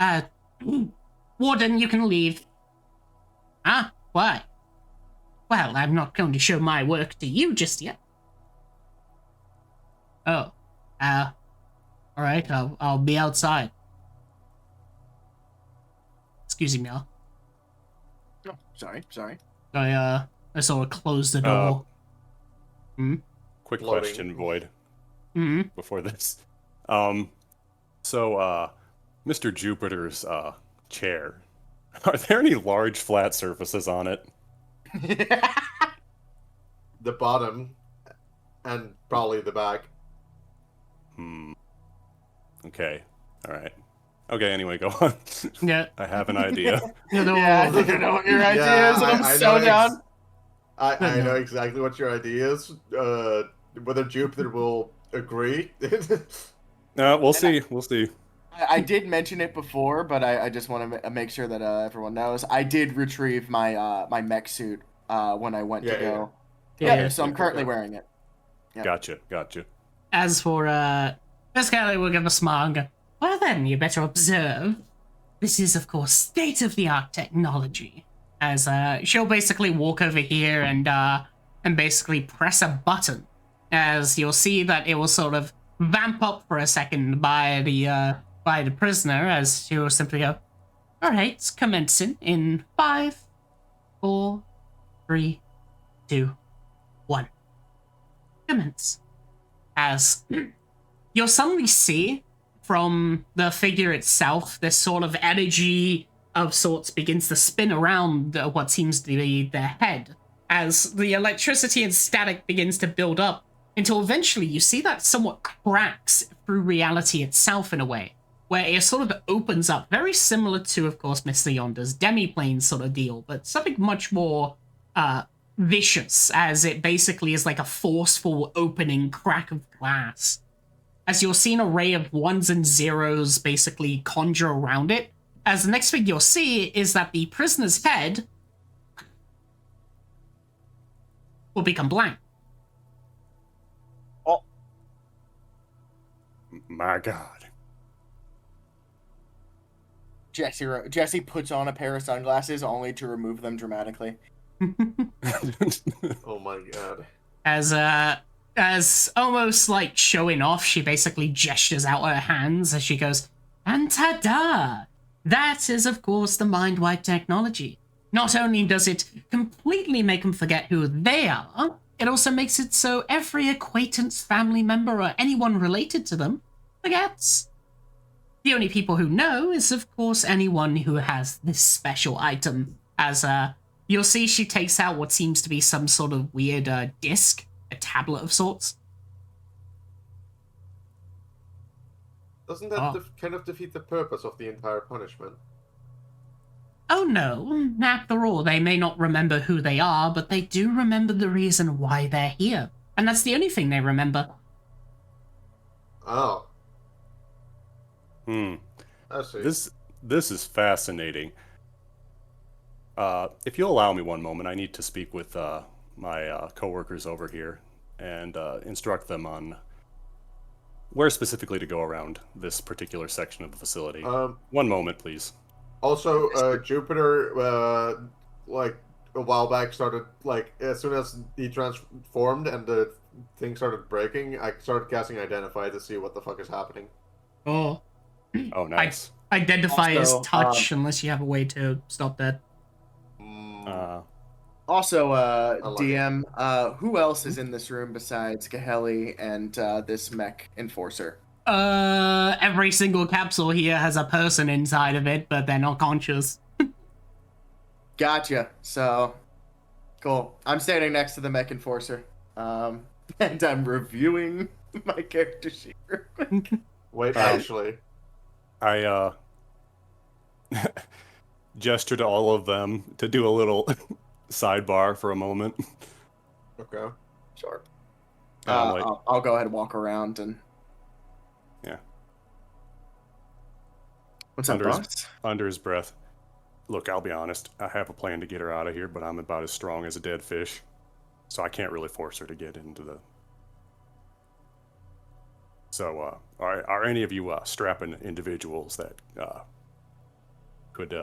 then. Warden, you can leave. Ah, why? Well, I'm not going to show my work to you just yet. Oh. Alright, I'll be outside. Excuse me, y'all. Oh, sorry. I sort of closed the door. Quick Floating. question, Void, Mm-hmm. before this. So, Mr. Jupiter's, chair. Are there any large flat surfaces on it? The bottom, and probably the back. Okay. Alright. Okay, anyway, go on. Yeah. I have an idea. Yeah, I think I know what your idea is, and I'm so know down. I know exactly what your idea is. Whether Jupiter will agree. We'll see. We'll see. I did mention it before, but I just want to make sure that everyone knows. I did retrieve my my mech suit when I went to go. Yeah. So I'm currently wearing it. Yep. Gotcha. As for Miss Kelly will give a smile and go, well then, you better observe. This is, of course, state-of-the-art technology. As she'll basically walk over here and basically press a button. As you'll see that it will sort of vamp up for a second by the prisoner, as she will simply go, alright, commencing in 5, 4, 3, 2, 1. Commence. As you'll suddenly see from the figure itself, this sort of energy of sorts begins to spin around what seems to be their head, as the electricity and static begins to build up, until eventually you see that somewhat cracks through reality itself in a way, where it sort of opens up, very similar to, of course, Mr. Yonder's demiplane sort of deal, but something much more vicious, as it basically is like a forceful opening crack of glass. As you'll see an array of ones and zeros basically conjure around it, as the next thing you'll see is that the prisoner's head will become blank. Oh, My God. Jesse puts on a pair of sunglasses only to remove them dramatically. Oh my god. As almost like showing off, she basically gestures out her hands as she goes, and ta-da! That is, of course, the mind wipe technology. Not only does it completely make them forget who they are, it also makes it so every acquaintance, family member, or anyone related to them forgets. The only people who know is, of course, anyone who has this special item. As you'll see, she takes out what seems to be some sort of weird disc, a tablet of sorts. Doesn't that kind of defeat the purpose of the entire punishment? Oh no, after all, they may not remember who they are, but they do remember the reason why they're here. And that's the only thing they remember. Oh. Hmm. I see. This is fascinating. If you'll allow me one moment, I need to speak with my coworkers over here and instruct them on where specifically to go around this particular section of the facility. One moment, please. Also, Jupiter, like a while back, started like as soon as he transformed and the thing started breaking, I started casting Identify to see what the fuck is happening. Oh. Oh, nice. Identify Also, as touch, unless you have a way to stop that. Also, like DM, who else is in this room besides Gaheli and this mech enforcer? Every single capsule here has a person inside of it, but they're not conscious. Gotcha. So, cool. I'm standing next to the mech enforcer, and I'm reviewing my character sheet real quick. Wait, actually. I gesture to all of them to do a little sidebar for a moment. Okay. Sure. And I'm like, I'll go ahead and walk around and. yeah. What's up, boss? Under his breath. Look, I'll be honest. I have a plan to get her out of here, but I'm about as strong as a dead fish, so I can't really force her to get into the. So, are any of you strapping individuals that could?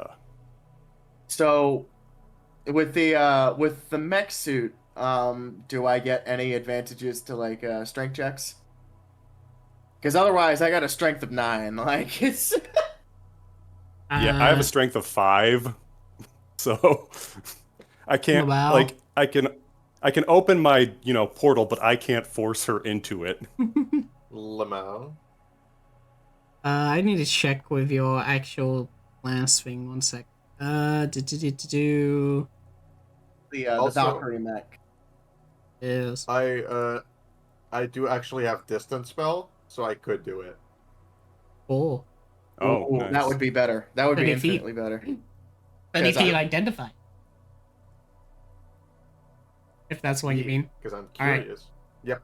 So, with the mech suit, do I get any advantages to like strength checks? Because otherwise, I got a strength of 9. Like it's. Yeah, I have a strength of 5, so I can't like I can open my portal, but I can't force her into it. Lamau. I need to check with your actual last thing. 1 sec. Do. The Also- Valkyrie mech. Is I do actually have distance spell, so I could do it. cool. Oh, Ooh, nice. that would be better. That would be 30 feet. infinitely better. But if Because you identify. If that's what you mean. Because I'm All right. curious. Yep.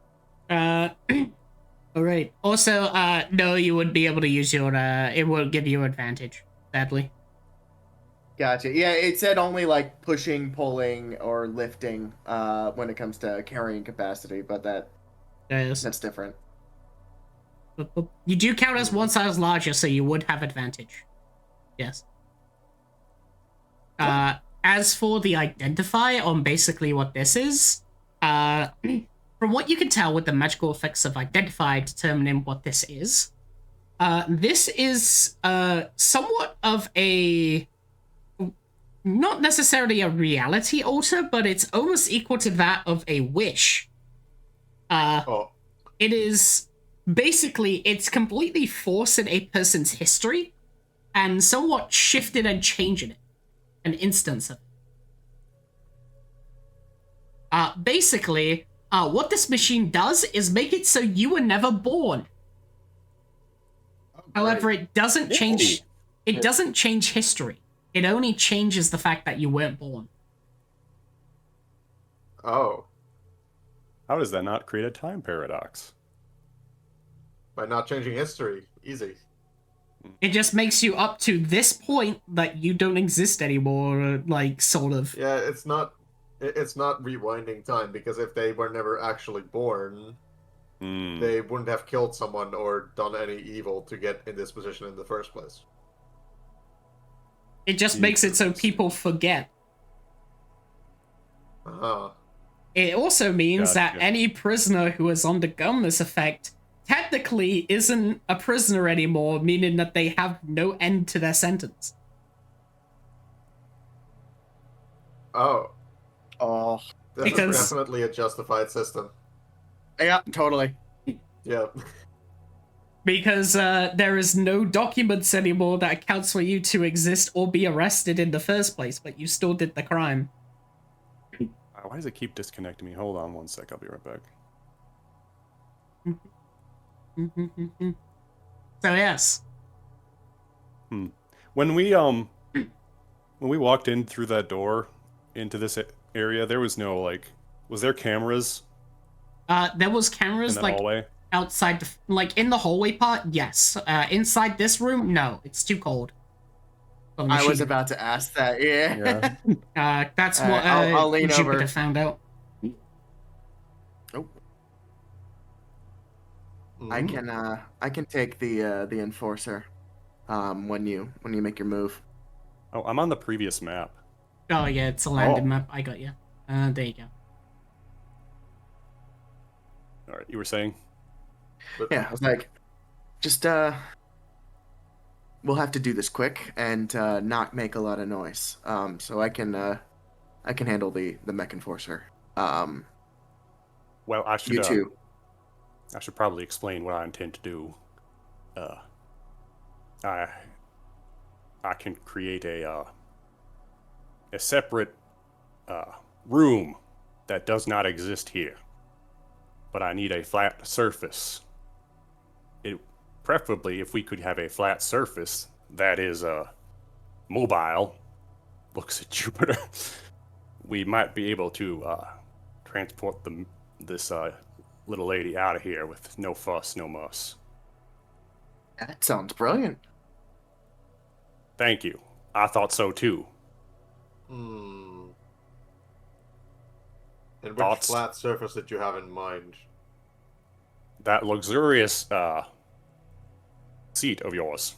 All right. Also, no, you wouldn't be able to use your. It won't give you advantage, sadly. Gotcha. Yeah, it said only like pushing, pulling, or lifting when it comes to carrying capacity, but Yes. that's different. You do count as one size larger, so you would have advantage. Yes. As for the identify on basically what this is, from what you can tell with the magical effects of identify determining what this is, this is somewhat of a not necessarily a reality alter, but it's almost equal to that of a wish. Oh, It is basically it's completely forcing a person's history and somewhat shifted and changing it, an instance of it. Basically, what this machine does is make it so you were never born. However, it doesn't change. It doesn't change history. It only changes the fact that you weren't born. oh, How does that not create a time paradox? by not changing history, easy. It just makes you up to this point that you don't exist anymore, like sort of. Yeah, it's not rewinding time, because if they were never actually born, they wouldn't have killed someone or done any evil to get in this position in the first place. It just makes it so people forget. It also means that any prisoner who has undergone this effect technically isn't a prisoner anymore, meaning that they have no end to their sentence. Oh, That's Because- definitely a justified system. yeah, totally. Yeah. Because there is no documents anymore that accounts for you to exist or be arrested in the first place, but you still did the crime. Why does it keep disconnecting me? Hold on one sec, I'll be right back. So yes. When we walked in through that door into this area, there was no was there cameras There was in cameras that like hallway? outside the in the hallway part, yes. Inside this room, no, it's too cold. For the I was machine. about to ask that. Yeah. That's what I'll lean Jupiter over. found out. Oh. I can take the enforcer when you make your move. Oh, I'm on the previous map. Oh yeah, it's a landing map. I got you. There you go. All right, you were saying? Yeah, I was like, just we'll have to do this quick and not make a lot of noise. So I can handle the mech enforcer. Well, I should You too. I should probably explain what I intend to do. I can create a separate room that does not exist here, but I need a flat surface. Preferably, if we could have a flat surface that is mobile. Looks at Jupiter. We might be able to transport this little lady out of here with no fuss, no muss. That sounds brilliant. Thank you. I thought so too. And which Thoughts? flat surface did you have in mind? That luxurious seat of yours.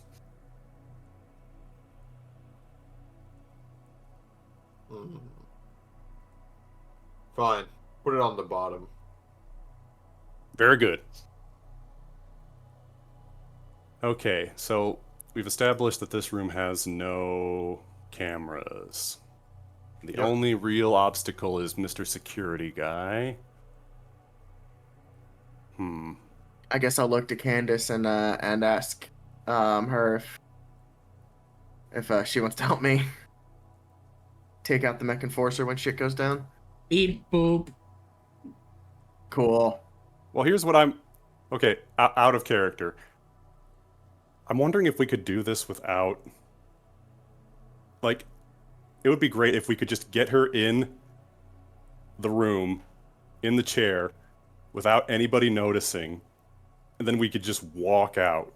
Fine. Put it on the bottom. Very good. Okay, so we've established that this room has no cameras. The only real obstacle is Mr. Security Guy. I guess I'll look to Candace and ask her if she wants to help me take out the mech enforcer when shit goes down. Beep boop. Cool. Well, here's what I'm... Okay, out of character. I'm wondering if we could do this without... Like, it would be great if we could just get her in the room, in the chair, without anybody noticing. and then we could just walk out.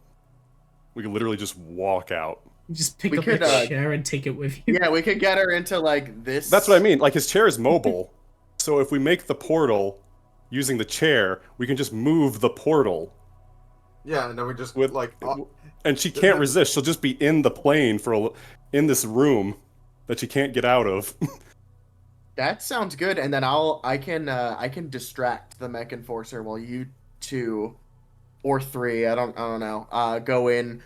We could literally just walk out. Just pick We up could, a chair and take it with you. Yeah, we could get her into like this. That's what I mean. Like his chair is mobile, so if we make the portal using the chair, we can just move the portal. Yeah, and then we just With like and she can't resist. She'll just be in the plane in this room that she can't get out of. That sounds good, and then I can distract the mech enforcer while you two or three, I don't know, go in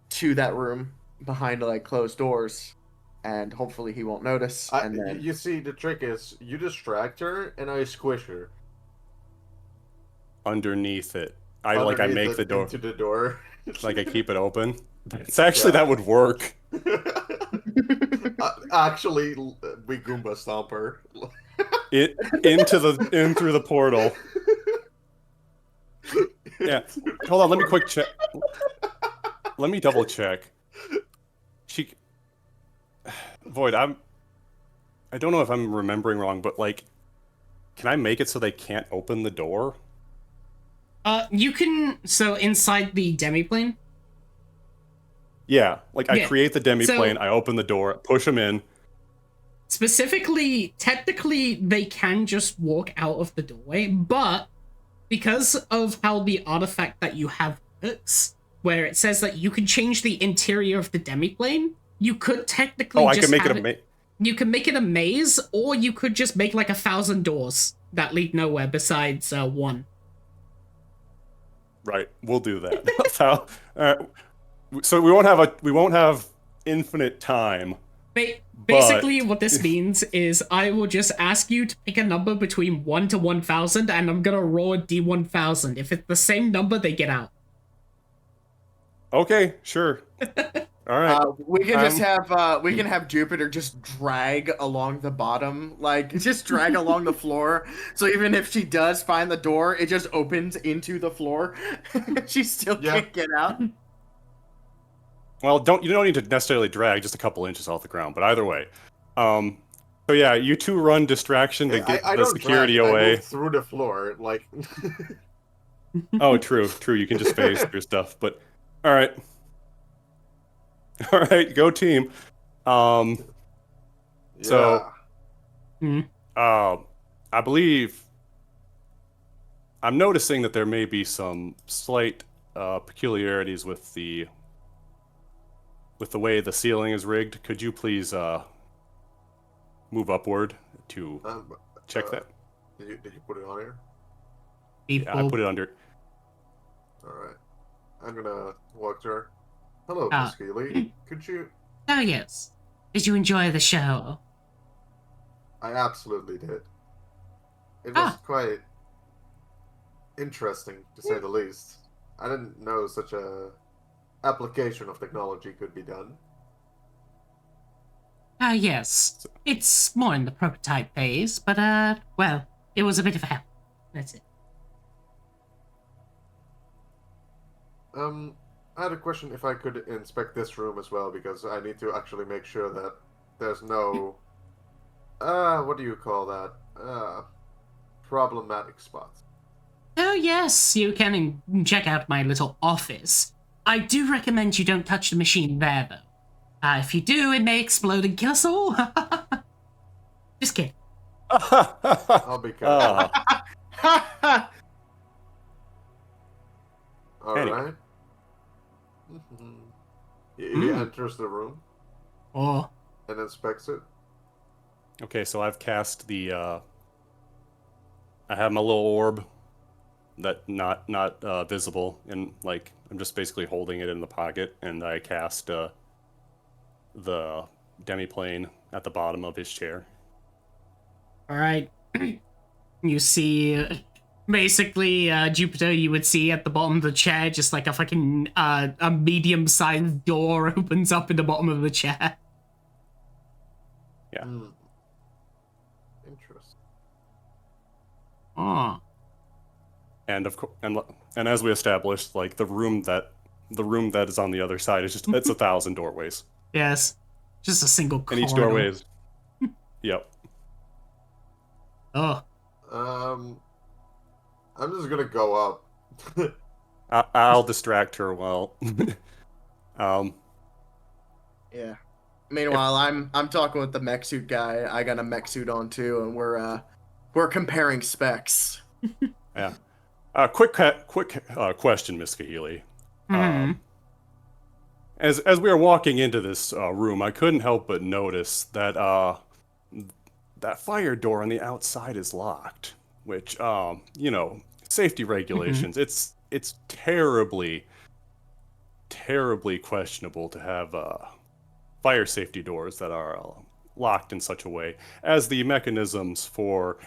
to that room behind like closed doors, and hopefully he won't notice. And then you see, the trick is you distract her and I squish her Underneath it, I underneath make the door into the door. like I keep it open. It's actually that would work. Actually, we Goomba stomp her. It in through the portal. Yeah. Hold on, let me quick check. Let me double check. Void, I don't know if I'm remembering wrong, but like, can I make it so they can't open the door? You can, so inside the demiplane? Yeah, like I Yeah. create the demiplane, So- I open the door, push them in. Specifically, technically, they can just walk out of the doorway, but because of how the artifact that you have works, where it says that you can change the interior of the demiplane, you could technically I just can make have it you can make it a maze, or you could just make like 1,000 doors that lead nowhere besides one. Right, we'll do that. That's how. So we won't have infinite time. Basically, what this means is I will just ask you to pick a number between 1 to 1,000, and I'm gonna roll a D1000. If it's the same number, they get out. Okay, sure. All right. we can just have Jupiter just drag along the bottom, like just drag along the floor. So even if she does find the door, it just opens into the floor. She still can't get out. Well, you don't need to necessarily drag just a couple inches off the ground, but either way. So yeah, you two run distraction to get I the don't security drag, I away. move through the floor, like. Oh, true. You can just phase through stuff, but all right. All right, go team. So, I believe I'm noticing that there may be some slight peculiarities with the way the ceiling is rigged. Could you please move upward to check that? Did you put it on here? Yeah, I put it under. All right. I'm gonna walk to her. Hello, Miss Keeley. Could you? Oh yes. Did you enjoy the show? I absolutely did. It was quite interesting, to say the least. I didn't know such a application of technology could be done. Yes. It's more in the prototype phase, but well, it was a bit of a help. That's it. I had a question if I could inspect this room as well, because I need to actually make sure that there's no what do you call that? Problematic spots. Oh yes, you can check out my little office. I do recommend you don't touch the machine there, though. If you do, it may explode and kill us all. Just kidding. I'll be careful. All Anyway. right. He enters the room Oh. and inspects it. Okay, so I've cast the. I have my little orb that not visible, and like I'm just basically holding it in the pocket, and I cast the demiplane at the bottom of his chair. All right. You see, basically, Jupiter. You would see at the bottom of the chair, just like a fucking a medium-sized door opens up in the bottom of the chair. Yeah. Interesting. Oh. And of course, and as we established, like the room that is on the other side is just it's 1,000 doorways. Yes. Just a single corridor. And each doorway is. Yep. Oh. I'm just gonna go up I'll distract her while. um, Yeah. Meanwhile, I'm talking with the mech suit guy. I got a mech suit on too, and we're comparing specs. yeah. Quick question, Miss Kahili. Hmm. As we were walking into this room, I couldn't help but notice that that fire door on the outside is locked. Which, you know, safety regulations. It's terribly, terribly questionable to have fire safety doors that are locked in such a way, as the mechanisms for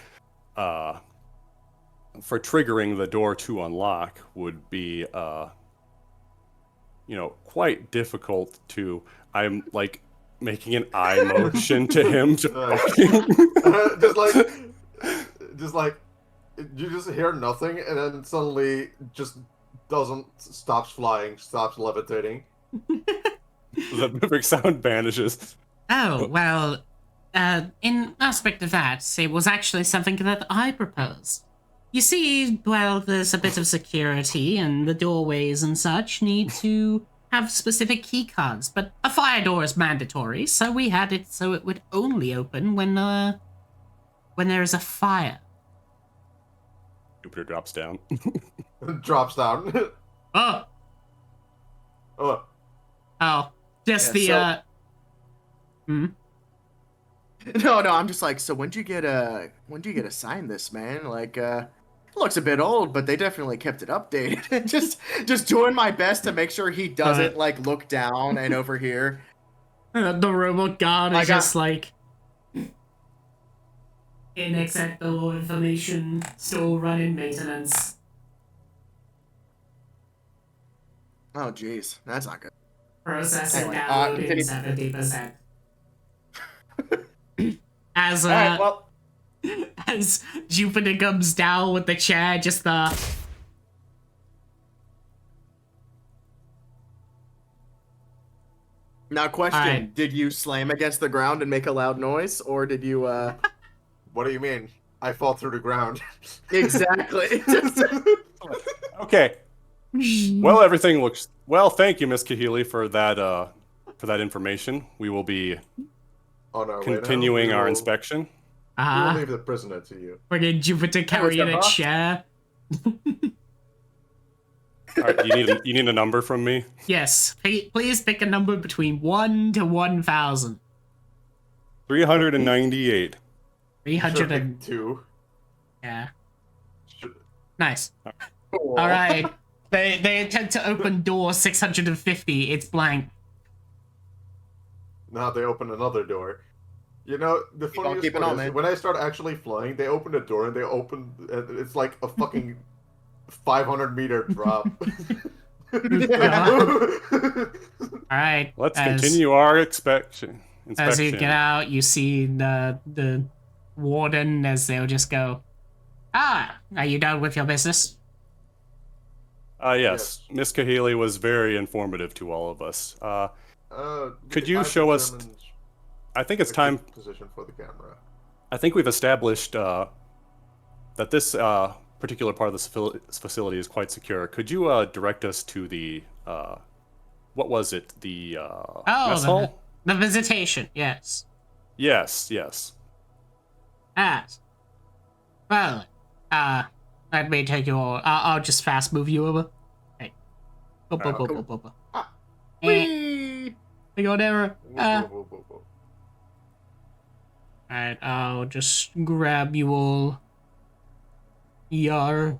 triggering the door to unlock would be, you know, quite difficult to. I'm like making an eye motion to him. just like you just hear nothing, and then suddenly just doesn't stops flying, stops levitating. The mimic sound vanishes. Oh, well, in aspect of that, it was actually something that I proposed. You see, well, there's a bit of security, and the doorways and such need to have specific key cards, but a fire door is mandatory, so we had it so it would only open when there is a fire. Jupiter drops down. Drops down. Oh, Oh, just Yeah, the, No, I'm just like, so when did you get assigned this, man? Like, it looks a bit old, but they definitely kept it updated. just doing my best to make sure he doesn't like look down and over here. The robot guard I is got- just like... Unacceptable information, still running maintenance. Oh, jeez, that's not good. Processing Anyway, downloading continue. 70%. As All right, well, as Jupiter comes down with the chair, just the... now question: Alright. did you slam against the ground and make a loud noise, or did you? what do you mean? I fall through the ground. Exactly. Okay. Well, everything looks well. Thank you, Miss Kahili, for that information. We will be On our way now, continuing we our will- inspection. We will Uh-huh. leave the prisoner to you. Friggin' Jupiter carrying a boss. chair. All right, you need a number from me. Yes, please pick a number between 1 to 1,000. 398. 300 Should and... pick 2. Yeah. Should- Nice. Cool. Alright. They attempt to open door 650. It's blank. Now they open another door. You know, the Keep on funniest keeping part on, is man. when I start actually flying, they open the door and it's like a fucking 500-meter drop. Alright. Let's continue our inspection. As you get out, you see the warden as they'll just go, "Ah, are you done with your business?" Yes. Miss Kahili was very informative to all of us. Could you I've show us? determined I think it's a time. good position for the camera. I think we've established that this particular part of the facility is quite secure. Could you direct us to the what was it? The mess hall? The visitation, yes. Yes, yes. Yes. Well, let me take you all. I'll just fast move you over. Hey. Boop, boop, boop, cool. boop, boop, boop. Ah, Eh, whee! we go there. Whoa, whoa, whoa, whoa. Alright, I'll just grab you all. Yar.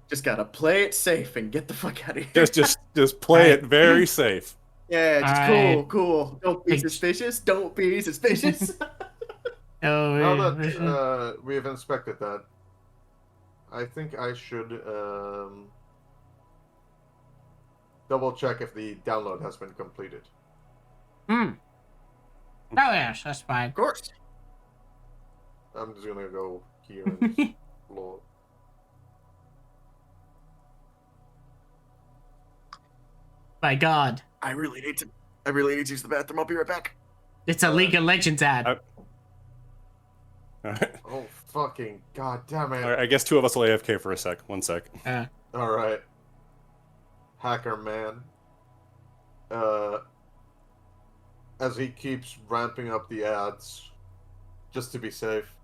Just gotta play it safe and get the fuck out of here. Just play it very safe. Yeah, just Alright. cool. Don't be Hey. suspicious. Don't be suspicious. Oh, Now that we have inspected that, I think I should double check if the download has been completed. Oh, yes, that's fine. Of course. I'm just gonna go here and explore. My god. I really need to use the bathroom. I'll be right back. It's a League of Legends ad. All right. Oh fucking god damn it! All right, I guess two of us will AFK for a sec. 1 sec. All right. hacker man, as he keeps ramping up the ads, just to be safe.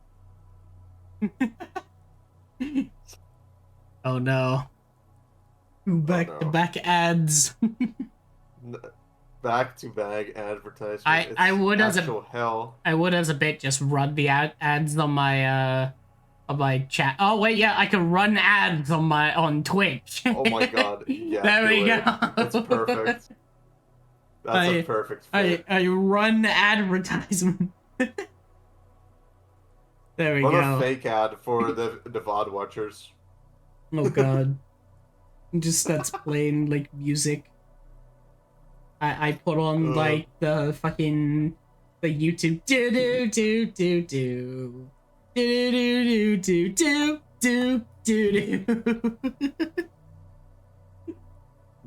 Oh no. Back to back ads. Back-to-back advertisement. I would as actual hell. I would as a bit just run the ads on my chat. Oh wait, yeah, I can run ads on Twitch. Oh my god. Yeah, there we it. go. That's perfect. That's a perfect fit. I run advertisement. There we Run go. a fake ad for the VOD watchers. Oh god. Just that's playing like music. I put on like the fucking the YouTube do do do do do do do do do do do do.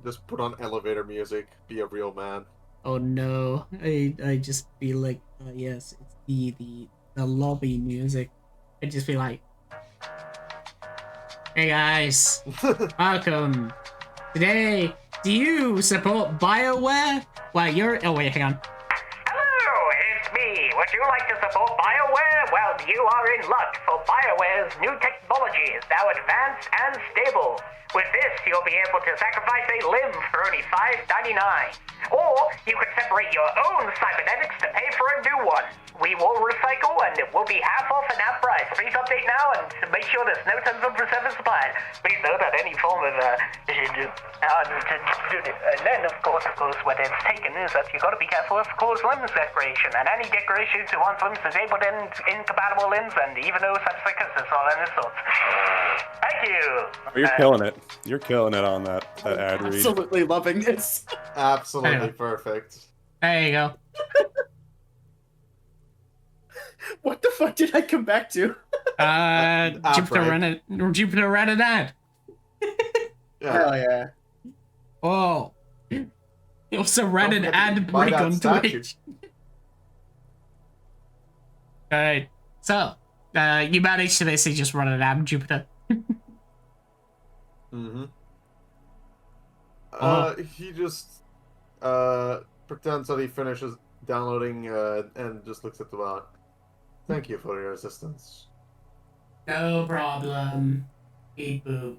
Just put on elevator music. Be a real man. Oh no! I just be like, yes, it's the lobby music. I just be like, hey guys, welcome. Today, do you support BioWare? Well, you're. Oh wait, hang on. Hello, it's me. Would you like to support BioWare? Well, you are in luck, for BioWare's new technology is now advanced and stable. With this, you'll be able to sacrifice a limb for only $5.99. Or you could separate your own cybernetics to pay for a new one. We will recycle and it will be half off an app price. Please update now and make sure there's no terms of service applied. Please note that any form of and then of course, what it's taken is that you got to be careful of course limbs decoration, and any decorations who want limbs disabled and incompatible limbs, and even though such psychosis or any sorts. Thank you. Oh, you're killing it. You're killing it on that ad read. Absolutely loving this. Absolutely perfect. There you go. What the fuck did I come back to? Jupiter ran an ad. Yeah. Hell yeah. Oh. He also ran Don't an forget to ad buy break that on statue. Twitch. Alright. So, you managed to basically just run an ad, Jupiter. Mm-hmm. Oh. He just pretends that he finishes downloading and just looks at the bot. Thank you for your assistance. No problem. Beep boop.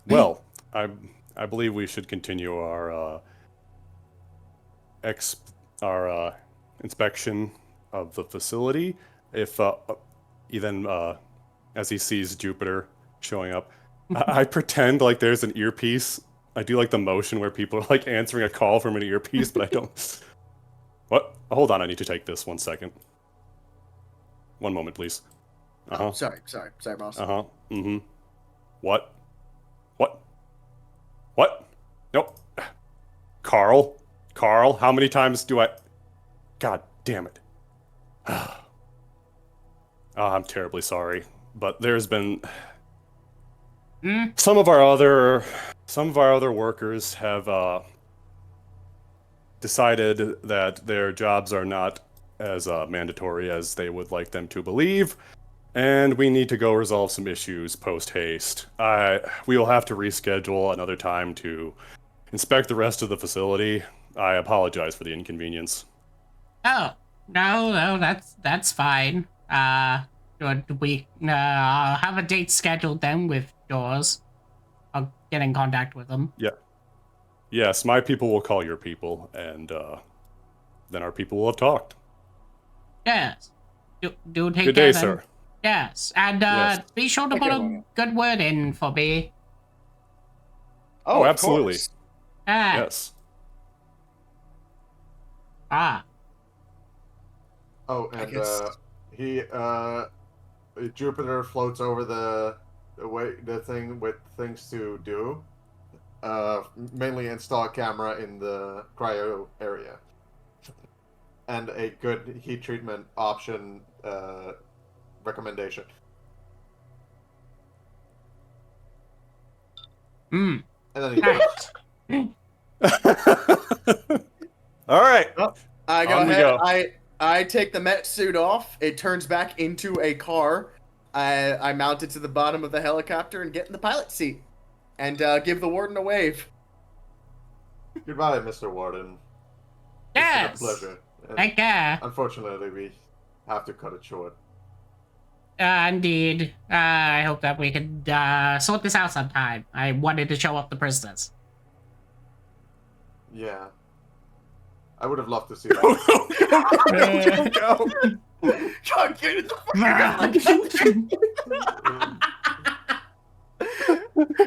Well, I believe we should continue our inspection of the facility. If he then, as he sees Jupiter showing up, I pretend like there's an earpiece. I do like the motion where people are like answering a call from an earpiece, but I don't. What? Hold on, I need to take this 1 second. 1 moment, please. Oh, sorry, boss. Mm-hmm. What? Nope. Carl, how many times do I... God damn it. I'm terribly sorry, but there's been... Some of our other workers have decided that their jobs are not as mandatory as they would like them to believe, and we need to go resolve some issues post-haste. We will have to reschedule another time to inspect the rest of the facility. I apologize for the inconvenience. Oh, no, that's fine. We I'll have a date scheduled then with yours. I'll get in contact with them. Yeah. Yes, my people will call your people, and then our people will have talked. Yes. Do take Good care day, then. sir. Yes, and Yes. be sure to Take put care, a William. good word in for me. Oh, of absolutely. course. Ah, Yes. ah. Oh, I and guess- Jupiter floats over the thing with things to do. Mainly install a camera in the cryo area. And a good heat treatment option recommendation. Mm. And then he All right. I go On we ahead. go. I take the Met suit off. It turns back into a car. I mount it to the bottom of the helicopter and get in the pilot seat, and give the warden a wave. Goodbye, Mr. Warden. Yes. It's been a pleasure. And Take care. unfortunately, we have to cut it short. Indeed. I hope that we can sort this out sometime. I wanted to show up the prisoners. Yeah. I would have loved to see that. God, get in the fucking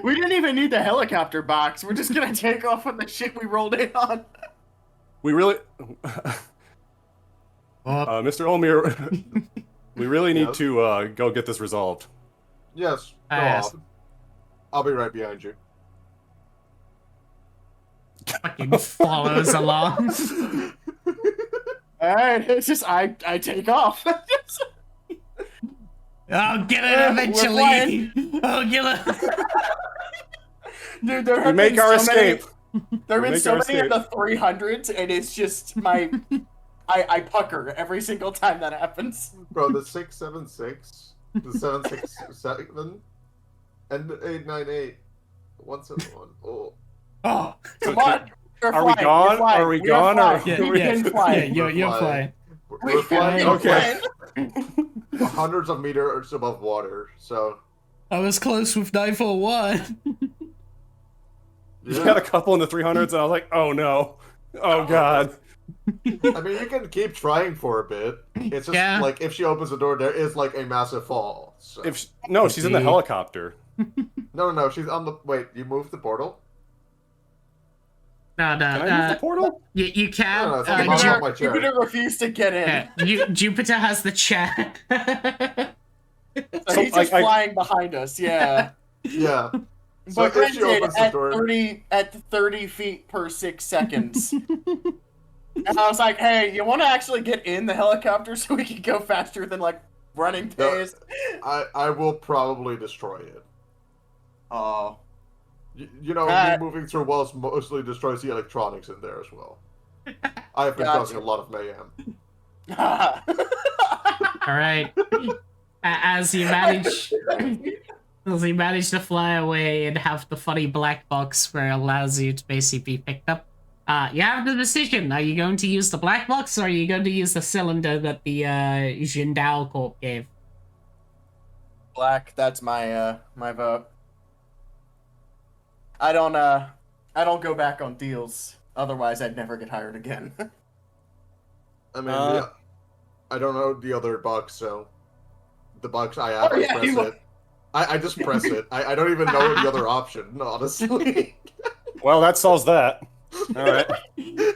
We didn't even need the helicopter box. We're just gonna take off on the shit we rolled in on. We really, Mr. Olmir, we really need Yes? to go get this resolved. Yes, go Yes. off. I'll be right behind you. Fucking follows along. Alright, it's just I take off. I'll get it eventually. I'll get it. Dude, there We have make been our so many, escape. there have We been make so our many of escape. the 300s, and it's just my I pucker every single time that happens. Bro, the 676, the 767, and the 898, 171. Oh. Oh, Come on. We're Are we flying, gone? we're flying, Are we we gone, Are or- flying. yeah, We're yeah, flying. yeah. You're We're flying. We're flying Okay. hundreds of meters above water, so I was close with 941. You had a couple in the 300s, and I was like, oh no. Oh god. I mean, you can keep trying for a bit. It's just Yeah. like if she opens the door, there is like a massive fall. So. No, she's in the Indeed. helicopter. No, she's on the. Wait, you moved the portal? No, Can I move the portal? you can. No, it's like a Ju- bottom of my chair. Jupiter refused to get in. Jupiter has the chair. So he's just I- flying behind us, yeah. Yeah. So But if she granted, opens the at door, 30 feet per 6 seconds. And I was like, hey, you want to actually get in the helicopter so we can go faster than, like, running No. days? I will probably destroy it. Oh. You know, me moving through walls mostly destroys the electronics in there as well. I have been Gotcha. causing a lot of mayhem. All right. As you manage to fly away and have the funny black box where it allows you to basically be picked up, you have the decision. Are you going to use the black box, or are you going to use the cylinder that the Jindal Corp gave? Black, that's my my vote. I don't go back on deals. Otherwise, I'd never get hired again. I mean, yeah, I don't know the other box, so the box I have, Oh, yeah, I press you- it. I just press it. I don't even know the other option, honestly. Well, that solves that. Alright.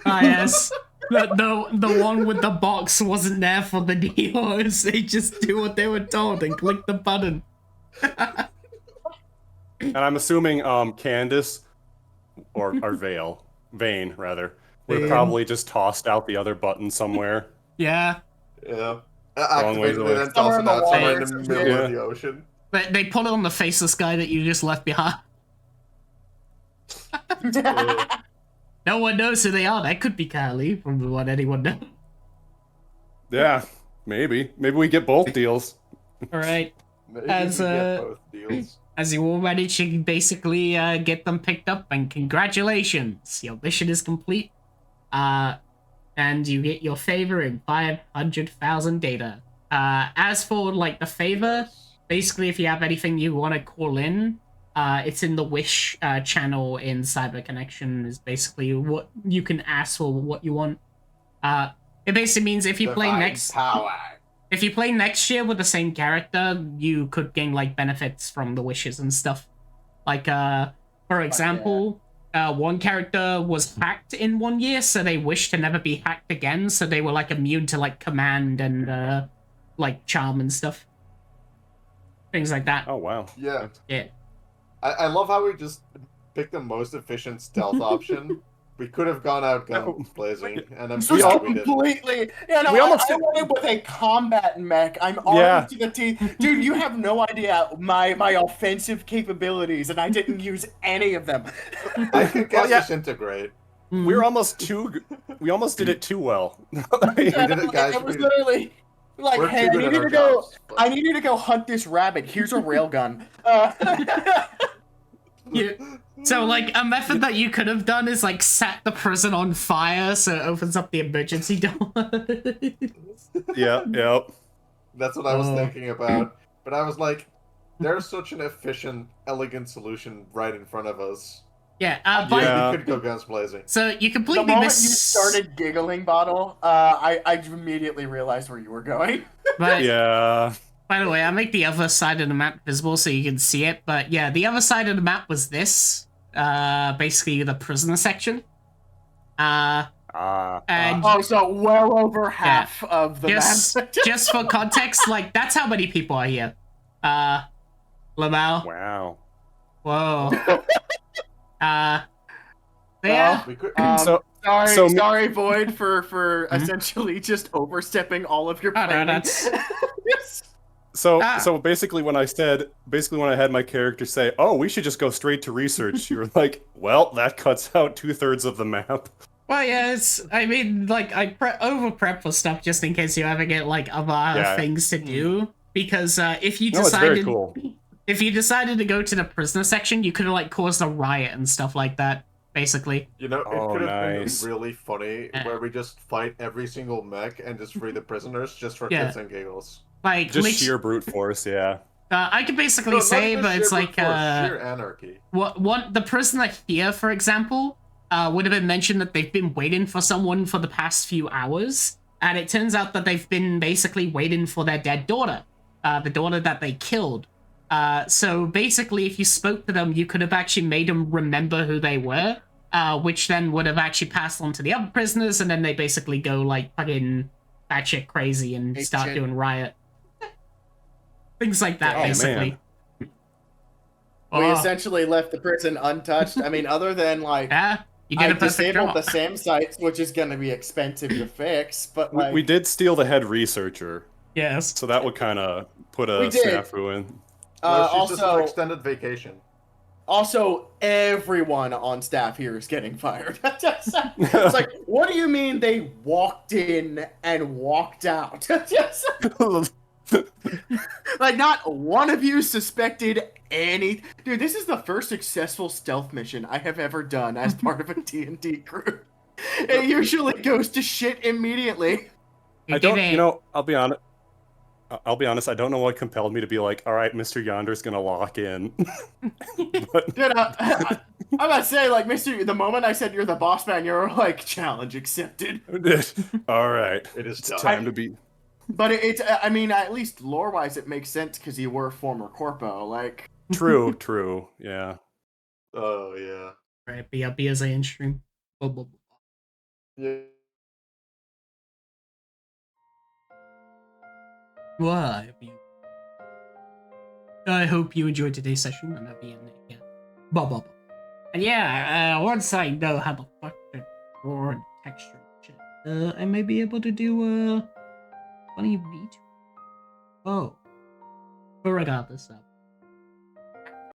Ah, yes. The one with the box wasn't there for the dealers. They just do what they were told and click the button. And I'm assuming Candace, or Vane, rather, would have Vane. probably just tossed out the other button somewhere. Yeah. Yeah. Long ways Activated away. it and toss Somewhere it in the out somewhere in water. the middle of Yeah. the ocean. They put it on the faceless guy that you just left behind. No one knows who they are. That could be Kylie, from what anyone knows. Yeah, maybe. Maybe we get both deals. All right. Maybe As, we get uh, both deals. As you all manage to basically get them picked up, and congratulations, your mission is complete. And you get your favor in 500,000 data. As for like the favor, basically, if you have anything you want to call in, it's in the wish channel in CyberConnection. Is basically what you can ask for, what you want. It basically means if you play Divine next. power. If you play next year with the same character, you could gain, like, benefits from the wishes and stuff. Like, for example, one character was hacked in 1 year, so they wished to never be hacked again, so they were, like, immune to, like, command and, like, charm and stuff. Things like that. Oh, wow. Yeah. Yeah. I love how we just picked the most efficient stealth option. We could have gone out guns blazing, and I'm This was glad we didn't. completely. Yeah, no, We almost I did- went with a combat mech. I'm armed Yeah. to the teeth. Dude, you have no idea my offensive capabilities, and I didn't use any of them. I can guess yeah. disintegrate. We were almost we almost did it too well. We did it, guys. It was We- literally. Like, We're hey, too I good need at you our to go. jobs, but- I need you to go hunt this rabbit. Here's a railgun. So, like, a method that you could have done is, like, set the prison on fire so it opens up the emergency door. Yep. That's what I was Oh. thinking about. But I was like, there's such an efficient, elegant solution right in front of us. Yeah, Yeah, Yeah. we could go guns blazing. So you The completely moment miss. you started giggling, Bottle, I immediately realized where you were going. But Yeah. by the way, I'll make the other side of the map visible so you can see it. But yeah, the other side of the map was this. Basically the prisoner section. And So well over half of the map. just for context, like that's how many people are here. Lamau. Wow. Whoa. Yeah. We could, Sorry, Void, for essentially just overstepping all of your Oh, no, planning. that's- So basically when I had my character say, "Oh, we should just go straight to research," you were like, "Well, that cuts out 2/3 of the map." Well, yeah, I mean, like, I over prep for stuff just in case you ever get, like, other things to do. Because if you No, it's decided... very cool. If you decided to go to the prisoner section, you could have, like, caused a riot and stuff like that, basically. you know, it Oh, could have nice. been really funny where we just fight every single mech and just free the prisoners just for Yeah. kids and giggles. Like, Just sheer brute force, yeah. I could basically No, not say, even but it's sheer like, brute force, sheer anarchy. the prisoner here, for example, would have been mentioned that they've been waiting for someone for the past few hours, and it turns out that they've been basically waiting for their dead daughter, the daughter that they killed. So basically, if you spoke to them, you could have actually made them remember who they were, which then would have actually passed on to the other prisoners, and then they basically go, like, fucking batshit crazy and Hey, start shit. doing riot. Things like that, Oh, basically. man. We essentially left the prison untouched. I mean, other than, like, Yeah, you I did a perfect disabled job. the SAM sites, which is going to be expensive to fix, but, like... We did steal the head researcher, Yes. so that would kind of put a We did. snafu in. No, she's just on also, extended vacation. everyone on staff here is getting fired. It's like, what do you mean they walked in and walked out? Like, not one of you suspected any... Dude, this is the first successful stealth mission I have ever done as part of a D&D crew. It usually goes to shit immediately. You did it. I'll be honest, I don't know what compelled me to be like, all right, Mr. Yonder's gonna lock in. But Dude, I'm about to say, like, the moment I said you're the boss man, you're like, challenge accepted. all right, It is it's done. time to be. But I mean, at least lore-wise, it makes sense because you were former corpo. Like, True, yeah. Oh, yeah. Right, be as I stream. Blah, blah, blah. Yeah. Well, I hope you enjoyed today's session, and I'll be in it again. Blah, blah, blah. And yeah, once I know how the fuck to draw and texture and shit, I may be able to do, funny V2. Oh. But regardless,